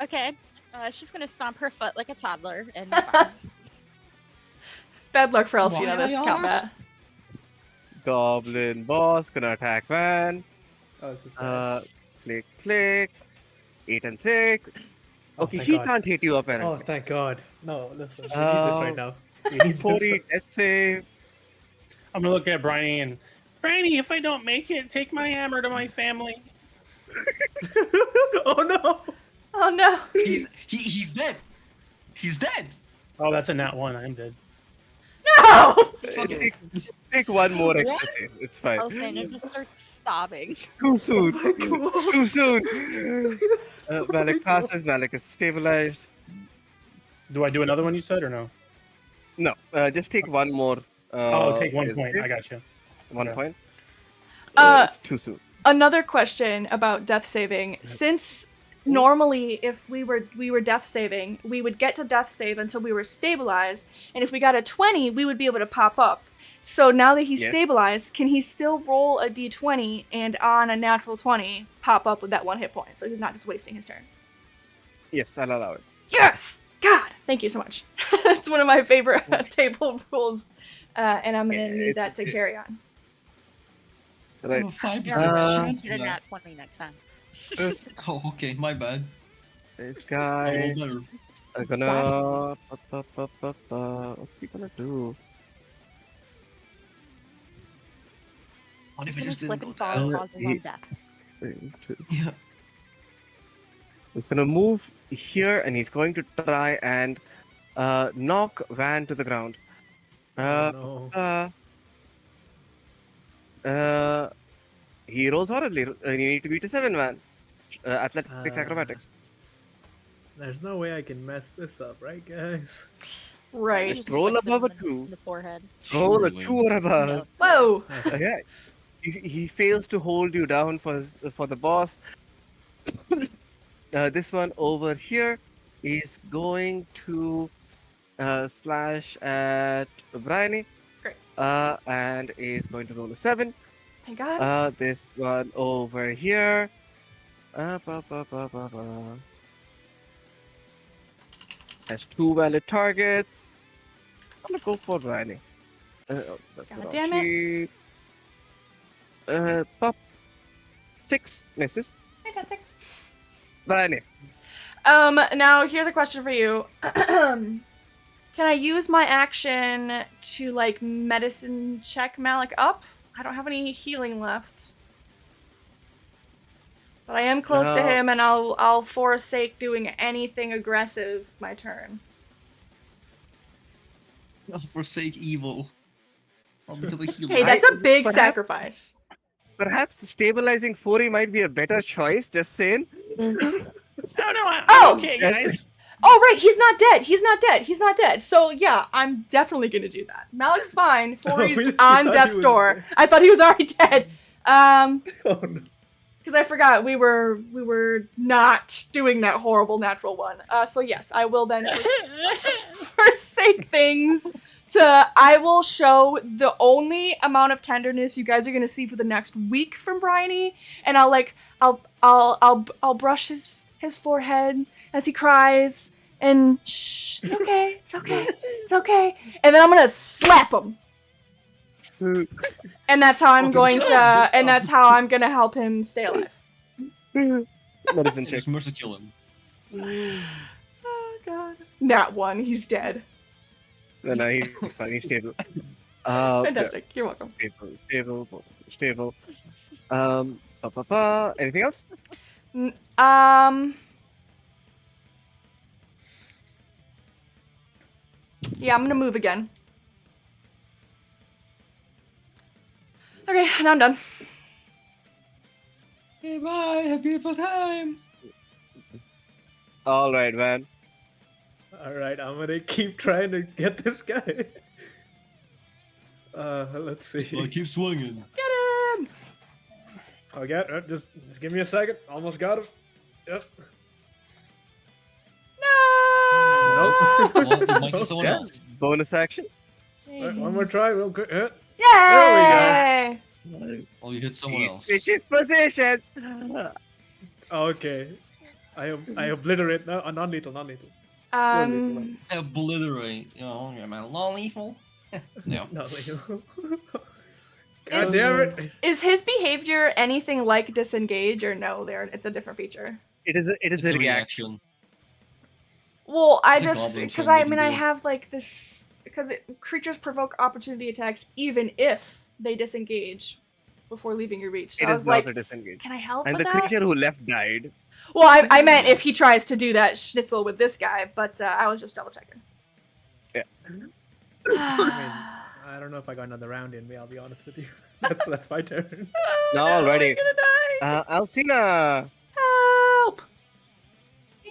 Okay, she's gonna stomp her foot like a toddler and Bad luck for Alcina Why this are- combat. Goblin boss gonna attack Van. Oh, this is bad. Click, click. 8 and 6. Oh, Okay, thank he God. can't hit you Oh, apparently. thank God. No, listen. We need this right now. We need this 40 right- death save. I'm gonna look at Bryony and Bryony, if I don't make it, take my hammer to my family. Oh no. Oh no. He's dead. He's dead. Oh, that's a nat one. I'm dead. No! Take one more extra save. It's fine. Alcina just starts sobbing. Too soon. Oh my God. Too soon. Malik passes. Malik is stabilized. Do I do another one? You said or no? No, just take one more. Take 1 save. point. I got you. 1 Okay. point. It's too soon. Another question about death saving. Since normally if we were death saving, we would get to death save until we were stabilized, and if we got a 20, we would be able to pop up. So now that he's Yes. stabilized, can he still roll a d20 and on a natural 20 pop up with that 1 hit point? So he's not just wasting his turn. Yes, I'll allow it. Yes! God! Thank you so much. That's one of my favorite table rules, and I'm gonna Yeah, need that to it's- carry on. Right. Oh, 5% Uh, chance Get of a that. nat 20 next time. Oh, okay, my bad. This I'll roll guy. better. I'm gonna. What's he gonna do? What if I Gonna just slip didn't go and fall and down? cause his own death. Yeah. He's gonna move here, and he's going to try and knock Van to the ground. Oh no. He rolls horribly. You need to beat a 7, Van. Athletics, Uh, acrobatics. There's no way I can mess this up, right, guys? Right. Just roll Flicks him above a in 2. the forehead. Roll a Surely. 2 or above. No. Whoa! Okay. Yeah. He fails to hold you down for the boss. This one over here is going to slash at Bryony. Great. And is going to roll a 7. Thank God. This one over here. Has 2 valid targets. I'm gonna go for Bryony. That's the God wrong damn it. sheet. Pop. 6 misses. Fantastic. Bryony. Now here's a question for you. Can I use my action to like medicine check Malik up? I don't have any healing left. But I am close to No. him, and I'll forsake doing anything aggressive my turn. I'll forsake evil. I'll become a healer. Hey, that's a big perhaps- sacrifice. Perhaps stabilizing Fori might be a better choice, just saying. I'm Oh! okay, guys. Oh, right, he's not dead. He's not dead. He's not dead. So, yeah, I'm definitely gonna do that. Malik's fine. Fori's We on thought he death's was door. dead. I thought he was already dead. Oh no. Because I forgot we were not doing that horrible natural one. So yes, I will then forsake things to. I will show the only amount of tenderness you guys are gonna see for the next week from Bryony, and I'll brush his forehead as he cries, and shh, it's okay, it's okay, it's okay, and then I'm gonna slap him. And that's how I'm Okay, going good to, job. and that's how I'm gonna help him stay alive. Medicine check. Just mercy kill him. Oh god. That one, he's dead. No, he's fine. He's stable. Fantastic. You're welcome. Stable, both of them stable. Anything else? Yeah, I'm gonna move again. Okay, now I'm done. Okay, bye. Have a beautiful time. All right, man. Alright, I'm gonna keep trying to get this guy. Let's see. Well, keep swinging. Get him! Okay, just give me a second. Almost got him. Yep. No! Nope. Well, it might be someone Yeah. else. Bonus action. Alright, one more try, real quick. Hit. Yay! Oh, you hit someone else. Switches positions. Okay. I obliterate. No, non-lethal. Obliterate. You're my lawful. No. Non-lethal. Is- God damn it. Is his behavior anything like disengage, or no? It's a different feature. It is a It's reaction. a reaction. Well, I It's a just goblin because thing I they mean can I do. have like this because creatures provoke opportunity attacks even if they disengage before leaving your reach. So It I is was not like, a disengage. can I help And with the that? creature who left died. Well, I meant if he tries to do that schnitzel with this guy, but I was just double checking. Yeah. I don't know if I got another round in me. I'll be honest with you. That's my turn. Alrighty. I'm gonna die. Alcina. Help!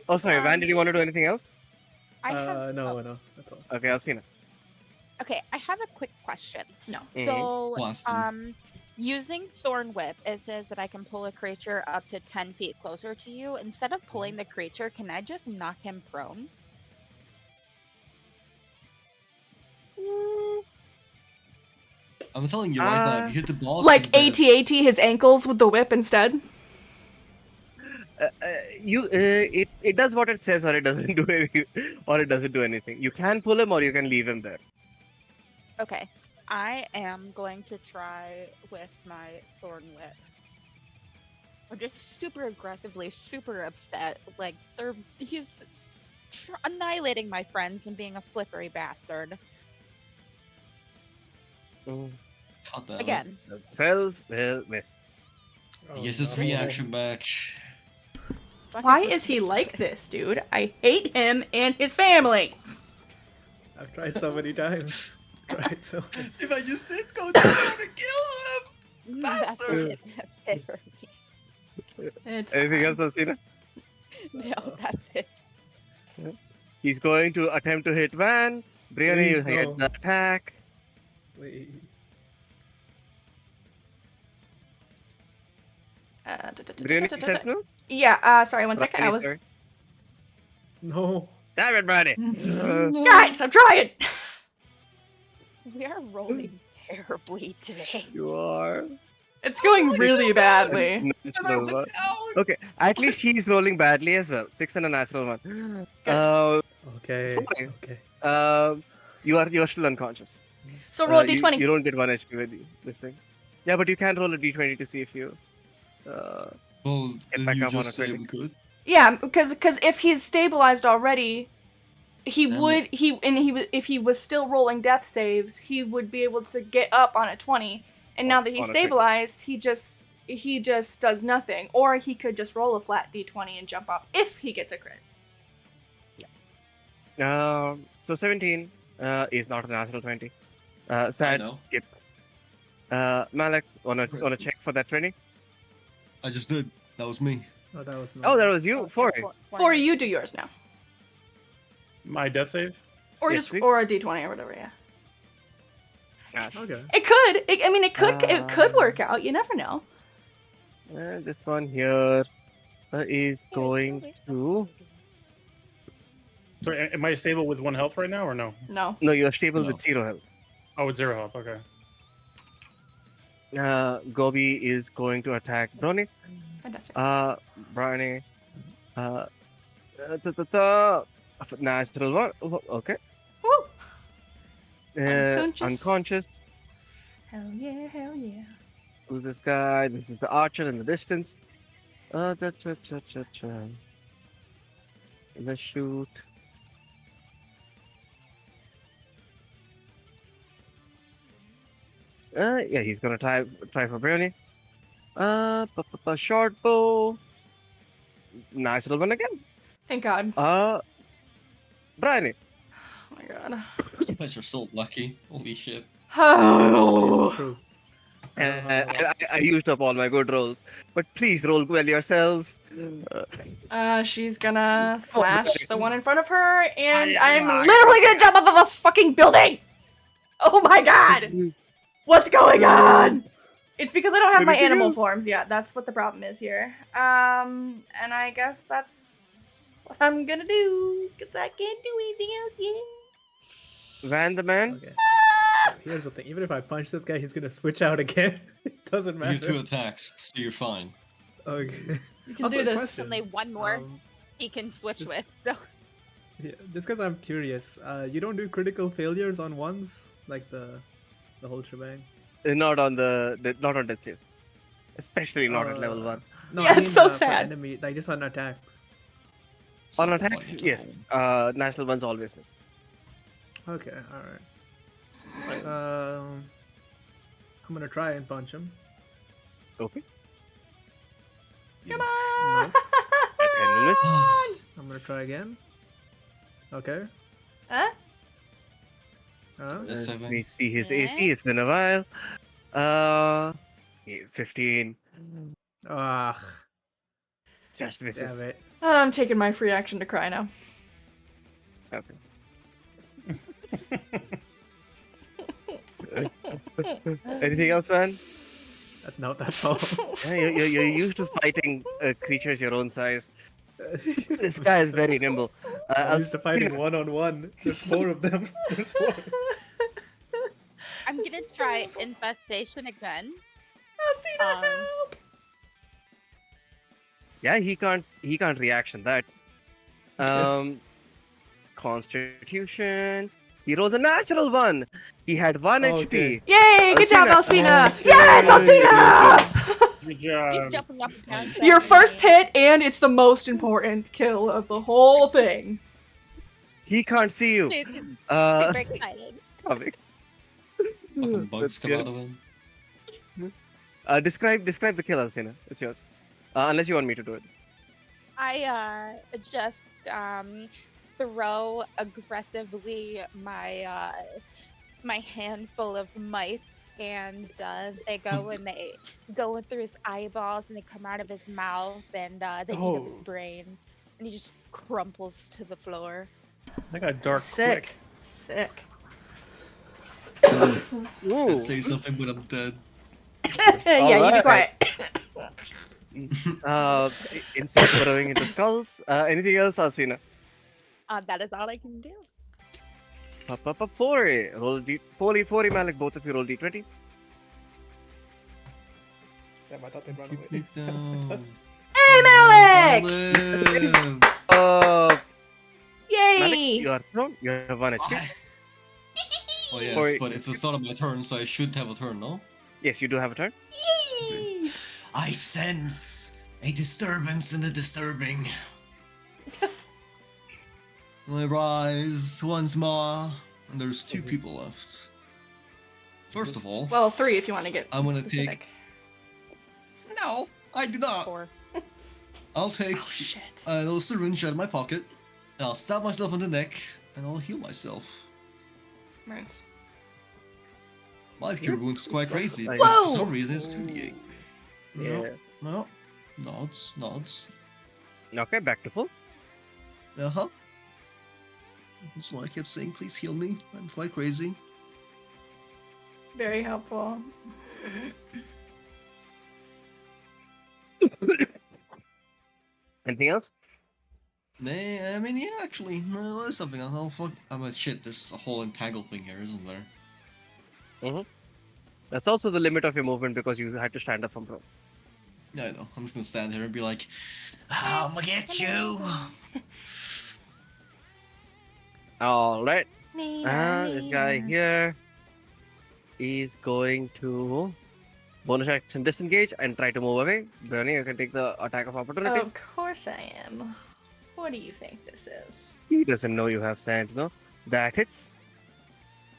Oh, sorry, Van. Did you want to do anything else? I have, No. That's all. Okay, Alcina. okay, I have a quick question. No. So, Blast him. using Thorn Whip, it says that I can pull a creature up to 10 feet closer to you. Instead of pulling the creature, can I just knock him prone? I'm telling you right now, if you hit the boss, Like he's dead. AT-AT his ankles with the whip instead. It does what it says, or it doesn't do anything, or it doesn't do anything. You can pull him, or you can leave him there. Okay. I am going to try with my thorn whip. I'm just super aggressively, super upset. Like he's annihilating my friends and being a slippery bastard. Mm, God damn it. Again. 12 will miss. Oh, He gets his no. reaction back. Why is he like this, dude? I hate him and his family. I've tried so many times. Tried so many. If I just did go down to kill him! That's Bastard! it. That's it for me. It's Anything fine. else, Alcina? No, that's it. He's going to attempt to hit Van. Brianna, you Please, get no. the attack. Please. Brianna, sentinel? Yeah, sorry, one second. I Brianna, was. sorry. No. Damn it, Brianna! Guys, I'm trying! We are rolling terribly today. You are. It's going really badly. Natural one. Okay, at least he's rolling badly as well. 6 and a natural one. Okay. Fine. Okay. You are still unconscious. So roll a You d20. don't get 1 HP with this thing. Yeah, but you can roll a d20 to see if you. Well, Get did back you up on just a say critic. we could? Yeah, because if he's stabilized already, he Damn would if he was still rolling death saves, he would be able to get up on a 20. And now that he's On a critic. stabilized, he just does nothing, or he could just roll a flat d20 and jump up if he gets a crit. So 17 is not a natural 20. Sad know. skip. Malak, wanna check for that 20? I just did. That was me. Oh, that was Oh, that was you. 4. For you, do yours now, My death save? or Yes, just please. or a d20 or whatever. Yeah, Okay. it could. It could work out. You never know. This one here is going to. So, am I stable with 1 health right now or no? No. No, you're stable No. with 0 health. Oh, with 0 health. Okay. Gobi is going to attack Brony. Fantastic. Brony. Natural one. Oh, okay. Woo! Unconscious. Unconscious. Hell yeah! Hell yeah! Who's this guy? This is the archer in the distance. Let's shoot. Yeah, he's gonna try for Brony. Short bow. Natural one again. Thank God. Brony. Oh my God. You guys are so lucky. Holy shit. Oh. It's true. I used up all my good rolls, but please roll well yourselves. She's gonna slash the one in front of her, and Ay, I'm ay, literally gonna jump off of a fucking building! Oh my God! What's going on? It's because I don't have my Anything animal else? forms yet. That's what the problem is here. And I guess that's what I'm gonna do, because I can't do anything else yet. Van the man. Okay. Here's the thing. Even if I punch this guy, he's gonna switch out again. It doesn't You have 2 matter. attacks, so you're fine. Okay. You can Also, do a this. question. Only one more Um, he can switch this- with. So yeah, just because I'm curious, you don't do critical failures on ones like the whole shebang. Not on not on death saves, especially not at level Uh, 1. No, Yeah, I mean, it's so for sad. enemy, like just on attacks. On So attacks, funny to yes. roll. National ones always miss. Okay, all right. I'm gonna try and punch him. Okay. Come on! At 10 will miss. I'm gonna try again. Okay. Huh? Yes, Let seven. me see his Yeah. AC. It's been a while. 15. Ugh, Just misses. damn it. I'm taking my free action to cry now. Okay. Anything else, man? That's all. Yeah, you're used to fighting creatures your own size. This guy is very nimble. I'm used to fighting one-on-one. There's 4 of them. There's 4. I'm gonna try infestation again. I'll see that Um, help. Yeah, he can't reaction that. Constitution. He rolls a natural 1. He had 1 Okay. HP. Yay! Good job, Alcina. Alcina! Yes, Alcina! Good He's job. jumping up and down. Your so first many. hit, and it's the most important kill of the whole thing. He can't see you. He's Uh, super excited. coming. Fucking bugs That's come good. out of him. Describe the kill, Alcina. It's yours. Unless you want me to do it. I just throw aggressively my handful of mice, and they go and they go in through his eyeballs, and they come out of his mouth, and they eat up his Oh. brains, and he just crumples to the floor. I got dark Sick. quick. Sick. Ooh. I'd say something, but I'm dead. Yeah, you be Alright. quiet. Insect burrowing into skulls. Anything else, Alcina? That is all I can do. Up, 4. Roll D 4 Malik, both of you roll D20s. Damn, I thought they ran Keep away. it down. Hey, Malik! Violin! Malik, Yay! you are prone. You have 1 HP. Oh yes, Sorry. but it's the start of my turn, so I should have a turn, no? Yes, you do have a turn. Yay! I sense a disturbance in the disturbing. I rise once more, and there's 2 people left. First of all, Well, 3 if you want to get I'm gonna specific. no, I do not. 4. I'll take Oh, shit. a little syringe out of my pocket, and I'll stab myself in the neck, and I'll heal myself. Right. My cure wounds is quite crazy, Whoa! because for some reason it's 2d8. Yeah. No, nods. Okay, back to full. Uh-huh. That's why I kept saying, please heal me. I'm quite crazy. Very helpful. Anything else? I mean, yeah, actually, no, there's something else. Oh, fuck. Shit, there's a whole entangle thing here, isn't there? That's also the limit of your movement because you had to stand up from prone. Yeah, I know. I'm just gonna stand here and be like, I'ma get you. Alright. This guy here is going to bonus action disengage and try to move away. Bernie, you can take the attack of opportunity. Of course I am. What do you think this is? He doesn't know you have sand, no? That hits.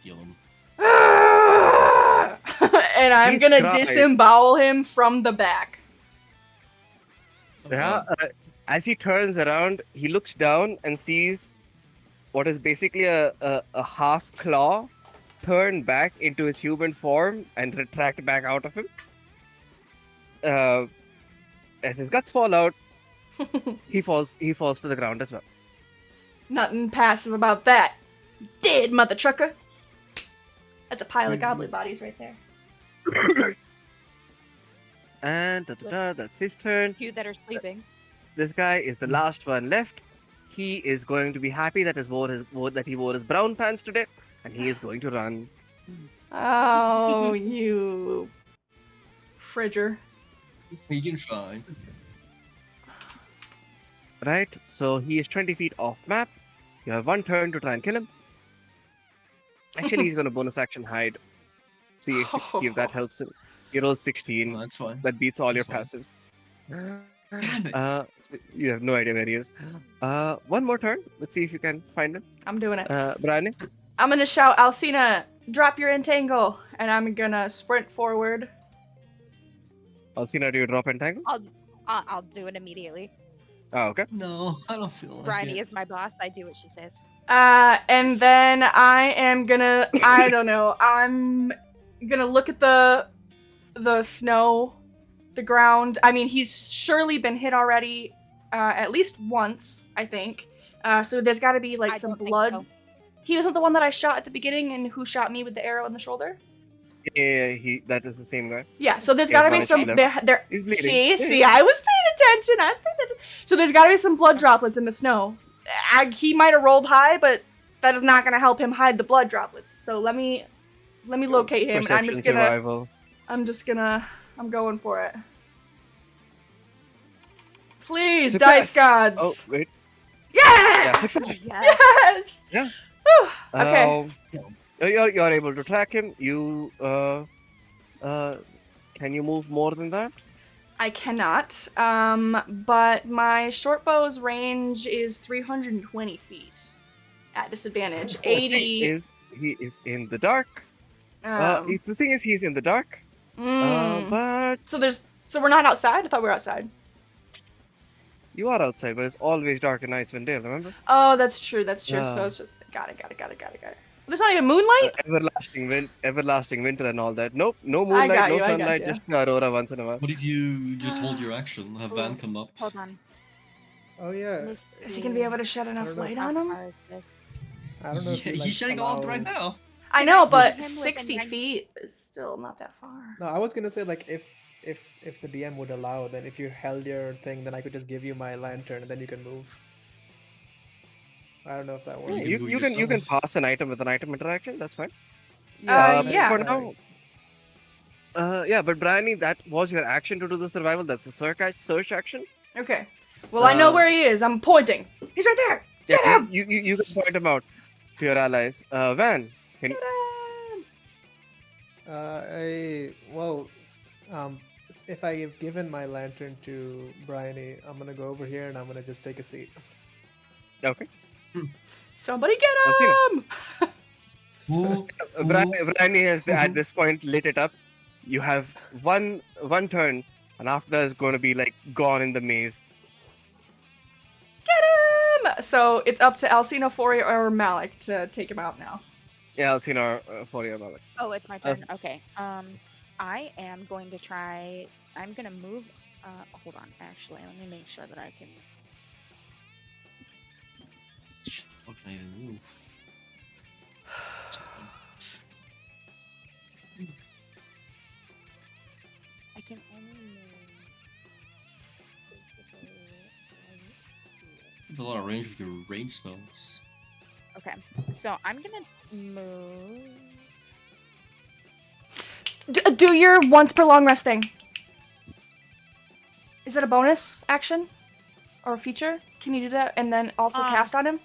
heal him. And I'm He's gonna cried. disembowel him from the back. Yeah, as he turns around, he looks down and sees what is basically a half claw turn back into his human form and retract back out of him. As his guts fall out, he falls to the ground as well. Nothing passive about that. Dead mother trucker. That's a pile of goblin bodies right there. And that's his turn. Few that are sleeping. This guy is the last one left. He is going to be happy that he wore his brown pants today, and he is going to run. Oh, you fridger. You can try. Right, so he is 20 feet off map. You have 1 turn to try and kill him. Actually, he's going to bonus action hide. See if that helps him. He rolls 16. No, that's fine. That beats all your That's fine. passives. Damn it. You have no idea where he is. 1 more turn. Let's see if you can find him. I'm doing it. Brandon? I'm gonna shout, Alcina, drop your entangle, and I'm gonna sprint forward. Alcina, do you drop entangle? I'll do it immediately. Oh, okay. No, I don't feel like Bryony it. is my boss. I do what she says. And then I am gonna, I don't know, I'm gonna look at the snow, the ground. I mean, he's surely been hit already, at least once, I think. So there's gotta be like I some don't think blood. so. He wasn't the one that I shot at the beginning and who shot me with the arrow in the shoulder? Yeah, that is the same guy. Yeah, so there's He has gotta be one some, HP there, He's bleeding. see, I was paying attention, So there's gotta be some blood droplets in the snow. He might have rolled high, but that is not gonna help him hide the blood droplets. So let me locate him, and Survival. I'm going for it. Please, Success! dice gods. Oh, wait. Yeah! Yeah, success. Yes. Yes! Whew, okay. You're able to track him. You can you move more than that? I cannot. But my short bow's range is 320 feet at disadvantage. The thing 80. is, he is in the dark. Um, The thing is, he's in the dark. But so we're not outside. I thought we were outside. you are outside, but it's always dark in Icewind Dale. Remember? Oh, that's true. That's true. Yeah. So got it. There's not even moonlight. Everlasting winter and all that. Nope, no I moonlight, got no you, I got sunlight, you. just the aurora once in a while. What if you just hold your action, have Van come up? Hold on. Oh yeah. Is he gonna be able to shed enough don't know. light on him? I don't know if Yeah, you, like, he's shedding all right allow- now. I know, but him with 60 a nine- feet is still not that far. No, I was gonna say like if the DM would allow, then if you held your thing, then I could just give you my lantern and then you can move. I don't know if that works. Yeah, You can yourself. pass an item with an item interaction. That's fine. Yeah. For now. Yeah, but Bryony, that was your action to do the survival. That's a search action. Okay. Well, I know Uh, where he is. I'm pointing. He's right there. Yeah, Get him! you can point him out to your allies. Van, can you, If I have given my lantern to Bryony, I'm gonna go over here and I'm gonna just take a seat. okay. Somebody get I'll see him! Whoa, Bryony has at this point lit it up. You have one turn, and after that is going to be like gone in the maze. Get him! So it's up to Alcina, Foria, or Malik to take him out now. Yeah, I'll see now for you, Malik. Oh, it's my turn. Okay. I am going to try. I'm gonna move. Hold on. Actually, let me make sure that I can. what can I even move? I can only move. You have a lot of range with your range spells. Okay. So I'm gonna move. Do your once per long rest thing. Is it a bonus action? Or a feature? Can you do that and then also cast on him?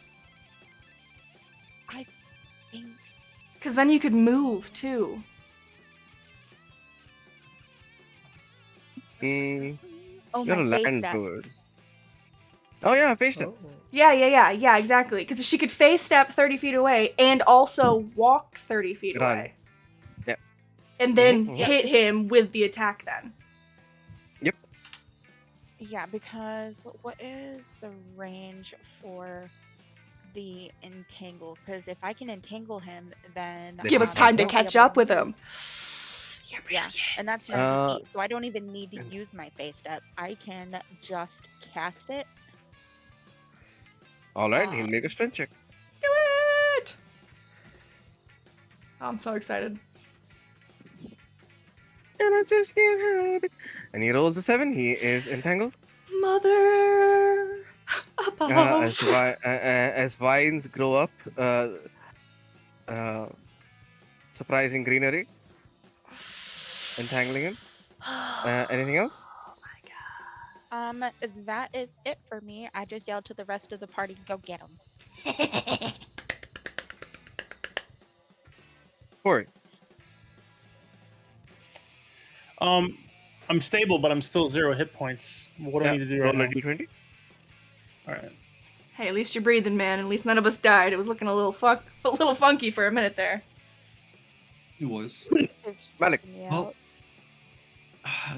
I think. Because then you could move too. Oh, You're a my face land step. druid. Oh yeah, I faced it. Oh. Yeah, exactly. Because she could face step 30 feet away and also walk 30 feet Run. away. Yeah. And then Mhm. hit him with the attack then. Yeah, because what is the range for the entangle? Because if I can entangle him, then Give us Um, time to I'll be catch able up to with move. him. Yeah, and that's Uh, 90 feet, so I don't even need to use my face step. I can just cast it. All right, he'll make a strength check. Do it! I'm so excited. And I just can't help it. And he rolls a 7. He is entangled. Mother above. As vines grow up, surprising greenery, entangling him. Anything else? That is it for me. I just yelled to the rest of the party, go get him. Corey. I'm stable, but I'm still 0 hit points. What do I need to do right roll a now? d20. All right. Hey, at least you're breathing, man. At least none of us died. It was looking a little funky for a minute there. He was. Malik. Yeah. Well,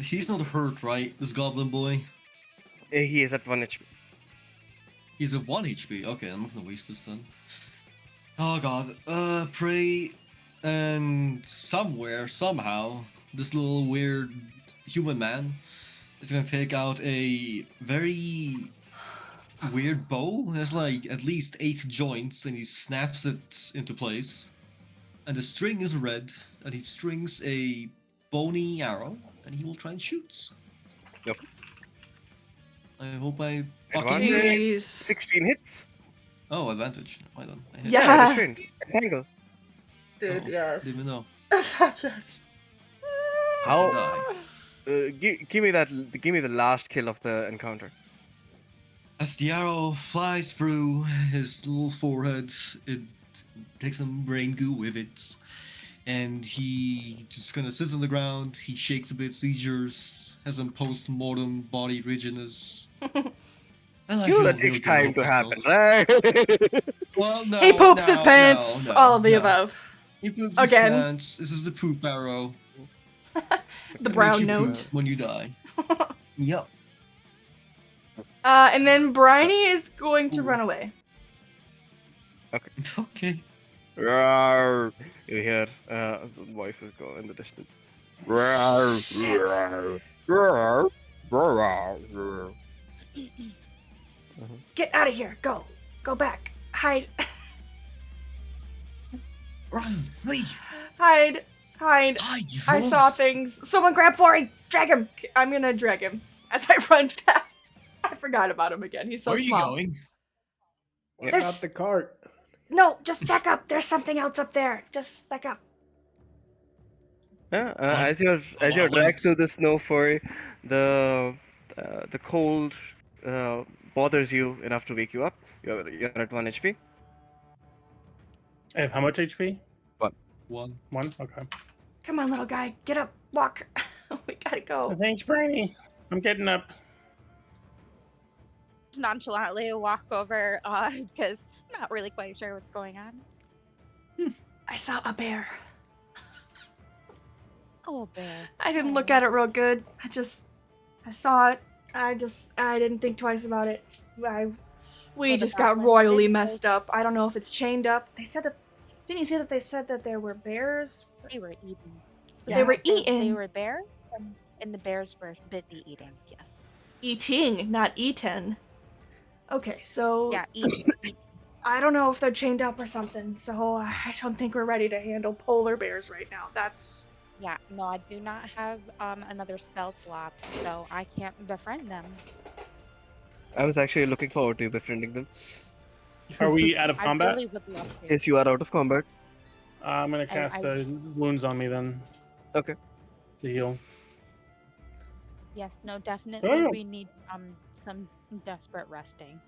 he's not hurt, right? This goblin boy. He is at 1 HP. He's at 1 HP. Okay, I'm not gonna waste this then. Oh god. Pray. And somewhere, somehow, this little weird human man is gonna take out a very weird bow. It has like at least 8 joints, and he snaps it into place. And the string is red, and he strings a bony arrow, and he will try and shoot. Yep. I hope I fucking Advantage. hit. Jeez. 16 hits. Oh, advantage. Why then? I hit. Yeah. restrained. Entangle. Dude, Oh, yes. Didn't even know. Yes. How? Die. Give me that. Give me the last kill of the encounter. As the arrow flies through his little forehead, it take some brain goo with it, and he just kind of sits on the ground. He shakes a bit, seizures, has some post-mortem body rigidness. And I You know feel that takes real good time about to happen, myself. right? Well, no, He poops his no, pants. no, All of the no. above. He poops Again. his pants. This is the poop barrow. The It brown makes you note. poop when you die. Yep. And then Bryony is going to run away. Okay. Roar. You hear some voices go in the distance. Roar, Shit. roar, roar, roar, roar. Get out of here. Go. Go back. Hide. Run, flee. Hide. Hide. Hide, you I fools. saw things. Someone grab Florey. Drag him. I'm gonna drag him as I run past. I forgot about him again. He's so Where are you small. going? What There's- about the cart? No, just back up. There's something else up there. Just back up. Yeah, What? as you're What dragged links? through the snow, Furry, the cold bothers you enough to wake you up. You're at 1 HP. I have how much HP? One. 1? Okay. Come on, little guy. Get up. Walk. We gotta go. Thanks, Brainy. I'm getting up. Nonchalantly walk over because I'm not really quite sure what's going on. I saw a bear. Oh, bear. I didn't look at it real good. I saw it. I didn't think twice about it. We Well, just the got goblin royally did say- messed up. I don't know if it's chained up. They said that. Didn't you say that they said that there were bears? They were eaten. They were They eaten. were bears, and the bears were busy eating. Yes. Eating, not eaten. Okay, so Yeah, eating. I don't know if they're chained up or something. So I don't think we're ready to handle polar bears right now. That's Yeah, no, I do not have another spell slot, so I can't befriend them. I was actually looking forward to befriending them. Are we out of I combat? really would love to. Yes, you are out of combat. I'm gonna cast wounds on me then. Okay. To heal. Yes, no, definitely Oh. we need some desperate resting.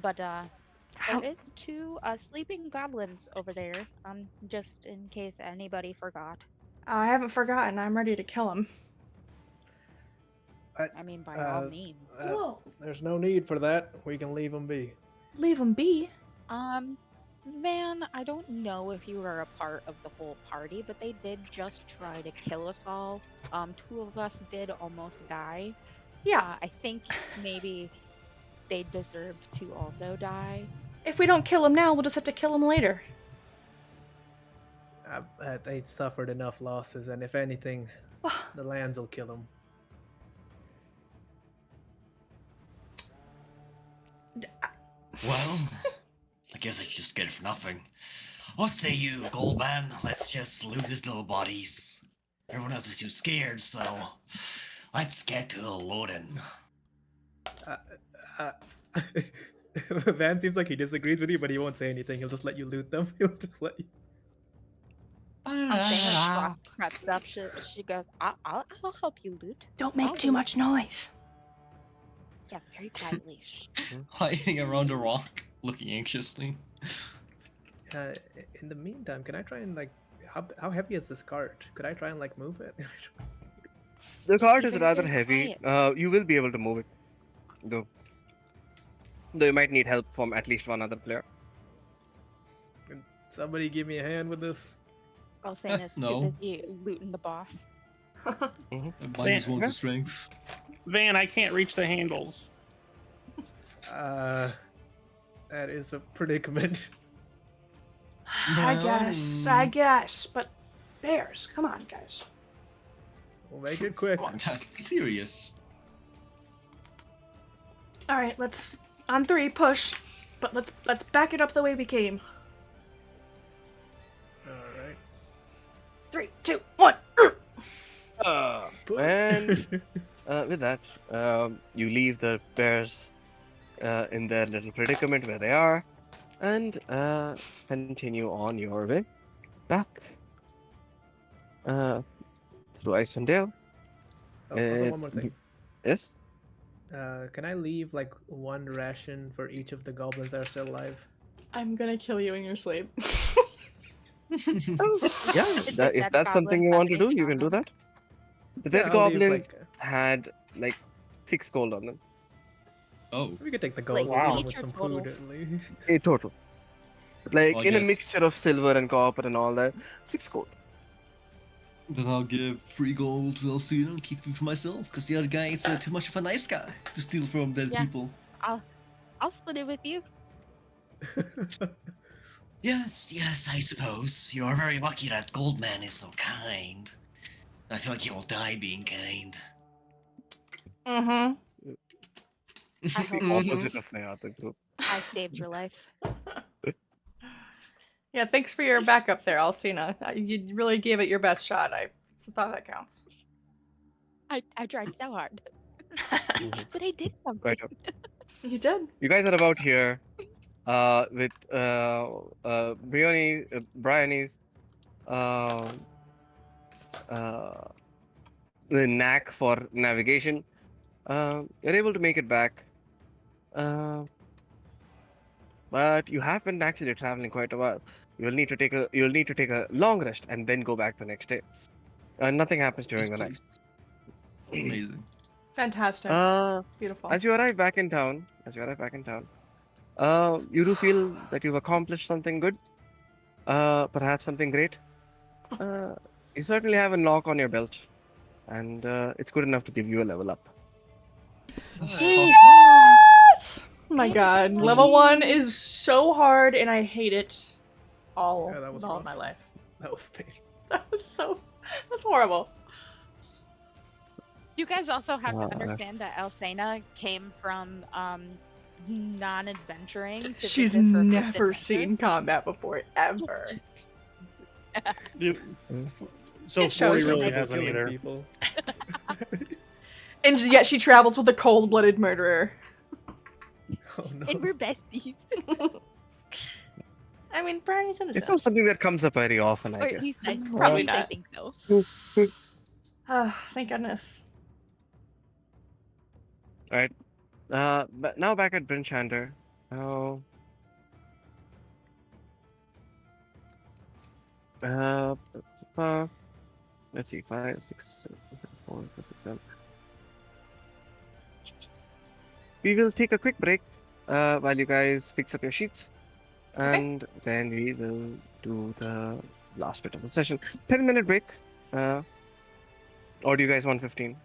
But there how, is 2 sleeping goblins over there, just in case anybody forgot. I haven't forgotten. I'm ready to kill him. I mean, by all means. Whoa! There's no need for that. We can leave them be. Leave him be. Man, I don't know if you were a part of the whole party, but they did just try to kill us all. 2 of us did almost die. Yeah. I think maybe they deserved to also die. If we don't kill him now, we'll just have to kill him later. They've suffered enough losses, and if anything, the lands will kill them. Well, I guess I should just get it for nothing. What say you, Goldman? Let's just loot his little bodies. Everyone else is too scared, so let's get to the loading. Van seems like he disagrees with you, but he won't say anything. He'll just let you loot them. He'll just let you. Dana crept up. She goes, I'll help you loot. Don't make too much noise. Yeah, very quietly. Hiding around a rock, looking anxiously. In the meantime, can I try and how heavy is this cart? Could I try and move it? The cart You is can rather say heavy. You will be able to move it, though. Though you might need help from at least one other player. Can somebody give me a hand with this? Alcina's No. too busy looting the boss. Minus 1 to strength. Van, I can't reach the handles. That is a predicament. I guess. But bears, come on, guys. We'll make it quick. Come on, guys, be serious. All right, let's on 3 push, but let's back it up the way we came. All right. 3, 2, 1. And with that, you leave the bears in their little predicament where they are, and continue on your way back through Icewind Dale. Also, one more thing. Yes. Can I leave 1 ration for each of the goblins that are still alive? I'm gonna kill you in your sleep. Yeah, It's a if dead that's something you want to do, goblin you can do feminine that. The Yeah, dead I'll leave, goblins like, had like 6 gold on them. Oh, we could take the Like, gold. We'll leave wow. him with each or some total? food at least. A total. Like I in a guess mixture of silver and copper and all that. 6 gold. then I'll give 3 gold to Alcina and keep it for myself, because the other guy is too much of a nice guy to steal from dead Yeah. people. I'll split it with you. Yes, yes, I suppose. You are very lucky that Goldman is so kind. I feel like he will die being kind. Mm-hmm. I hope Opposite of my other group. I saved your life. Yeah, thanks for your backup there, Alcina. You really gave it your best shot. It's the thought that counts. I tried so hard. Mhm. But I did something. Right up. You did. You guys are about here with Bryony's uh, the knack for navigation. You're able to make it back. But you have been actually traveling quite a while. You'll need to take a long rest and then go back the next day. Nothing happens during Yes, the night. please. Amazing. Fantastic. Beautiful. As you arrive back in town, you do feel that you've accomplished something good. Perhaps something great. You certainly have a knock on your belt, and it's good enough to give you a level up. Yes! My god. Awesome. Level 1 is so hard and I hate it all, Yeah, that was all rough. of my life. That was painful. That's horrible. You guys also have Uh, to understand that Alcena came from non-adventuring to this She's is her first never adventure. seen combat before, ever. So It 40 shows. really People hasn't killing either. people. And yet she travels with a cold-blooded murderer. Oh no. And we're besties. I mean, Brian's innocent. It's not something that comes up very often, I Or guess. at least I, Probably at least I not. think so. Oh, thank goodness. Right. But now back at Bryn Shander. Oh. Let's see, 5, 6, 7, 4, 5, 6, 7. We will take a quick break while you guys fix up your sheets, and then we will do the last bit of the session. 10-minute break. Or do you guys want 15?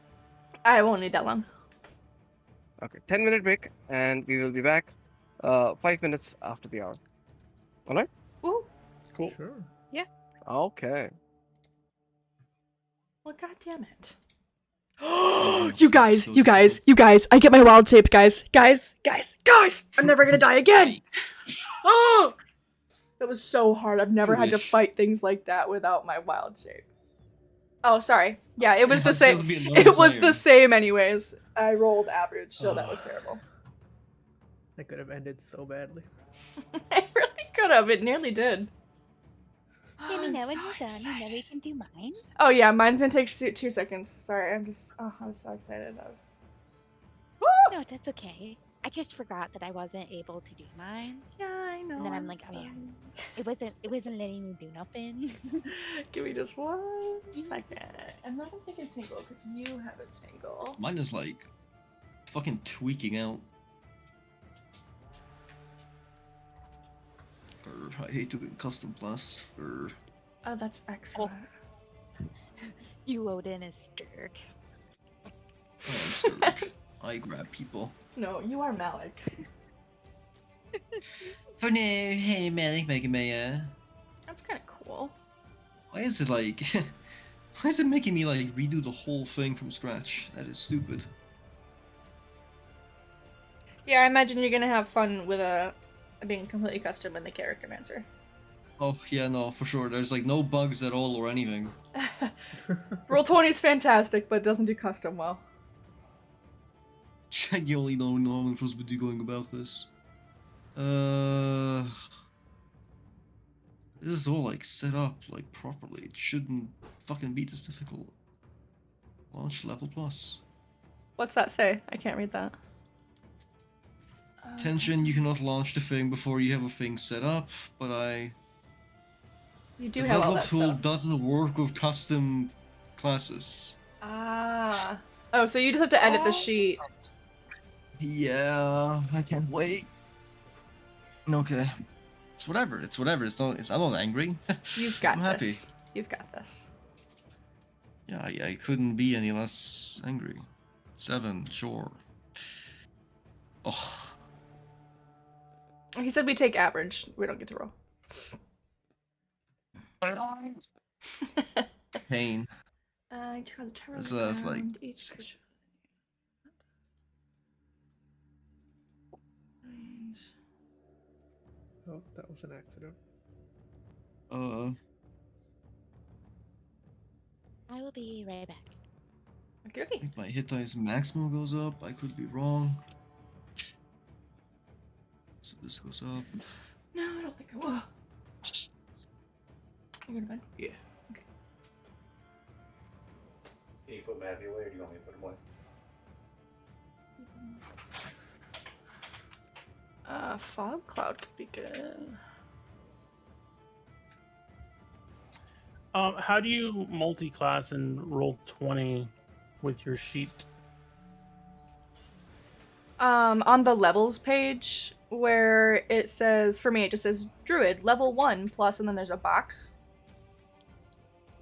I won't need that long. Okay, 10-minute break, and we will be back 5 minutes after the hour. All right? Ooh. Cool. Sure. Okay. Well, god damn it. Oh, you so- guys, so you guys, you guys. I get my wild shapes, guys. Guys. I'm never gonna die again. Oh! That was so hard. I've never You had to wish. fight things like that without my wild shape. Oh, sorry. Yeah, it was the It same. has to be a It was the non-player. same anyways. I rolled average, so that was terrible. That could have ended so badly. I really could have. It nearly did. Let me I'm know when so you're done, and then excited. we can do mine. Oh yeah, mine's gonna take 2 seconds. Sorry, I was so excited. No, that's okay. I just forgot that I wasn't able to do mine. Yeah, I know. And then I'm like, oh, yeah. It wasn't letting me do nothing. Give me just 1 second. And let him take a tingle, because you have a tingle. Mine is like fucking tweaking out. I hate doing custom plus. Oh, that's excellent. You Odin is stirred. I am stirred. I grab people. No, you are Malik. For now, hey, Malik, making me, That's kind of cool. Why is it like? Why is it making me like redo the whole thing from scratch? That is stupid. Yeah, I imagine you're gonna have fun with being completely custom in the character mancer. Oh yeah, no, for sure. There's like no bugs at all or anything. Roll 20 is fantastic, but it doesn't do custom well. Genuinely don't know how I'm supposed to be going about this. This is all like set up like properly. It shouldn't fucking be this difficult. Launch level plus. What's that say? I can't read that. Attention, you cannot launch the thing before you have a thing set up, but You do the have all level that up tool stuff. doesn't work with custom classes. Ah. Oh, so you just have to edit the sheet. Yeah, I can't wait. Okay. It's whatever. It's whatever. I'm not angry. You've got I'm happy. this. You've got this. Yeah, I couldn't be any less angry. 7, sure. Oh, He said we take average. We don't get to roll. pain. That's like each 6. Oh, that was an accident. I will be right back. Okay, okay. If my hit dice maximum goes up, I could be wrong. So this goes up. No, I don't think I will. You going to bed? Yeah. Can you put Matthew away, or do you want me to put him away? Fog cloud could be good. How do you multi-class and roll 20 with your sheet? On the levels page where it says, for me, it just says Druid level 1 plus, and then there's a box.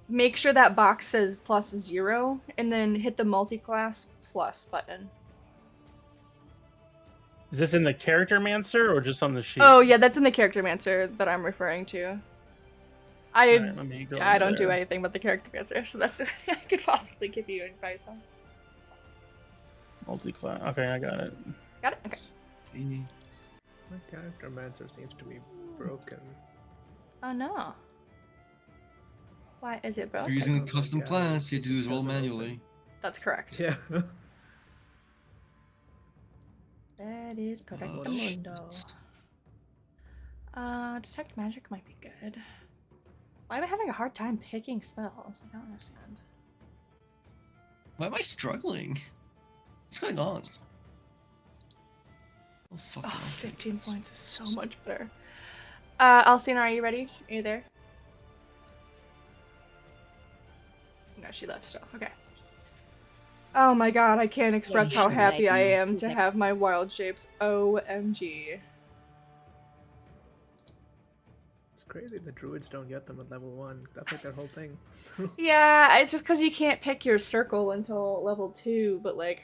Make sure that box says +0, and then hit the multi-class plus button. Is this in the character mancer or just on the sheet? Oh yeah, that's in the character mancer that I'm referring to. Alright, let me go I don't do there. anything but the character mancer, so that's I could possibly give you advice on. Multi-class. Okay, I got it. Got it? Okay. My character mancer seems to be broken. Oh no. Why is it If broken? you're using a Oh my custom God, class, you it have to do just it all doesn't open. manually. That's correct. Yeah. That is correct. Oh, Mundo. Detect magic might be good. Why am I having a hard time picking spells? I don't understand. Why am I struggling? What's going on? Oh, fuck. Oh, okay. 15 points is so much better. Alcina, are you ready? Are you there? No, she left still. Okay. Oh my god, I can't express how should, happy I like, am to have my wild shapes. OMG. It's crazy the druids don't get them at level 1. That's like their whole thing. Yeah, it's just because you can't pick your circle until level 2, but like...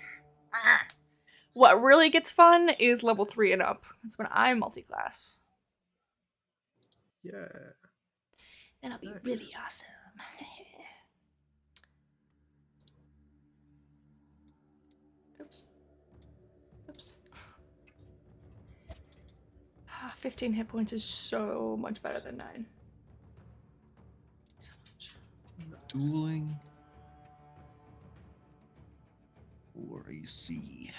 What really gets fun is level 3 and up. That's when I'm multi-class. Yeah. And I'll be Nice. really awesome. Oops. Oops. 15 hit points is so much better than 9. So much. Dueling. Or AC.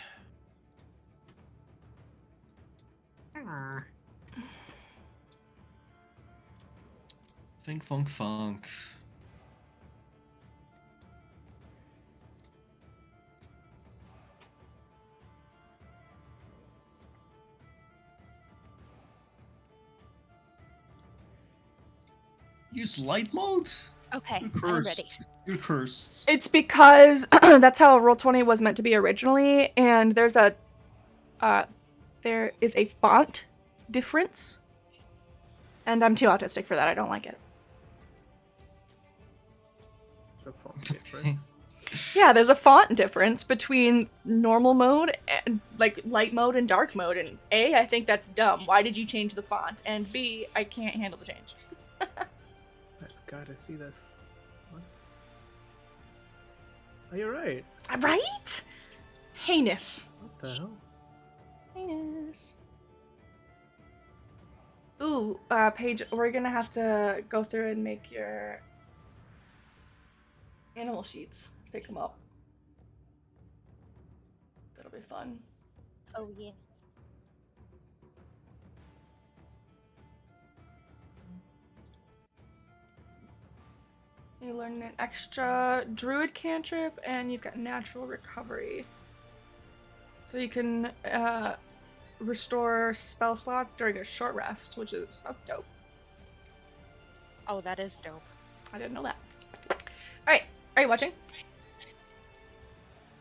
Think funk funk. Use light mode? Okay, You're I'm cursed. ready. You're cursed. It's because that's how Roll20 was meant to be originally, and there is a font difference, and I'm too autistic for that. I don't like it. It's a font difference. Yeah, there's a font difference between normal mode and like light mode and dark mode, and A, I think that's dumb. Why did you change the font? And B, I can't handle the change. I've got to see this. What? Oh, you're right. Right? Heinous. What the hell? Heinous. Ooh, Paige, we're gonna have to go through and make your animal sheets. Pick them up. That'll be fun. Oh yes. You learn an extra druid cantrip, and you've got natural recovery. So you can restore spell slots during a short rest, that's dope. Oh, that is dope. I didn't know that. All right, are you watching?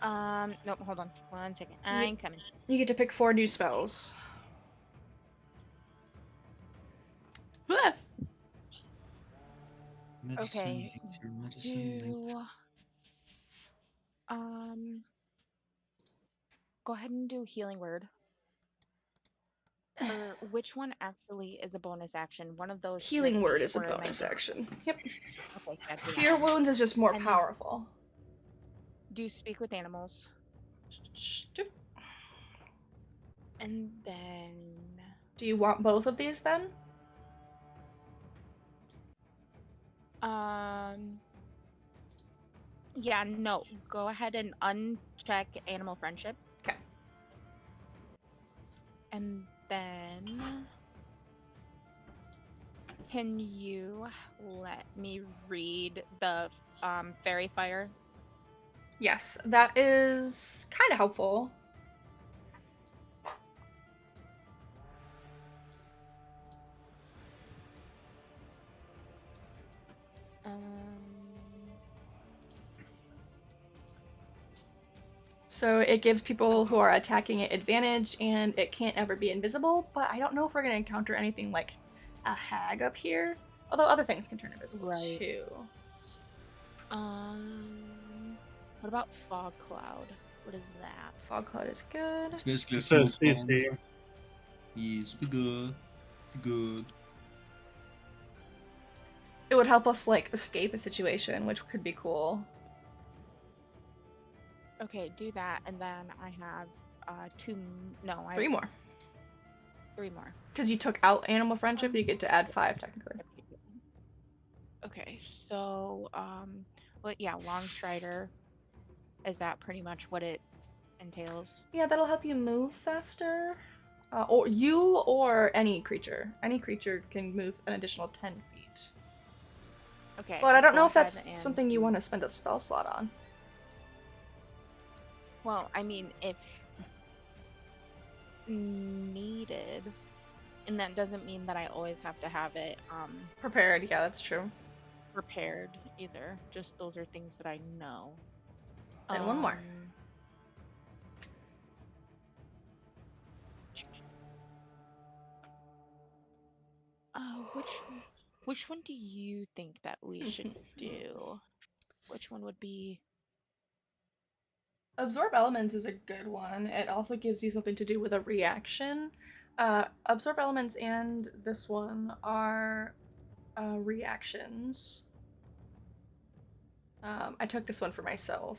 Nope, hold on. 1 second. Ye- I'm coming. You get to pick 4 new spells. Ah! Medicine, Okay. nature, medicine, nature. Go ahead and do healing word. Or which one actually is a bonus action? One of those should Healing word be, is a or am I bonus doing- action. Yep. Okay, yeah, do that Cure one. wounds is just more And- powerful. Do speak with animals. And then Do you want both of these then? yeah, no. Go ahead and uncheck animal friendship. Okay. And then can you let me read the fairy fire? Yes, that is kind of helpful. So it gives people who are attacking it advantage, and it can't ever be invisible, but I don't know if we're going to encounter anything like a hag up here. Although other things can turn invisible Right. too. What about fog cloud? What is that? Fog cloud is good. It's basically a So smoke bomb. CC. Yes, be good. Be good. It would help us like escape a situation, which could be cool. Okay, do that, and then I have 3 more. 3 more. Because you took out animal friendship, you get to add 5 technically. Okay, so long strider. Is that pretty much what it entails? Yeah, that'll help you move faster. Or you or any creature. Any creature can move an additional 10 feet. Okay. But I don't go know if ahead that's and something you do- want to spend a spell slot on. Well, I mean, if needed, and that doesn't mean that I always have to have it Prepared, yeah, that's true. prepared either. Just those are things that I know. Then one more. Which one do you think that we should do? Which one would be? Absorb elements is a good one. It also gives you something to do with a reaction. Absorb elements and this one are reactions. I took this one for myself.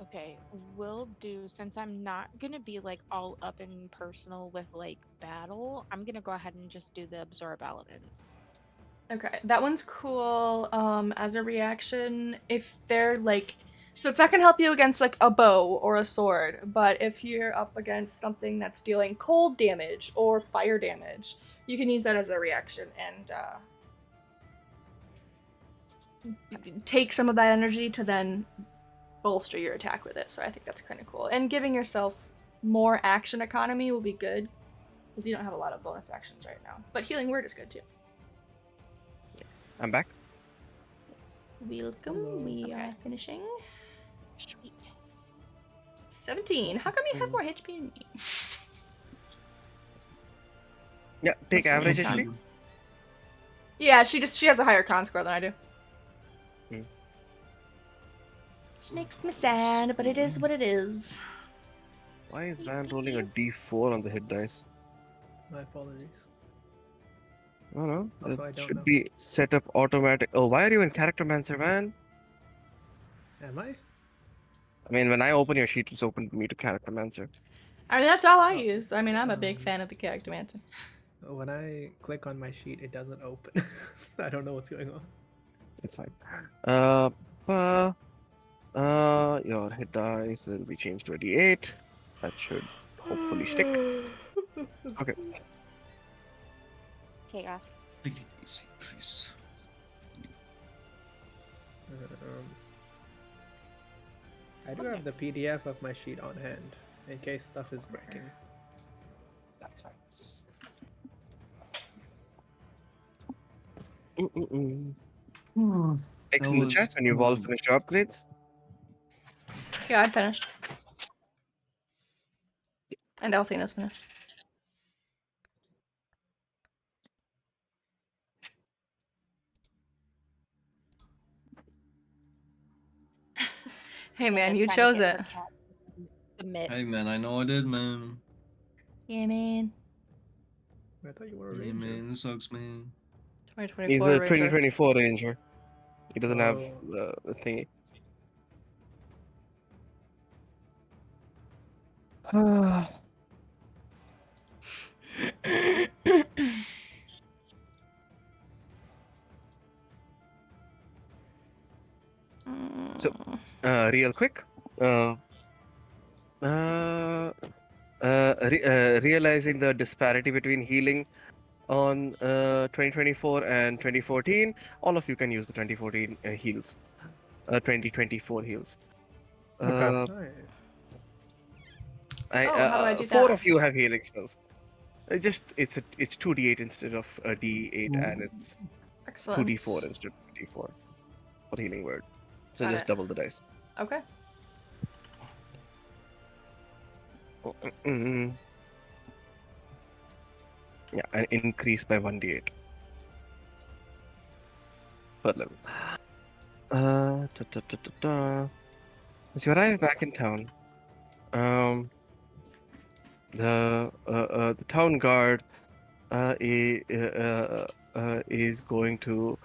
Okay, will do. Since I'm not gonna be like all up in personal with like battle, I'm gonna go ahead and just do the absorb elements. Okay, that one's cool. As a reaction, if they're like, so it's not gonna help you against like a bow or a sword, but if you're up against something that's dealing cold damage or fire damage, you can use that as a reaction and take some of that energy to then bolster your attack with it. So I think that's kind of cool. And giving yourself more action economy will be good because you don't have a lot of bonus actions right now. But healing word is good too. I'm back. Welcome. Hello. We Okay. are finishing. Sweet. 17. How come you have more HP than me? Yeah, take That's average fine. HP. Yeah, she has a higher con score than I do. Hmm. Which makes me sad, but it is what it is. Why is Van rolling a D4 on the hit dice? My apologies. I don't know. Also, I It don't should know. be set up automatic. Oh, why are you in Character Mancer, Van? Am I? I mean, when I open your sheet, it's open to me to Character Mancer. I mean, that's all I Oh, used. I mean, I'm a big fan of the character mancer. When I click on my sheet, it doesn't open. I don't know what's going on. It's fine. Your hit dice will be changed to a D8. That should hopefully stick. Okay. Chaos. Take it easy, please. I do have the PDF of my sheet on hand. in case stuff is breaking. That's fine. Mm-mm-mm. X That in the chat was when you've all finished your upgrades. Yeah, I finished. And Elsina's finished. Hey man, Santa's you trying to chose get it. her cat to submit. Hey man, I know I did, man. Yeah, man. I thought you were a Yeah, ranger. man, this sucks, man. He's 2024 a Ranger. 2024 Ranger. He doesn't have Oh. the thingy. So, real quick, realizing the disparity between healing on 2024 and 2014, all of you can use the 2014 heals, 2024 heals. Okay. Nice. Oh, how do I do Four that? of you have healing spells. It's 2d8 instead of d8, and it's Excellent. 2d4 instead of d4 for healing word. So Got just it. double the dice. Okay. Mm. Yeah, and increase by 1d8 per level. As you arrive back in town, um, the town guard is going to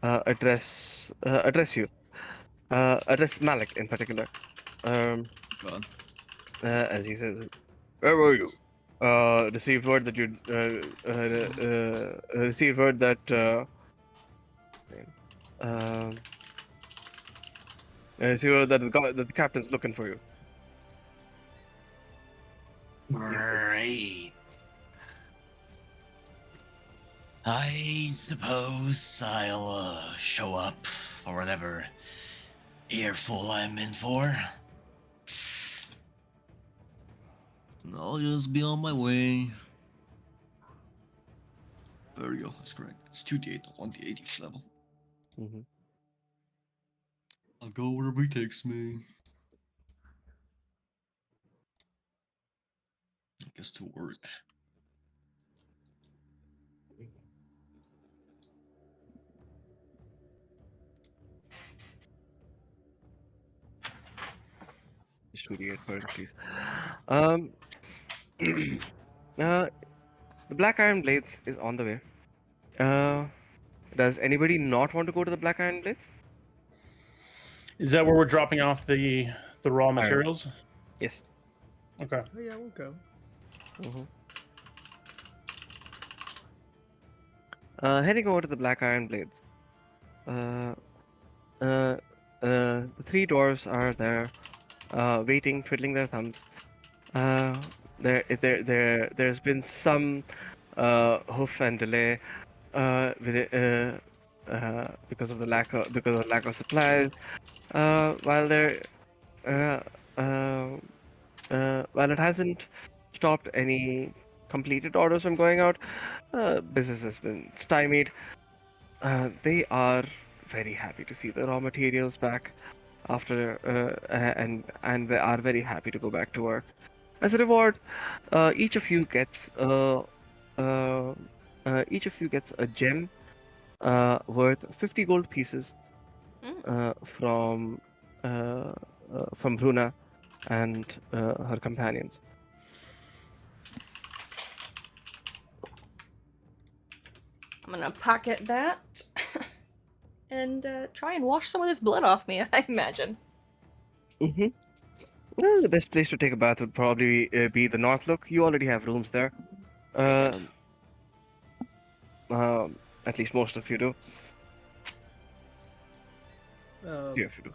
address you, address Malik in particular. God. As he says, "Where were you? Received word that you received word that um, received word that that the captain's looking for you." Great. I suppose I'll show up for whatever earful I'm in for. I'll just be on my way. There we go, that's correct. It's 2d8, not 1d8 each level. Mhm. I'll go wherever he takes me. I guess to work. Just 2d8 per, please. Um, the Black Iron Blades is on the way. Does anybody not want to go to the Black Iron Blades? Is that where we're dropping off the raw Iron. materials? Yes. Okay. Oh yeah, we'll go. Mm-hmm. Heading over to the Black Iron Blades. The three dwarves are there, waiting, twiddling their thumbs. There's been some hoof and delay because of the lack of supplies. While uh, uh, while it hasn't stopped any completed orders from going out, business has been stymied. They are very happy to see the raw materials back after and they are very happy to go back to work. As a reward, each of you gets uh, a gem worth 50 gold pieces from Bruna and her companions. I'm gonna pocket that and try and wash some of this blood off me, I imagine. Mm-hmm. Well, the best place to take a bath would probably be the North Look. You already have rooms there. Um, at least most of you do. Uh, Yeah, if you do.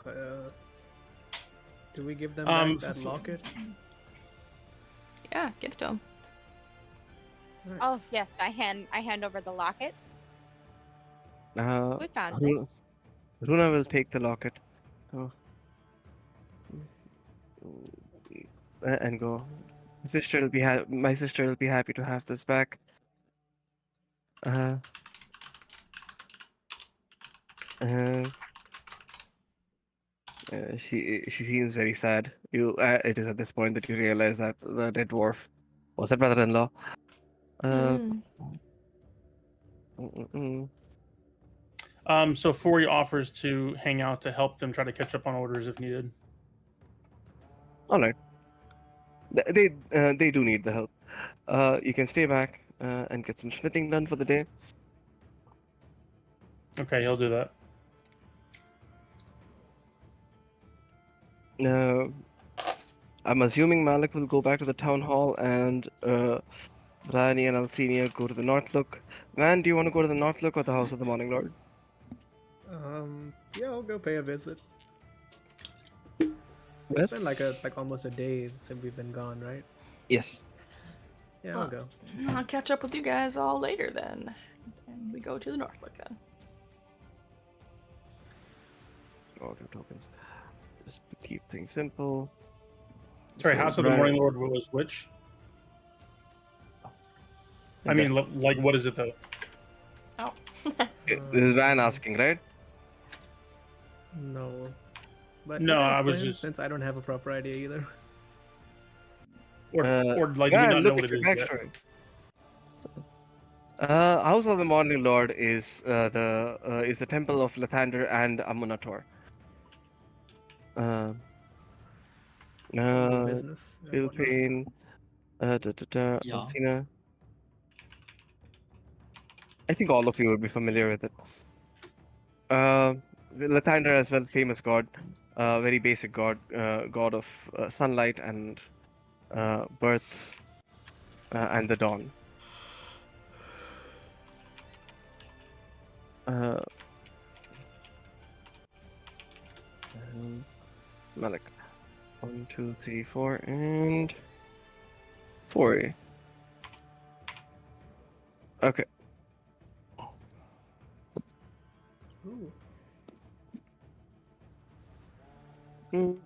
do we give them Um, back that locket? Yeah, give it to him. Nice. Oh yes, I hand over the locket. Uh, We found Runa, this. Runa will take the locket. Oh. and go. My sister will be happy to have this back. Uh, uh, she seems very sad. It is at this point that you realize that the dead dwarf was her brother-in-law. Uh, Hmm. mm, mm, So Fori offers to hang out to help them try to catch up on orders if needed. all right. They do need the help. You can stay back and get some smithing done for the day. Okay, he'll do that. Uh, I'm assuming Malik will go back to the town hall, and Rani and Alcina go to the North Look. Van, do you want to go to the North Look or the House of the Morning Lord? Yeah, I'll go pay a visit. Yes. It's been like almost a day since we've been gone, right? Yes. Yeah, I'll Well, go. I'll catch up with you guys all later then. And we go to the Northlook then. Order tokens. Just to keep things simple. Sorry, So, House of the Bran- Morning Lord was which? I mean, like, what is it though? Oh. This is Van asking, right? No. But No, you can I was explain, just- since I don't have a proper idea either. Or like you Van, not know look what at it your is yet. backstory. House of the Morning Lord is the temple of Lathander and Amunator. Uh, New uh, business and whatnot. Philippine, Yeah. Alcina. I think all of you would be familiar with it. Lathander as well, famous god, very basic god, god of sunlight and birth and the dawn. Uh, Malik. 1, 2, 3, 4, and 4. Okay. Ooh.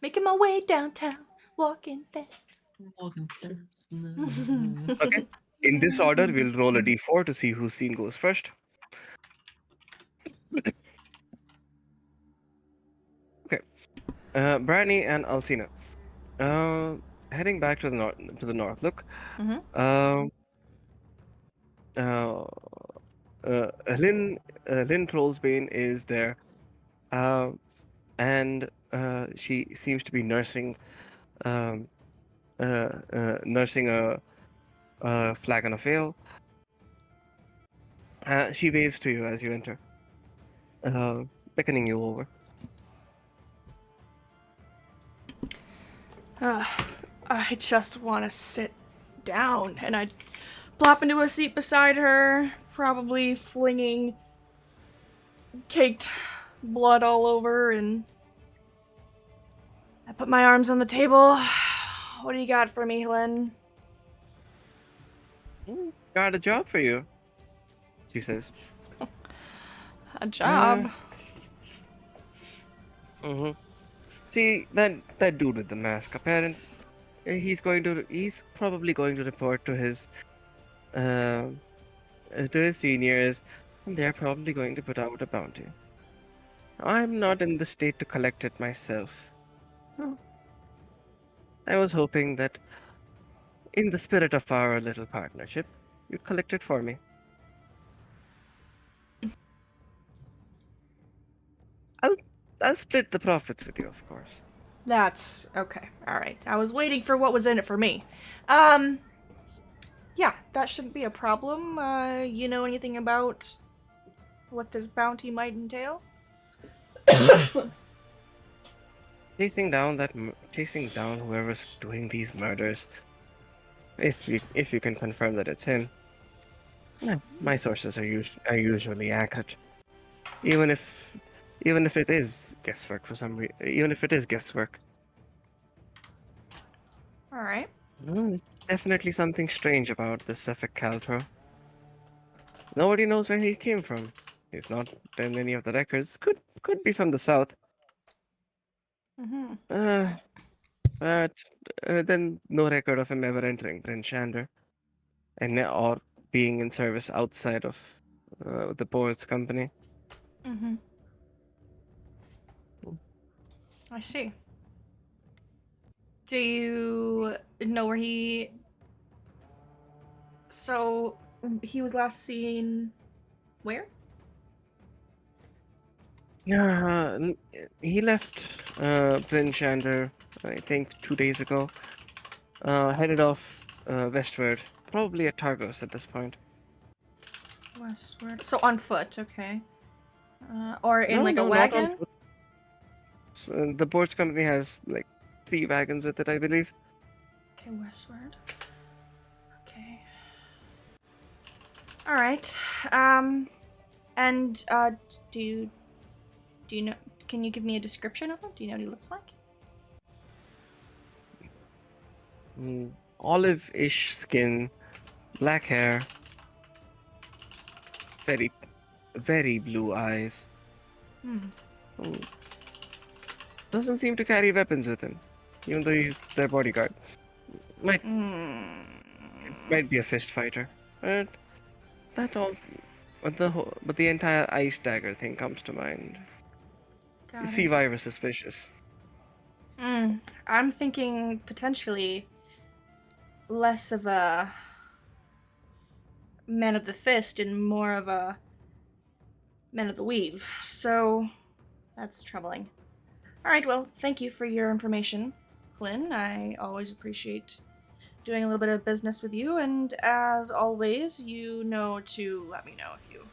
Making my way downtown, walking fast. Okay. In this order, we'll roll a d4 to see whose scene goes first. Okay. Branny and Alcina. Heading back to the north. Look. Mhm. Um. Uh. Lynn Trollsbane is there. And she seems to be nursing. Um. Nursing a flagon of ale. She waves to you as you enter, beckoning you over. I just want to sit down, and I'd plop into a seat beside her, probably flinging caked blood all over, and I put my arms on the table. What do you got for me, Lynn? Got a job for you, she says. A job? Mm-hmm. See, that dude with the mask, he's probably going to report to his seniors, and they're probably going to put out a bounty. I'm not in the state to collect it myself. Oh. I was hoping that, in the spirit of our little partnership, you'd collect it for me. I'll I'll split the profits with you, of course. That's okay. All right. I was waiting for what was in it for me. Yeah, that shouldn't be a problem. You know anything about what this bounty might entail? Chasing down whoever's doing these murders. If you can confirm that it's him. No, my sources are usually accurate. Even if even if it is guesswork for some reason. Even if it is guesswork. All right. There's definitely something strange about this Suffolk Caltro. Nobody knows where he came from. He's not in any of the records. Could be from the south. Mm-hmm. Uh, but then no record of him ever entering Prince Shander or being in service outside of the board's company. Mm-hmm. I see. Do you know where he? So he was last seen where? Yeah, he left Prince Shander, I think 2 days ago. Headed off westward, probably at Targos at this point. Westward. So on foot, okay. Or in No, like a no, not on wagon? foot. The board's company has like 3 wagons with it, I believe. Okay, westward. Okay. All right. And do you know? Can you give me a description of him? Do you know what he looks like? Olive-ish skin, black hair, very, very blue eyes. Hmm. Mm, Doesn't seem to carry weapons with him, even though he's their bodyguard. Might might be a fist fighter, but that all. But the entire ice dagger thing comes to mind. You Got see it. why we're suspicious. I'm thinking potentially less of a man of the fist and more of a man of the weave. So that's troubling. All right, well, thank you for your information, Flynn. I always appreciate doing a little bit of business with you, and as always, you know to let me know if you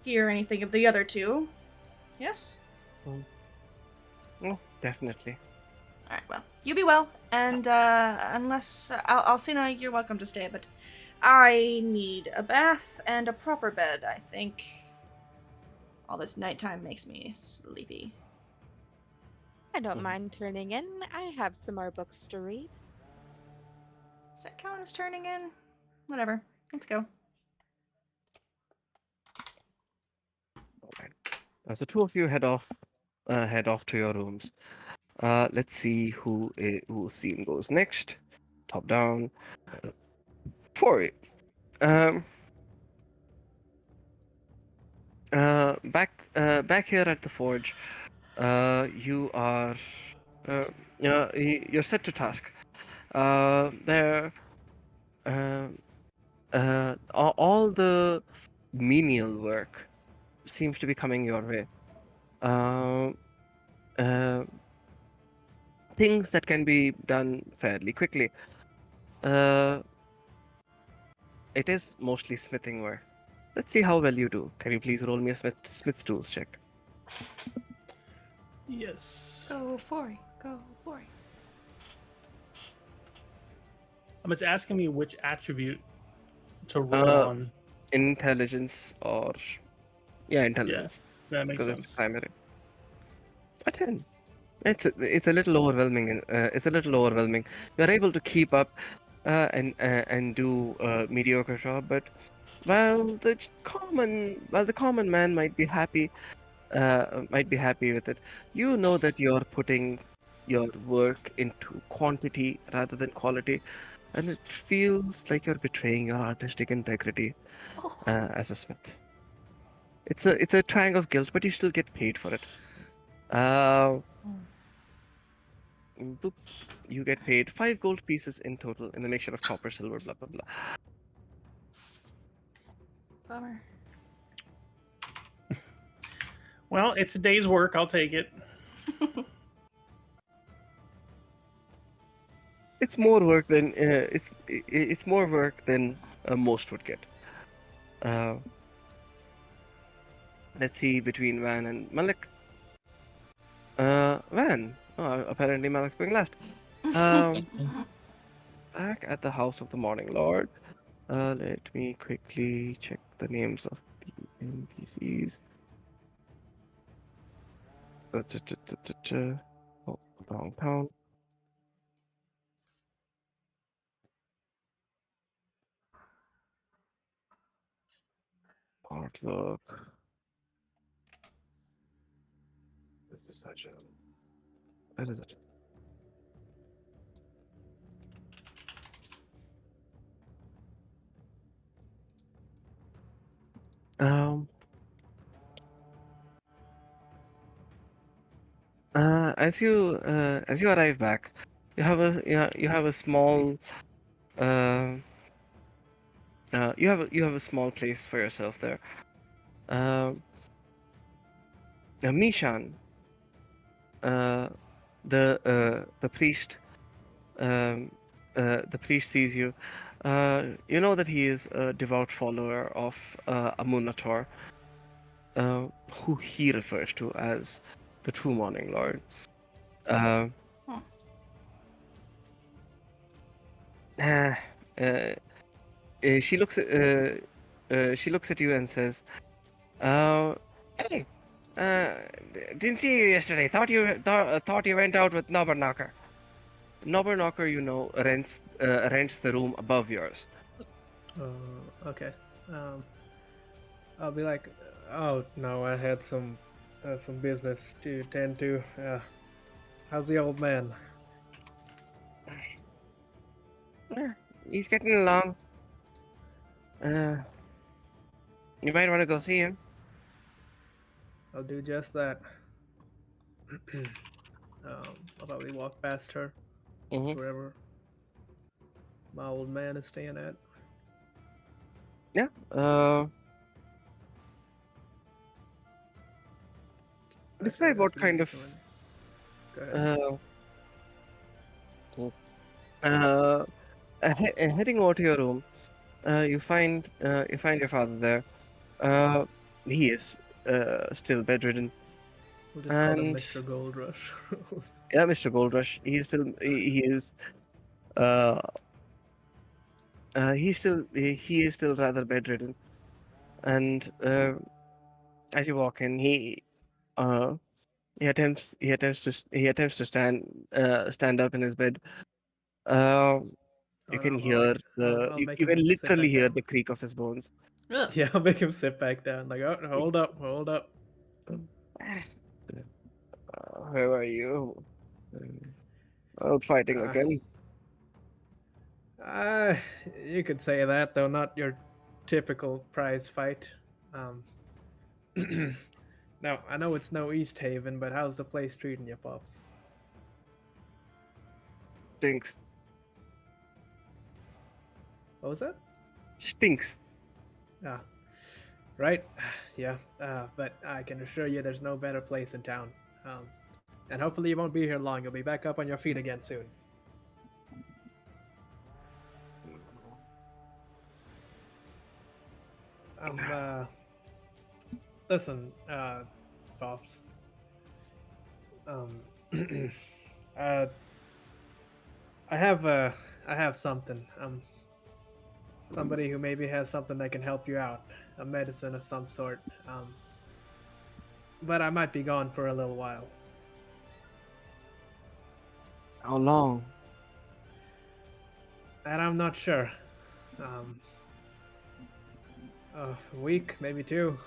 hear anything of the other two. Yes? Oh, definitely. All right, well, you be well, and unless Alcina, you're welcome to stay, but I need a bath and a proper bed. I think all this nighttime makes me sleepy. I don't Mhm. mind turning in. I have some more books to read. Does that count as turning in? Whatever. Let's go. Alright. As the two of you head off to your rooms. Let's see whose scene goes next. Top down. For it. Um. Back here at the forge. You are. Uh. You're set to task. There. Um. All the menial work seems to be coming your way. Um. Uh, Things that can be done fairly quickly. Uh, it is mostly smithing work. Let's see how well you do. Can you please roll me a Smith's tools check? Yes. Go for it. Go for it. It's asking me which attribute to roll Uh, on. Intelligence or yeah, Yeah, intelligence that makes because it's the sense. primary. A 10. It's a little overwhelming. It's a little overwhelming. You're able to keep up and do a mediocre job, but while the common man might be happy with it. You know that you're putting your work into quantity rather than quality, and it feels like you're betraying your artistic integrity Oh. as a smith. It's a twang of guilt, but you still get paid for it. Uh, boop, you get paid 5 gold pieces in total in the mixture of copper, silver, blah blah blah. Bummer. Well, it's a day's work. I'll take it. It's more work than it's more work than most would get. Uh, let's see between Van and Malik. Van. Oh, apparently Malik's going last. Um, Back at the house of the Morning Lord. Let me quickly check the names of the NPCs. Oh, wrong town. Outlook. This is such a Where is it? Um. As you arrive back, you have a small uh, you have a small place for yourself there. Um. Mishan, uh, the priest, um, the priest sees you. You know that he is a devout follower of Amunator, who he refers to as the true Morning Lord. Uh, Hmm. uh, uh, she looks at you and says, "Hey, didn't see you yesterday. Thought you went out with Knocker. Knocker, you know, rents the room above yours." Okay. Um, I'll be like, oh no, I had some business to tend to. How's the old man? Yeah, he's getting along. Uh, you might want to go see him. I'll do just that. I'll probably walk past her Mm-hmm. to wherever my old man is staying at. Yeah. Actually, Describe that's what pretty kind of decent. Go ahead. uh, uh, heading over to your room. You find your father there. Uh, he is still bedridden, We'll just call him and Mr. Gold Rush. yeah, Mr. Goldrush. He is uh, he is still rather bedridden, and as you walk in, uh he attempts to stand up in his bed. Uh, you can I'll make hear I'll make you him can sit literally back hear down. the creak of his bones. Ugh. Yeah, I'll make him sit back down. Like, oh, hold up, hold up. Where are you? Out fighting Uh, again? uh, you could say that, though not your typical prize fight. Um, now I know it's no East Haven, but how's the place treating you, pops? Stinks. What was that? Stinks. Ah, right. Yeah. But I can assure you, there's no better place in town. Um, and hopefully you won't be here long. You'll be back up on your feet again soon. Uh, listen, pops. Um, uh, I have I have something. Somebody who maybe has something that can help you out, a medicine of some sort. But I might be gone for a little while. How long? And I'm not sure. Um, a week, maybe two.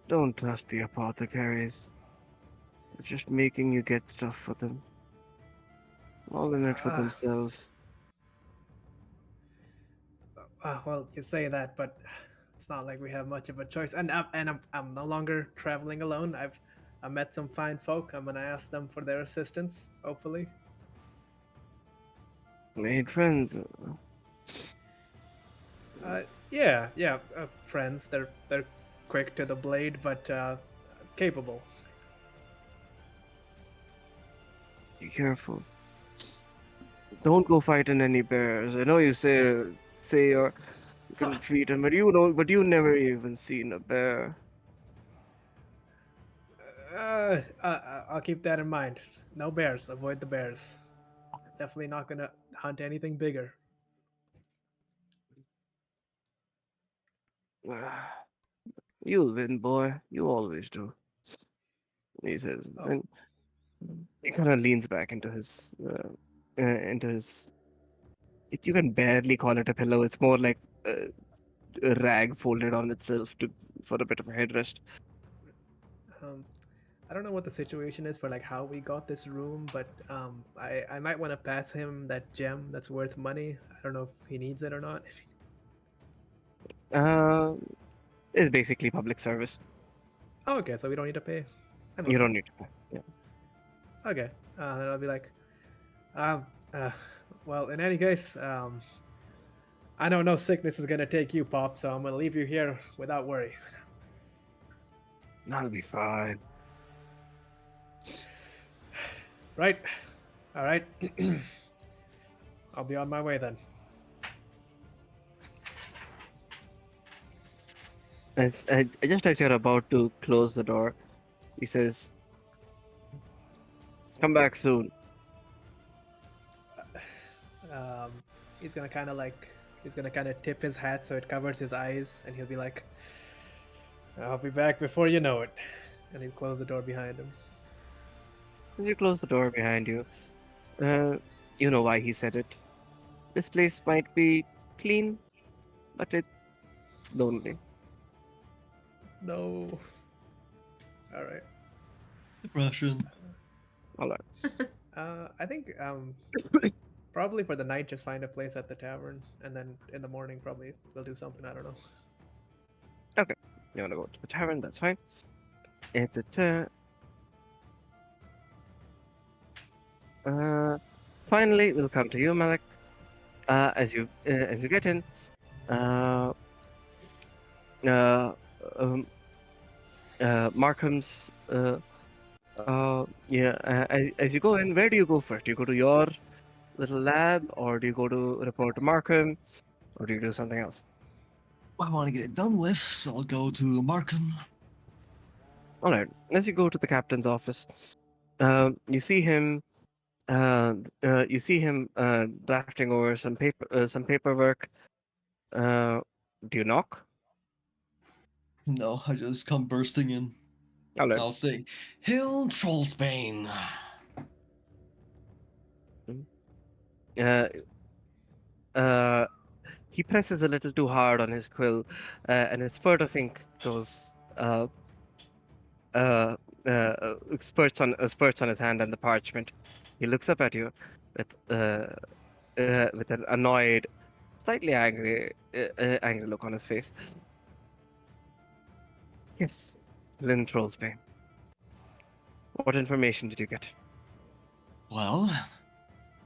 Don't trust the apothecaries. They're just making you get stuff for them. All in it for Uh, themselves. well, you say that, but it's not like we have much of a choice. And I'm no longer traveling alone. I met some fine folk. I'm gonna ask them for their assistance. Hopefully. Made friends. Yeah, friends. They're quick to the blade, but capable. Be careful. Don't go fighting any bears. I know you say you can treat them, but you never even seen a bear. I'll keep that in mind. No bears. Avoid the bears. Definitely not gonna hunt anything bigger. You'll win, boy. You always do. He says, Oh, and he kind of leans back into his. You can barely call it a pillow. It's more like a rag folded on itself to for a bit of a headrest. um, I don't know what the situation is for like how we got this room, but I might want to pass him that gem that's worth money. I don't know if he needs it or not. Um, it's basically public service. Oh, okay, so we don't need to pay. I'm You okay. don't need to pay. Yeah. Okay, then I'll be like, um, uh, well, in any case, I know no sickness is gonna take you, Pop, so I'm gonna leave you here without worry. I'll be fine. Right? All right. I'll be on my way then. Just as you're about to close the door, he says, "Come back soon." He's gonna kind of like he's gonna kind of tip his hat so it covers his eyes, and he'll be like, "I'll be back before you know it," and he'll close the door behind him. As you close the door behind you, you know why he said it. This place might be clean, but it's lonely. No. All right. Depression. All right. I think probably for the night just find a place at the tavern, and then in the morning probably we'll do something. I don't know. You want to go to the tavern? That's fine. Et finally, we'll come to you, Malik. As you get in, uh, uh, um, Markham's. As you go in, where do you go first? Do you go to your little lab, or do you go to report to Markham, or do you do something else? I want to get it done with, so I'll go to Markham. All right. As you go to the captain's office, you see him. Drafting over some paperwork. Do you knock? No, I just come bursting in. All right. I'll say, Hail Trollsbane. Uh, he presses a little too hard on his quill, and a spurt of ink goes spurts on his hand and the parchment. He looks up at you with an annoyed, slightly angry look on his face. Yes, Lynn Trollsbane. What information did you get? Well,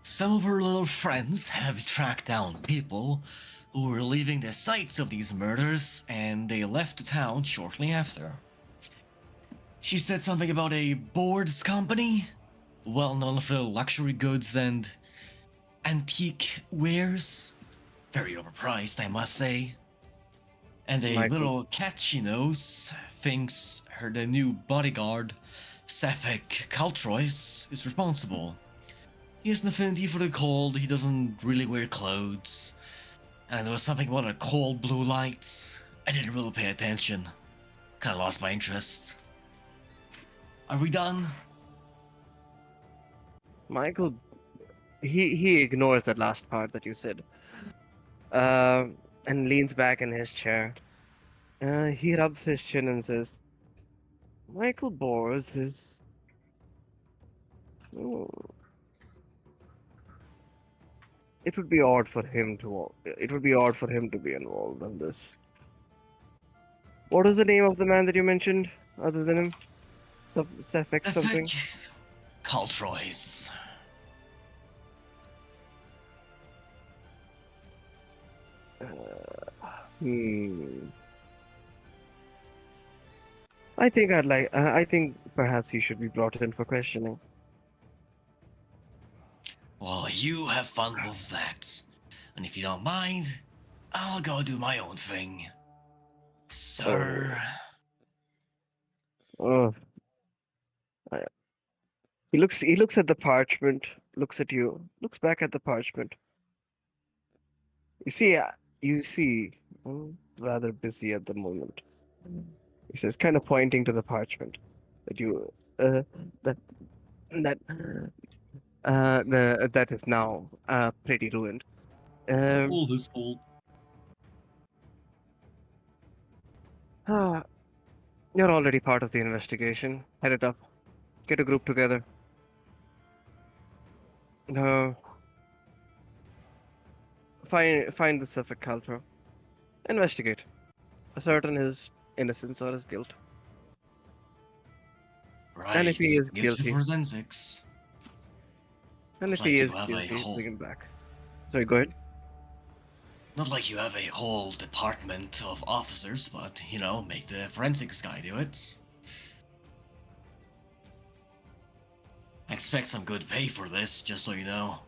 some of her little friends have tracked down people who were leaving the sites of these murders, and they left the town shortly after. She said something about a boards company, well known for luxury goods and antique wares. Very overpriced, I must say. And a Michael. little cat she knows thinks her the new bodyguard, Sefik Kaltrois, is responsible. He has an affinity for the cold, he doesn't really wear clothes. And there was something about a cold blue light. I didn't really pay attention. Kinda lost my interest. Are we done? Michael, he ignores that last part that you said, and leans back in his chair. He rubs his chin and says, "Michael Bors is. Oh, it would be odd for him to. It would be odd for him to be involved in this. What is the name of the man that you mentioned, other than him? Sefek something. Sefik Kaltrois. Hmm. I think perhaps he should be brought in for questioning. Well, you have fun with that. And if you don't mind, I'll go do my own thing. Sir. Oh, I- he looks at the parchment, looks at you, looks back at the parchment. You see, I'm rather busy at the moment. He says, kind of pointing to the parchment that you, that that that is now pretty ruined. All his fault. Ah, You're already part of the investigation. Head it up. Get a group together. Uh, find the Suffolk culprit. Investigate. Ascertain his innocence or his guilt. And if Right. he is Gift to guilty, forensics. and if Not he like you is have a guilty, whole bring him back. Sorry, go ahead. not like you have a whole department of officers, but you know, make the forensics guy do it. I expect some good pay for this, just so you know.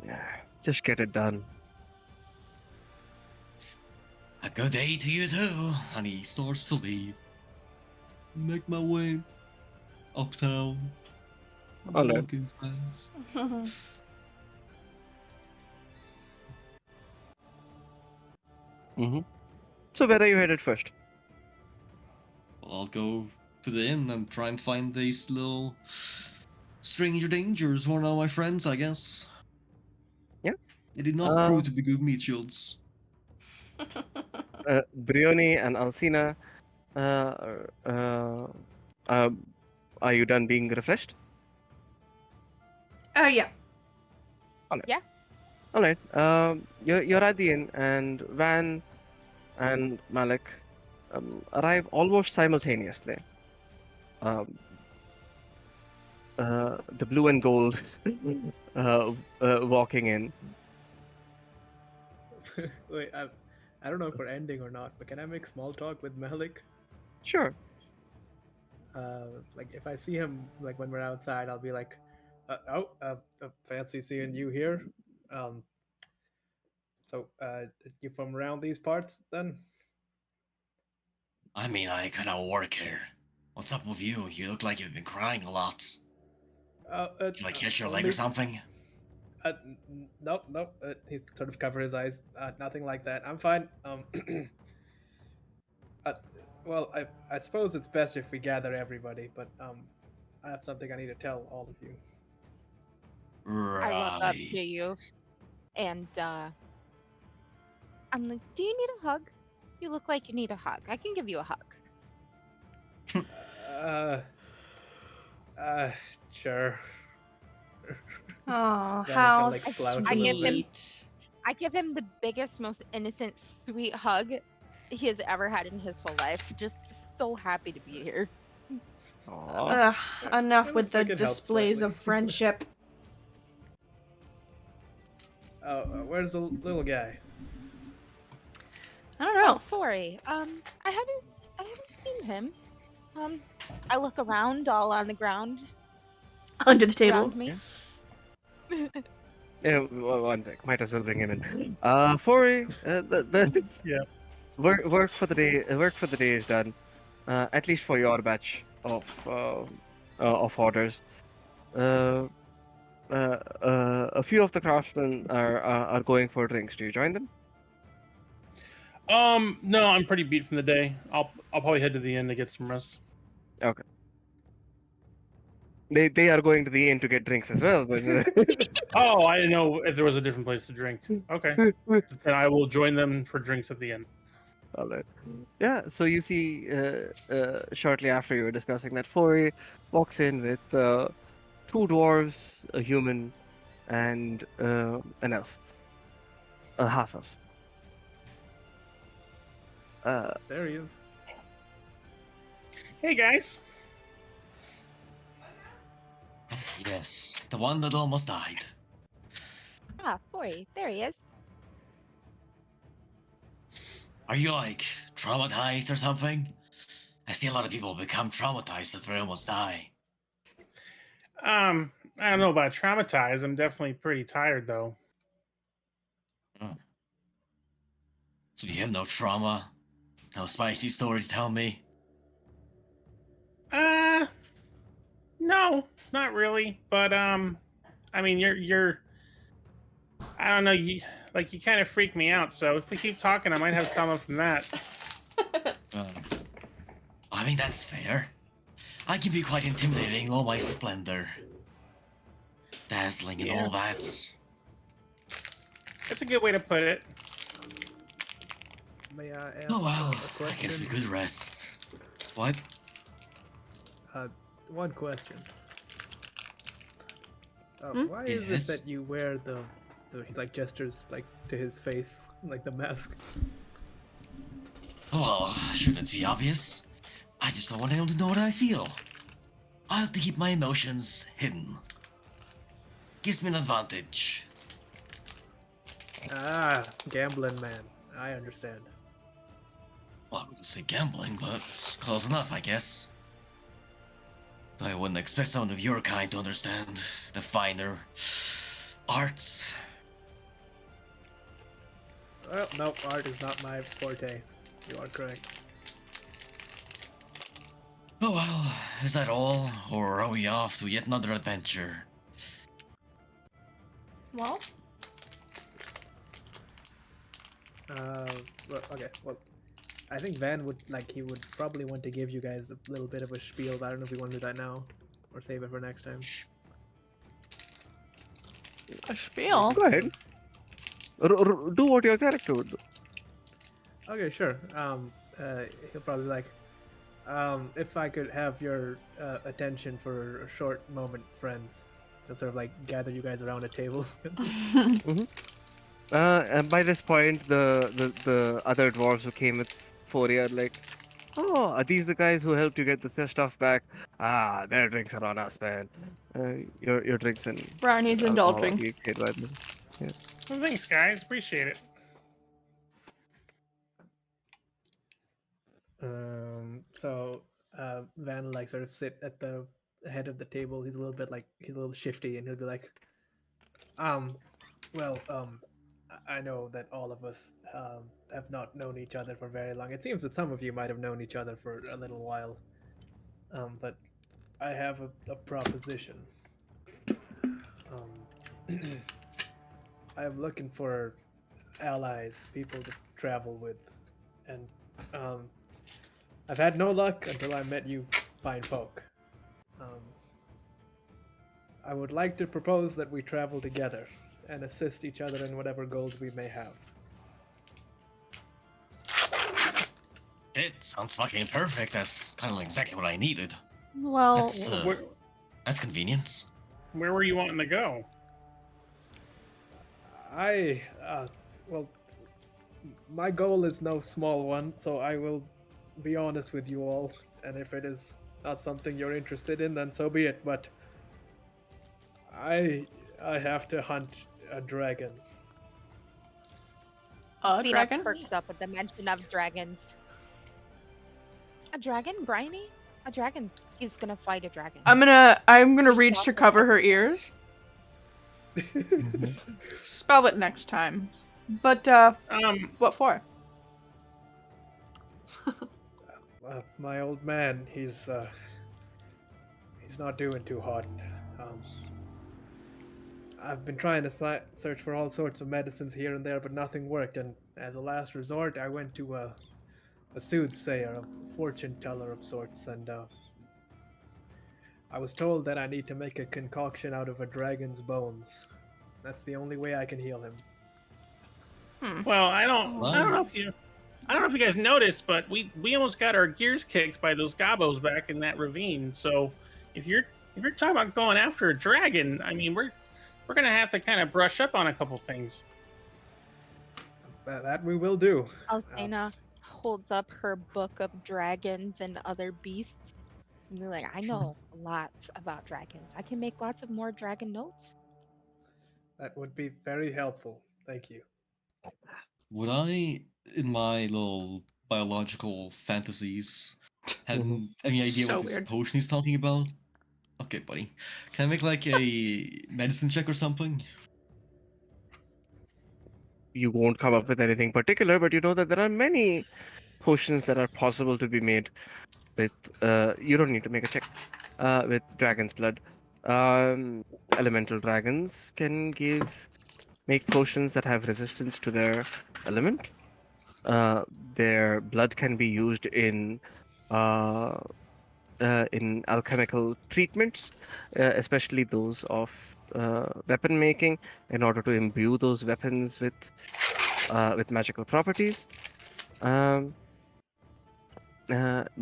Yeah, just get it done. A good day to you too. And he starts to leave. Make my way uptown. All right. Walking fast. Mm-hmm. So where are you headed first? Well, I'll go to the inn and try and find these little stranger dangers, one of my friends, I guess. Yeah. They did not prove to be good meat shields. Brioni and Alcina, uh, are you done being refreshed? Yeah. All right. You're at the inn, and Van and Malik arrive almost simultaneously. The blue and gold walking in. Wait, I don't know if we're ending or not, but can I make small talk with Malik? Sure. Like if I see him, like when we're outside, I'll be like, fancy seeing you here. Um, you from around these parts then? I mean, I kinda work here. What's up with you? You look like you've been crying a lot. Did I catch your leg or Only, something? nope, nope. He sort of covered his eyes. Nothing like that. I'm fine. Uh, well, I suppose it's best if we gather everybody, but I have something I need to tell all of you. I walk up Right. to you and I'm like, "Do you need a hug? You look like you need a hug. I can give you a hug." Uh, uh, sure. Oh, Then how like, slouch a I little give him- sweet. I give him the biggest, most innocent, sweet hug he has ever had in his whole life. Just so happy to be here. Aw. Ugh, enough It with looks the like it helps displays slightly. of friendship. Where's the little guy? I don't know. Oh, Fory. I haven't seen him. I look around, all on the ground Under the table. around me. Yeah, one sec. Might as well bring him in. Fori, the Yeah. work for the day. Work for the day is done. At least for your batch of orders. A few of the craftsmen are going for drinks. Do you join them? No, I'm pretty beat from the day. I'll probably head to the inn to get some rest. Okay. They are going to the inn to get drinks as well. But Oh, I didn't know if there was a different place to drink. Okay, then I will join them for drinks at the end. all right. Yeah. So you see, shortly after you were discussing that, Fori walks in with two dwarves, a human, and an elf, a half elf. There he is. Hey guys. Yes, the one that almost died. Ah, Fory, there he is. Are you like traumatized or something? I see a lot of people become traumatized after they almost die. I don't know about traumatized. I'm definitely pretty tired though. So you have no trauma? No spicy story to tell me? No, not really. But I mean, you're. I don't know. You kind of freak me out. So if we keep talking, I might have trauma from that. I mean, that's fair. I can be quite intimidating in all my splendor. Dazzling and all that. That's a good way to put it. May I ask Oh well, a I guess we question? could rest. What? One question. Hmm? Why is it Yes? that you wear the like gestures like to his face, like the mask? Well, shouldn't it be obvious? I just don't want anyone to know what I feel. I have to keep my emotions hidden. Gives me an advantage. Ah, gambling man. I understand. Well, I wouldn't say gambling, but it's close enough, I guess. I wouldn't expect someone of your kind to understand the finer arts. Well, no, art is not my forte. You are correct. Oh well, is that all? Or are we off to yet another adventure? Well, Well, okay. Well, I think Van would like he would probably want to give you guys a little bit of a spiel, but I don't know if we want to do that now or save it for next time. a spiel. Go ahead. Do what your character would do. Okay, sure. He'll probably like, if I could have your attention for a short moment, friends, and sort of like gather you guys around a table. And by this point, the other dwarves who came with Foria are like, oh, are these the guys who helped you get the stuff back? Ah, their drinks are on us, man. Your drinks and Brownie's alcohol are indulging. being paid by them. Well, thanks, guys. Appreciate it. So Van will like sort of sit at the head of the table. He's a little bit like he's a little shifty, and he'll be like, well, I know that all of us have not known each other for very long. It seems that some of you might have known each other for a little while, but I have a proposition. I'm looking for allies, people to travel with, and I've had no luck until I met you fine folk. I would like to propose that we travel together and assist each other in whatever goals we may have. It sounds fucking perfect. That's kind of exactly what I needed. Well, That's that's convenient. Where were you wanting to go? Well, my goal is no small one, so I will be honest with you all, and if it is not something you're interested in, then so be it, but I have to hunt a dragon. a Cena dragon? perks up at the mention of dragons. A dragon, Briny? A dragon. He's gonna fight a dragon. I'm gonna He's reach to awesome. cover her ears. Spell it next time. But what for? My old man, he's not doing too hot. I've been trying to search for all sorts of medicines here and there, but nothing worked. And as a last resort, I went to a soothsayer, a fortune teller of sorts, and I was told that I need to make a concoction out of a dragon's bones. That's the only way I can heal him. Well, I don't know if you guys noticed, but we almost got our gears kicked by those gobos back in that ravine. So if you're talking about going after a dragon, I mean we're gonna have to kind of brush up on a couple things. That we will do. Alcena holds up her book of dragons and other beasts. And you're like, I know lots about dragons. I can make lots of more dragon notes. That would be very helpful. Thank you. Would I, in my little biological fantasies, have any idea So what this weird. potion he's talking about? Okay, buddy. Can I make like a medicine check or something? You won't come up with anything particular, but you know that there are many potions that are possible to be made with. You don't need to make a check. With dragon's blood, elemental dragons can make potions that have resistance to their element. Their blood can be used in alchemical treatments, especially those of weapon making, in order to imbue those weapons with magical properties. Um,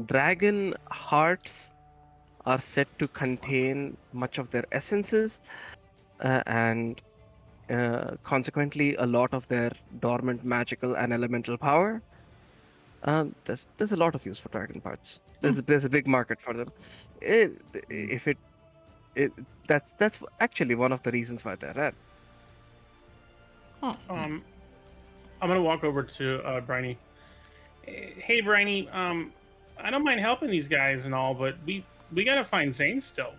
Dragon hearts are said to contain much of their essences, and consequently, a lot of their dormant magical and elemental power. There's a lot of use for dragon parts. There's a big market for them. It, if it that's actually one of the reasons why they're rare. I'm gonna walk over to Briny. Hey, Briny. I don't mind helping these guys and all, but we gotta find Zane still.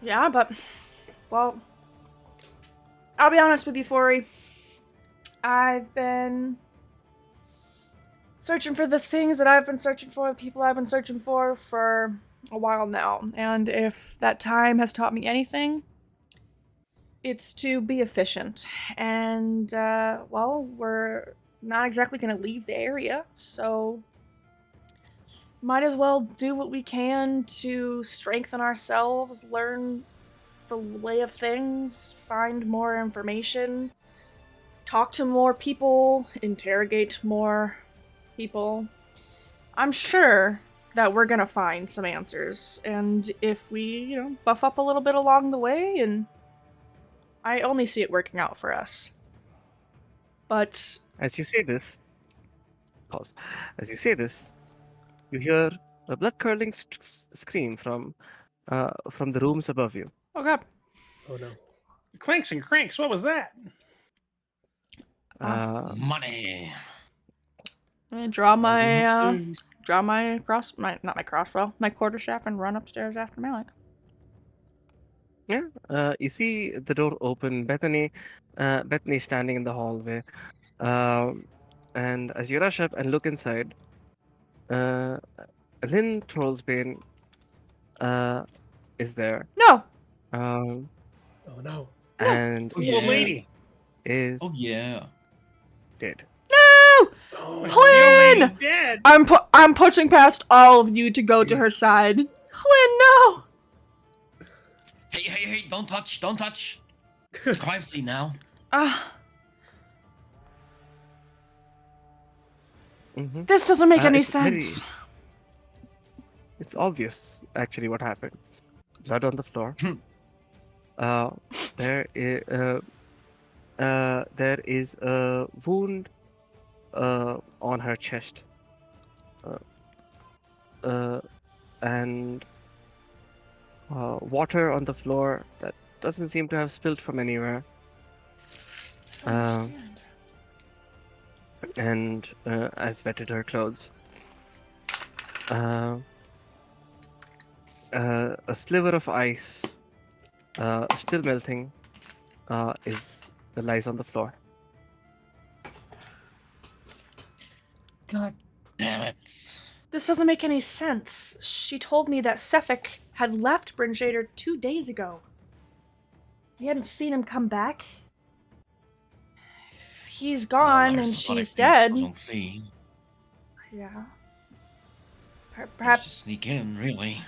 Yeah, but, well, I'll be honest with you, Fori. I've been searching for the things that I've been searching for, the people I've been searching for a while now. And if that time has taught me anything, it's to be efficient. And, well, we're not exactly going to leave the area, so might as well do what we can to strengthen ourselves, learn the lay of things, find more information, talk to more people, interrogate more people. I'm sure that we're gonna find some answers, and if we, buff up a little bit along the way, and I only see it working out for us. But As you say this, pause. As you say this, you hear a blood-curdling scream from the rooms above you. oh god, Oh no. Clanks and cranks. What was that? Money. I draw my Upstairs. not my crossbow, my quarterstaff, and run upstairs after Malik. Yeah. You see the door open. Bethany standing in the hallway. And as you rush up and look inside, Lynn Trollsbane is there. No. Um, Oh no. and Oh, Little yeah. lady. is Oh yeah. dead. No. Oh, The old lady's Flynn! dead. I'm pushing past all of you to go to her side. Flynn, no. Hey, don't touch, don't touch. It's a crime scene now. Mhm. This doesn't make any It's very- sense. It's obvious, actually, what happened. Blood on the floor. There is a wound on her chest. And water on the floor that doesn't seem to have spilled from anywhere. And as wetted her clothes. A sliver of ice, still melting, lies on the floor. God damn it. This doesn't make any sense. She told me that Sefik had left Bryn Shader 2 days ago. We hadn't seen him come back. If he's gone and she's dead. Don't see. Yeah. Perhaps Perhaps just sneak in, really.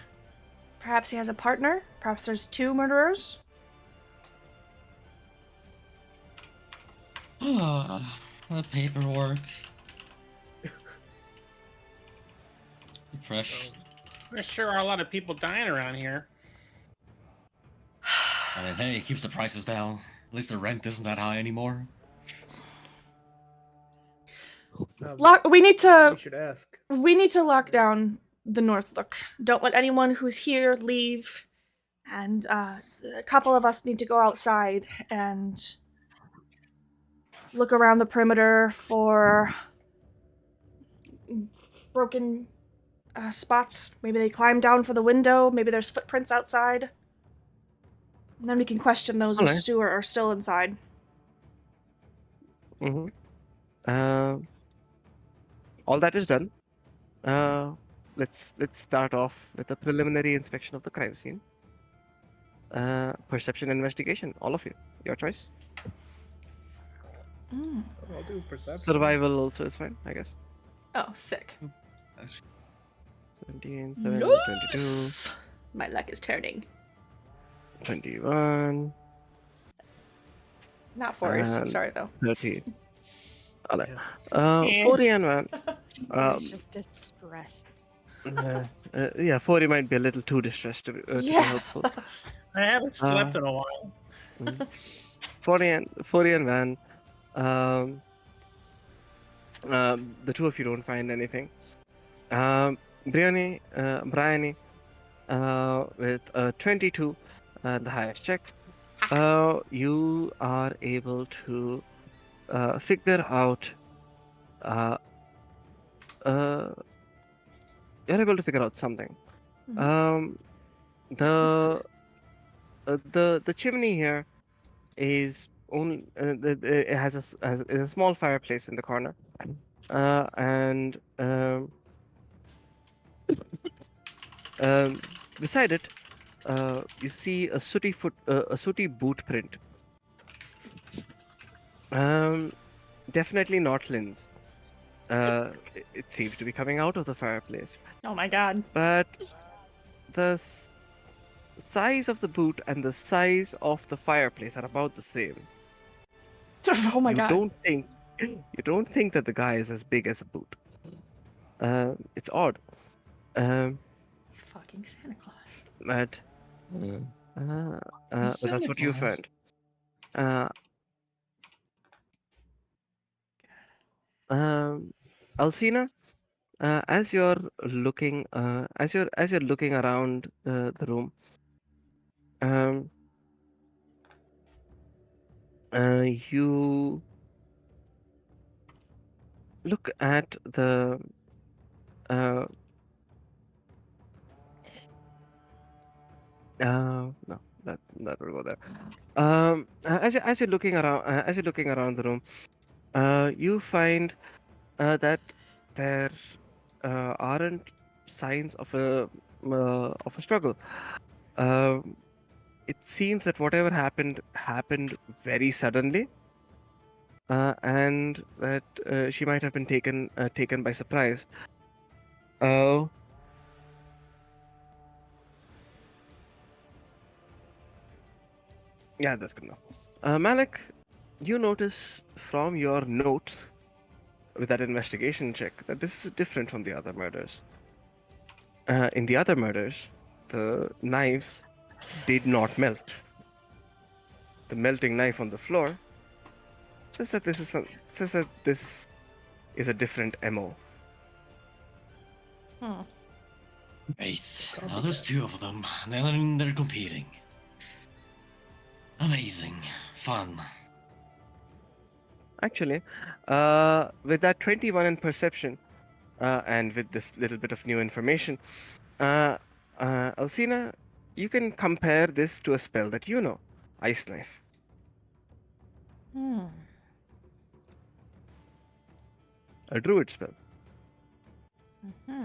perhaps he has a partner. Perhaps there's 2 murderers. The paperwork. Fresh. There sure are a lot of people dying around here. I mean, hey, it keeps the prices down. At least the rent isn't that high anymore. We need to We should ask. lock down the North Look. Don't let anyone who's here leave. And a couple of us need to go outside and look around the perimeter for broken spots. Maybe they climbed down for the window. Maybe there's footprints outside. And then we can question those who Alright. are still inside. All that is done. Let's start off with a preliminary inspection of the crime scene. Perception investigation, all of you. Your choice. I'll do perception. Survival also is fine, I guess. Oh, sick. 17, 22, Yes! My luck is turning. 21, Not 4s. I'm And- sorry, though. 30. Alright. Eh. Fori and Van. He's just distressed. Yeah, Fori might be a little too distressed to be Yeah. helpful. I haven't slept Uh, in a while. Fori and Van. The two of you don't find anything. Bryony, with 22, the highest check, you are able to figure out. Uh, you're able to figure out something. Mhm. The the chimney here is only it has is a small fireplace in the corner, and beside it, you see a sooty boot print. Um, Definitely not Lynn's. It seems to be coming out of the fireplace, Oh my god. but the size of the boot and the size of the fireplace are about the same. Oh my you god. don't think that the guy is as big as a boot. It's odd. It's fucking Santa Claus. But but Santa that's what you Claus. find. Uh, Alcina, as you're looking, as you're looking around the room, um, you look at the no, that will go there. As you're looking around, the room, you find that there aren't signs of a struggle. It seems that whatever happened very suddenly, and that she might have been taken by surprise. Oh. Yeah, that's good enough. Malik, you notice from your notes with that investigation check that this is different from the other murders. In the other murders, the knives did not melt. The melting knife on the floor says that this is a different MO. Right. Now there's two of them. They're competing. Amazing. Fun. Actually, with that 21 in perception, and with this little bit of new information, Alcina, you can compare this to a spell that you know, Ice Knife. A druid spell.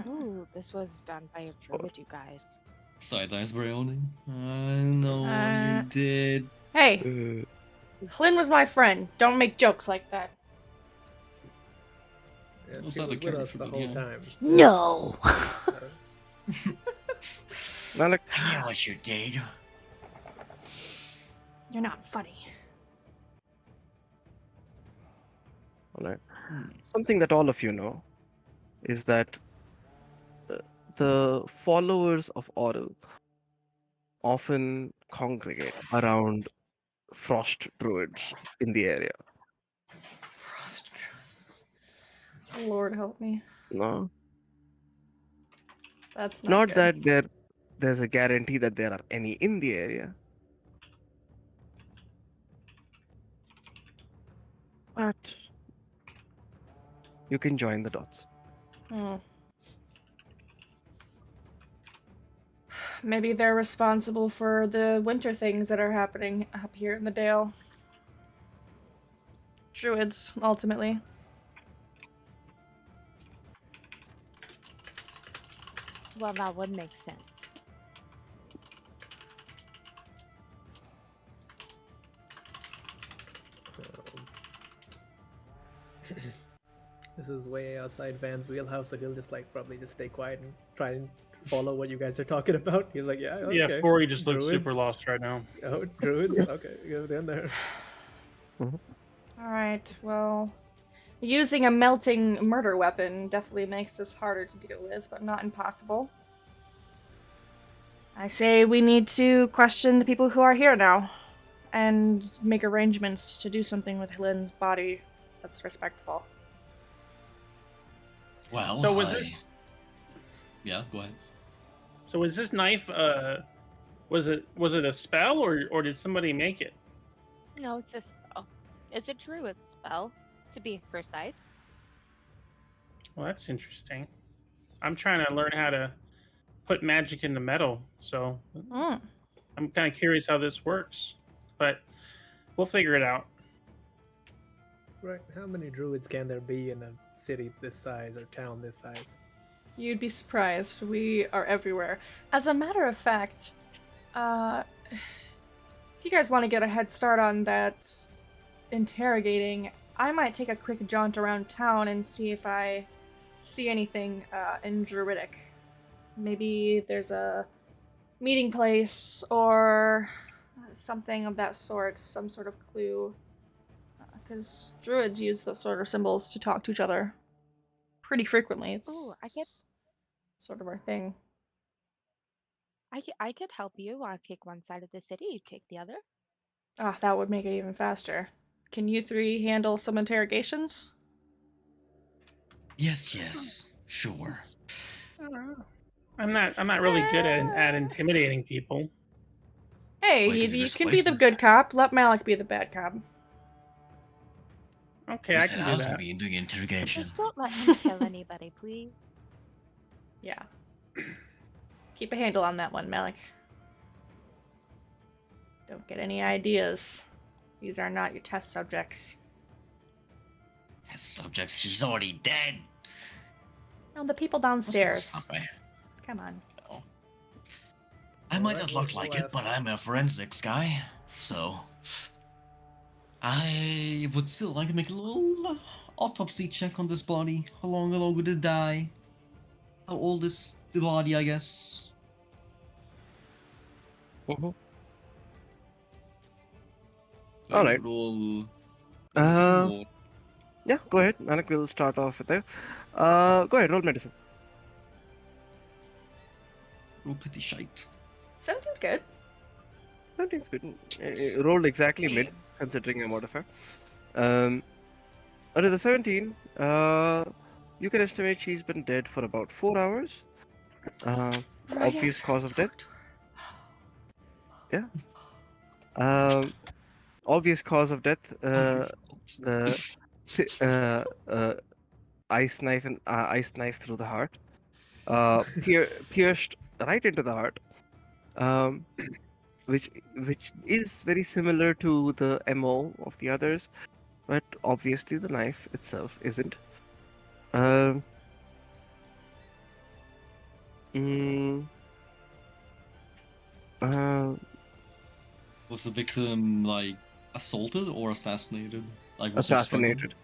Ooh, this was done by a druid, you guys. Side eyes, Bryony. I know you did. Hey, Flynn was my friend. Don't make jokes like that. Yeah, Was she that a was with us character, the but whole yeah. time. No. Malik, I know what you did. You're not funny. alright. Hmm. Something that all of you know is that the followers of Oral often congregate around frost druids in the area. Frost druids. Lord help me. No, That's not good. that there's a guarantee that there are any in the area, but you can join the dots. Maybe they're responsible for the winter things that are happening up here in the Dale. Druids, ultimately. Well, that would make sense. This is way outside Van's wheelhouse, so he'll just like probably just stay quiet and try and follow what you guys are talking about. He's like, yeah, okay. Yeah, Fori just looks super Druids? lost right now. Oh, druids? Okay, go in there. Alright, well, Using a melting murder weapon definitely makes this harder to deal with, but not impossible. I say we need to question the people who are here now, and make arrangements to do something with Helen's body that's respectful. Well, So was this? Yeah, go ahead. So was this knife? Was it a spell or did somebody make it? No, it's a spell. It's a druid spell, to be precise. Well, that's interesting. I'm trying to learn how to put magic into metal, so Mm. I'm kind of curious how this works. But we'll figure it out. Right. How many druids can there be in a city this size or town this size? You'd be surprised. We are everywhere. As a matter of fact, if you guys want to get a head start on that interrogating, I might take a quick jaunt around town and see if I see anything in Druidic. Maybe there's a meeting place or something of that sort, some sort of clue. Because druids use those sort of symbols to talk to each other pretty frequently. It's Ooh, I get sort of our thing. I could help you take one side of the city, you take the other. Ah, that would make it even faster. Can you three handle some interrogations? yes, sure. I'm not really good at intimidating people. Hey, Wait till you you're can be the persuasive. good cop. Let Malik be the bad cop. Okay, You I said can I do was that. gonna be doing interrogation. Just don't let him kill anybody, please. Yeah. Keep a handle on that one, Malik. Don't get any ideas. These are not your test subjects. Test subjects, she's already dead. No, the people What's gonna downstairs. stop me? Come on. No. I might Alright, not look we'll like it, ask. but I'm a forensics guy, so I would still like to make a little autopsy check on this body. How long ago did it die? How old is the body, I guess? Mhm. So All right. Roll Uh, medicine or Yeah, go ahead. Malik will start off with there. Go ahead, roll medicine. roll pretty shite. 17's good. 17's good. Rolled exactly mid, considering your modifier. Out of the 17, you can estimate she's been dead for about 4 hours. Obvious cause of death. Yeah. Obvious cause of death. The ice knife and ice knife through the heart. Pierced right into the heart. Which is very similar to the MO of the others, but obviously the knife itself isn't. Um. Mm, uh, Was the victim like assaulted or assassinated? Like was there struggle? Assassinated.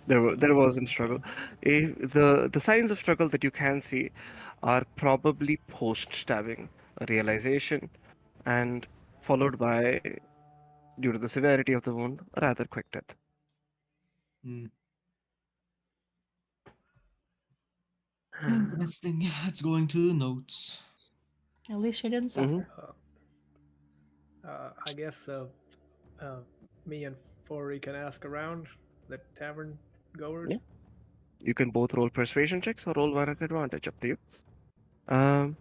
There wasn't struggle. The signs of struggle that you can see are probably post stabbing, a realization, and followed by, due to the severity of the wound, a rather quick death. Hmm. Interesting. It's going to the notes. At least she didn't Mhm. suffer. I guess me and Fori can ask around the tavern goers. Yeah. You can both roll persuasion checks or roll one at advantage, up to you. Um,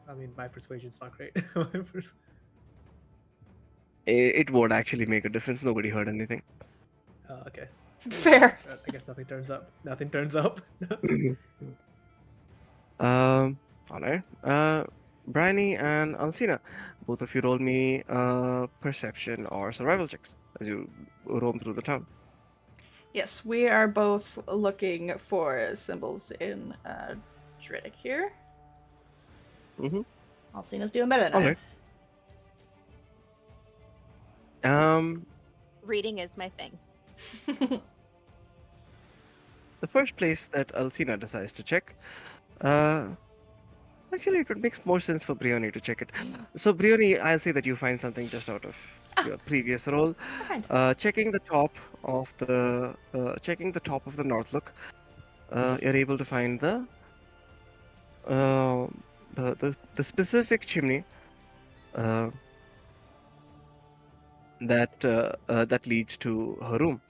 I mean, my persuasion's not great. it would actually make a difference. Nobody heard anything. Okay. Fair. I guess nothing turns up. Nothing turns up. Alright. Bryony and Alcina, both of you roll me perception or survival checks as you roam through the town. Yes, we are both looking for symbols in Druidic here. Mm-hmm. Alcina's doing better than I Alright. Reading is my thing. am. The first place that Alcina decides to check, Actually, it would make more sense for Brioni to check it. So, Brioni, I'll say that you find something just out of Ah. your previous role. I find. Checking the top of the north look, you're able to find uh, the specific chimney uh, that leads to her room,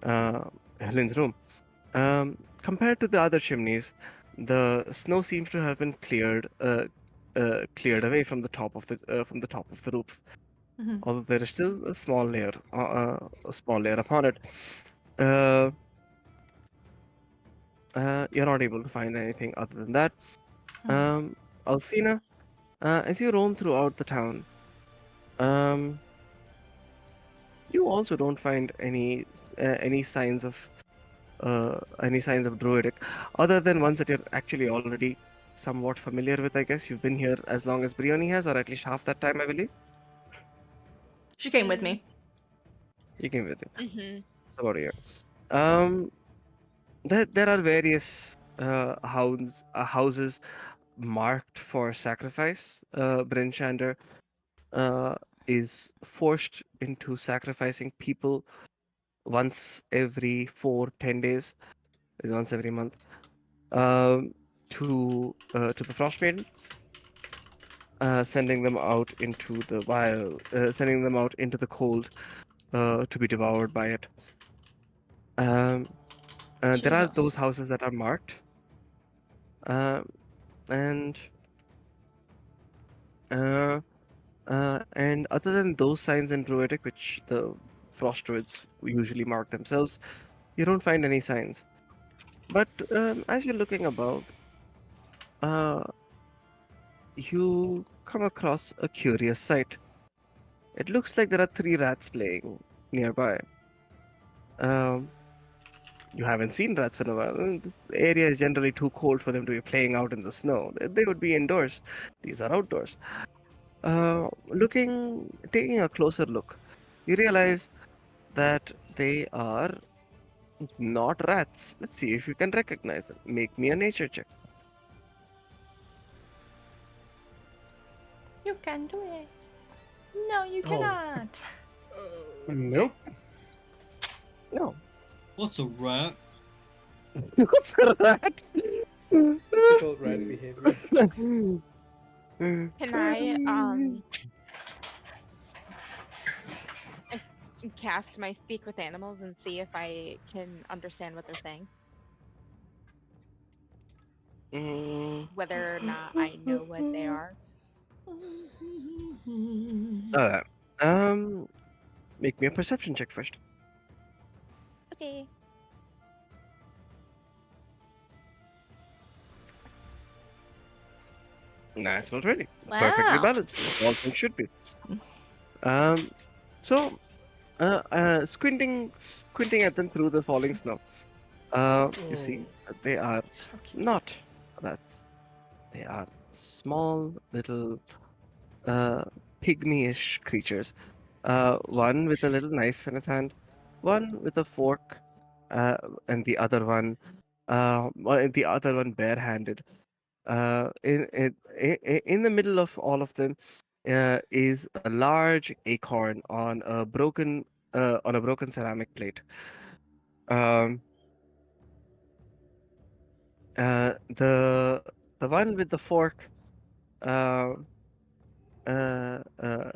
uh, Helen's room. Compared to the other chimneys, the snow seems to have been cleared away from the top of the roof. Mm-hmm. Although there is still a small layer upon it. Uh, you're not able to find anything other than that. Um, Alcina, as you roam throughout the town, um, you also don't find any signs of druidic, other than ones that you're actually already somewhat familiar with. I guess you've been here as long as Brioni has, or at least half that time, I believe. She came with me. You came with it. Mm-hmm. It's about a year. Um, there are various houses marked for sacrifice. Bryn Shander is forced into sacrificing people once every 10 days, is once every month, um, to the Frostmaiden, sending them out into the wild, sending them out into the cold, to be devoured by it. Um, there are Jesus. those houses that are marked, um, and uh, and other than those signs in Druidic, which the Frost Druids usually mark themselves, you don't find any signs. But as you're looking above, uh, you come across a curious sight. It looks like there are three rats playing nearby. Um, you haven't seen rats in a while. This area is generally too cold for them to be playing out in the snow. They would be indoors. These are outdoors. Taking a closer look, you realize that they are not rats. Let's see if you can recognize them. Make me a nature check. You can do it. No, you Oh. cannot. Nope. No. What's a rat? What's a rat? Typical rat behavior. Can I cast my speak with animals and see if I can understand what they're saying? Mm, Whether or not I know what they are. alright. Um, Make me a perception check first. Okay. Natural 20. Perfectly Wow. balanced. As all things should be. Um, so, squinting at them through the falling snow, you see that they are So cute. not rats. They are small little uh, pygmy-ish creatures. One with a little knife in its hand, one with a fork, uh, and the other one barehanded. In the middle of all of them is a large acorn on a broken ceramic plate. Um, the one with the fork uh, uh, uh,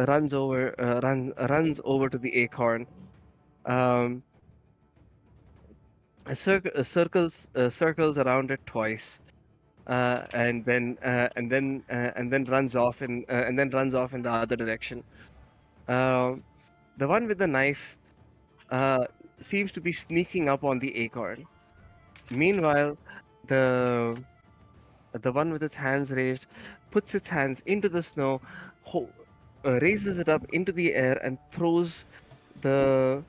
runs over to the acorn. Um, circles around it twice, and then runs off in the other direction. Um, the one with the knife uh, seems to be sneaking up on the acorn. Meanwhile, the the one with its hands raised puts its hands into the snow, raises it up into the air, and throws the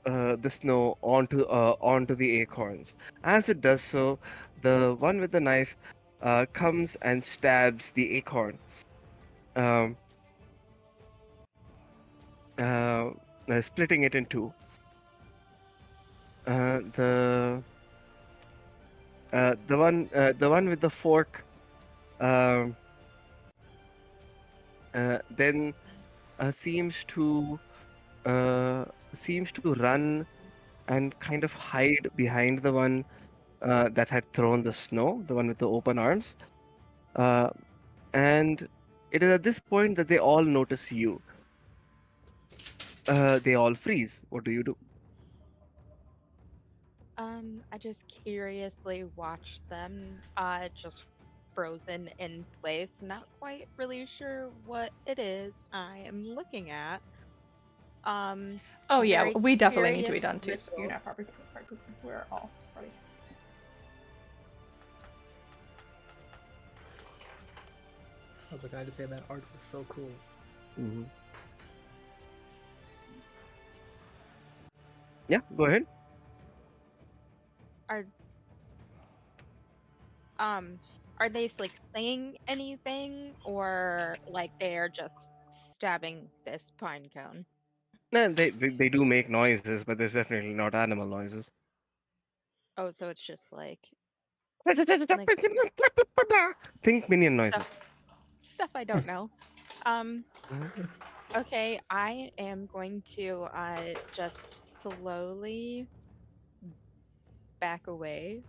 the snow onto the acorns. As it does so, the one with the knife comes and stabs the acorn, um, uh, splitting it in two. The The one with the fork. Um, then seems to run and kind of hide behind the one that had thrown the snow, the one with the open arms. Uh, and it is at this point that they all notice you. They all freeze. What do you do? I just curiously watched them, just frozen in place, not quite really sure what it is I am looking at. Um, Oh yeah, very we definitely need to curious be done too. So you're ritual. not probably we're all ready. I was like, I just say that art was so cool. Mhm. Yeah, go ahead. Are um are they like saying anything, or like they're just stabbing this pine cone? No, they do make noises, but there's definitely not animal noises. Oh, so it's just like Think minion noises. stuff stuff I don't know. Um, Mhm. okay, I am going to just slowly back away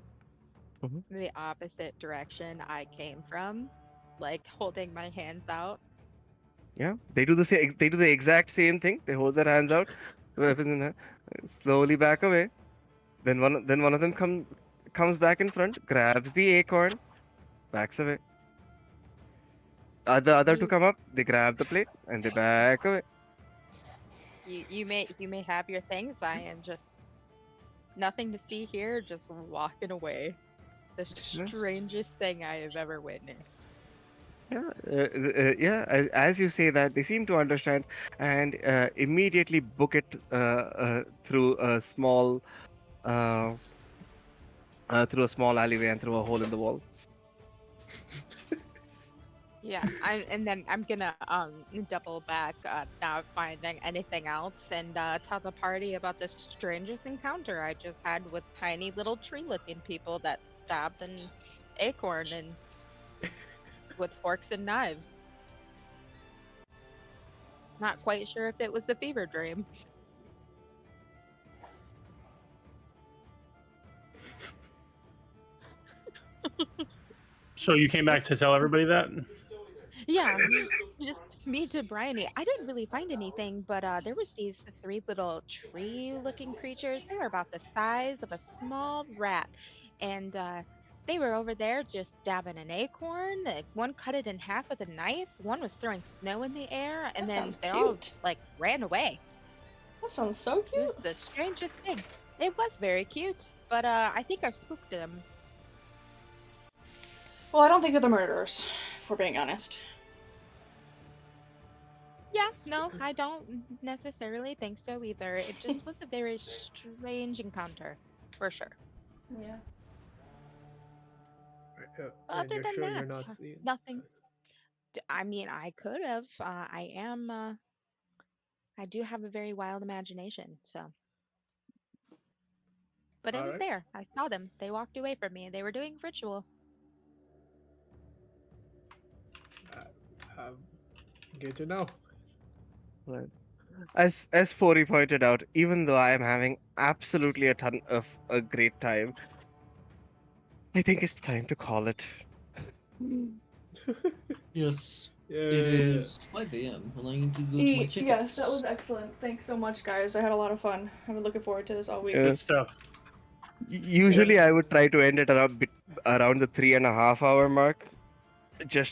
Mhm. the opposite direction I came from, like holding my hands out. Yeah, they do the same. They do the exact same thing. They hold their hands out, weapons in hand, slowly back away. Then one of them comes back in front, grabs the acorn, backs away. The other two You come up, they grab the plate and they back away. you may have your things. I am just nothing to see here, just walking away. The Yeah, strangest thing I have ever witnessed. yeah. As you say that, they seem to understand and immediately book it uh, through a small alleyway and through a hole in the wall. Yeah, and then I'm gonna double back, not finding anything else, and tell the party about the strangest encounter I just had with tiny little tree-looking people that stabbed an acorn and with forks and knives. Not quite sure if it was a fever dream. So you came back to tell everybody that? Yeah, just me to Bryony. I didn't really find anything, but there was these three little tree-looking creatures. They were about the size of a small rat, and they were over there just stabbing an acorn. One cut it in half with a knife. One was throwing snow in the air, and That then sounds they all cute. like ran away. That sounds so It was cute. the strangest thing. It was very cute, but I think I've spooked them. Well, I don't think they're the murderers, if we're being honest. Yeah, no, I don't necessarily think so either. It just was a very strange encounter, for sure. Yeah. And Other you're than sure you're that, not seeing? nothing. I mean, I could have. I do have a very wild imagination, so. But it All was right. there. I saw them. They walked away from me. They were doing ritual. Um, good to know. Right. As Fori pointed out, even though I am having absolutely a ton of a great time, I think it's time to call it. Yes, Yeah. it is 5 a.m. and I need to go to my Yes, that was chickens. excellent. Thanks so much, guys. I had a lot of fun. I've been looking forward to this all week. Uh, Good stuff. Usually, I would try to end it around the 3.5 hour mark, just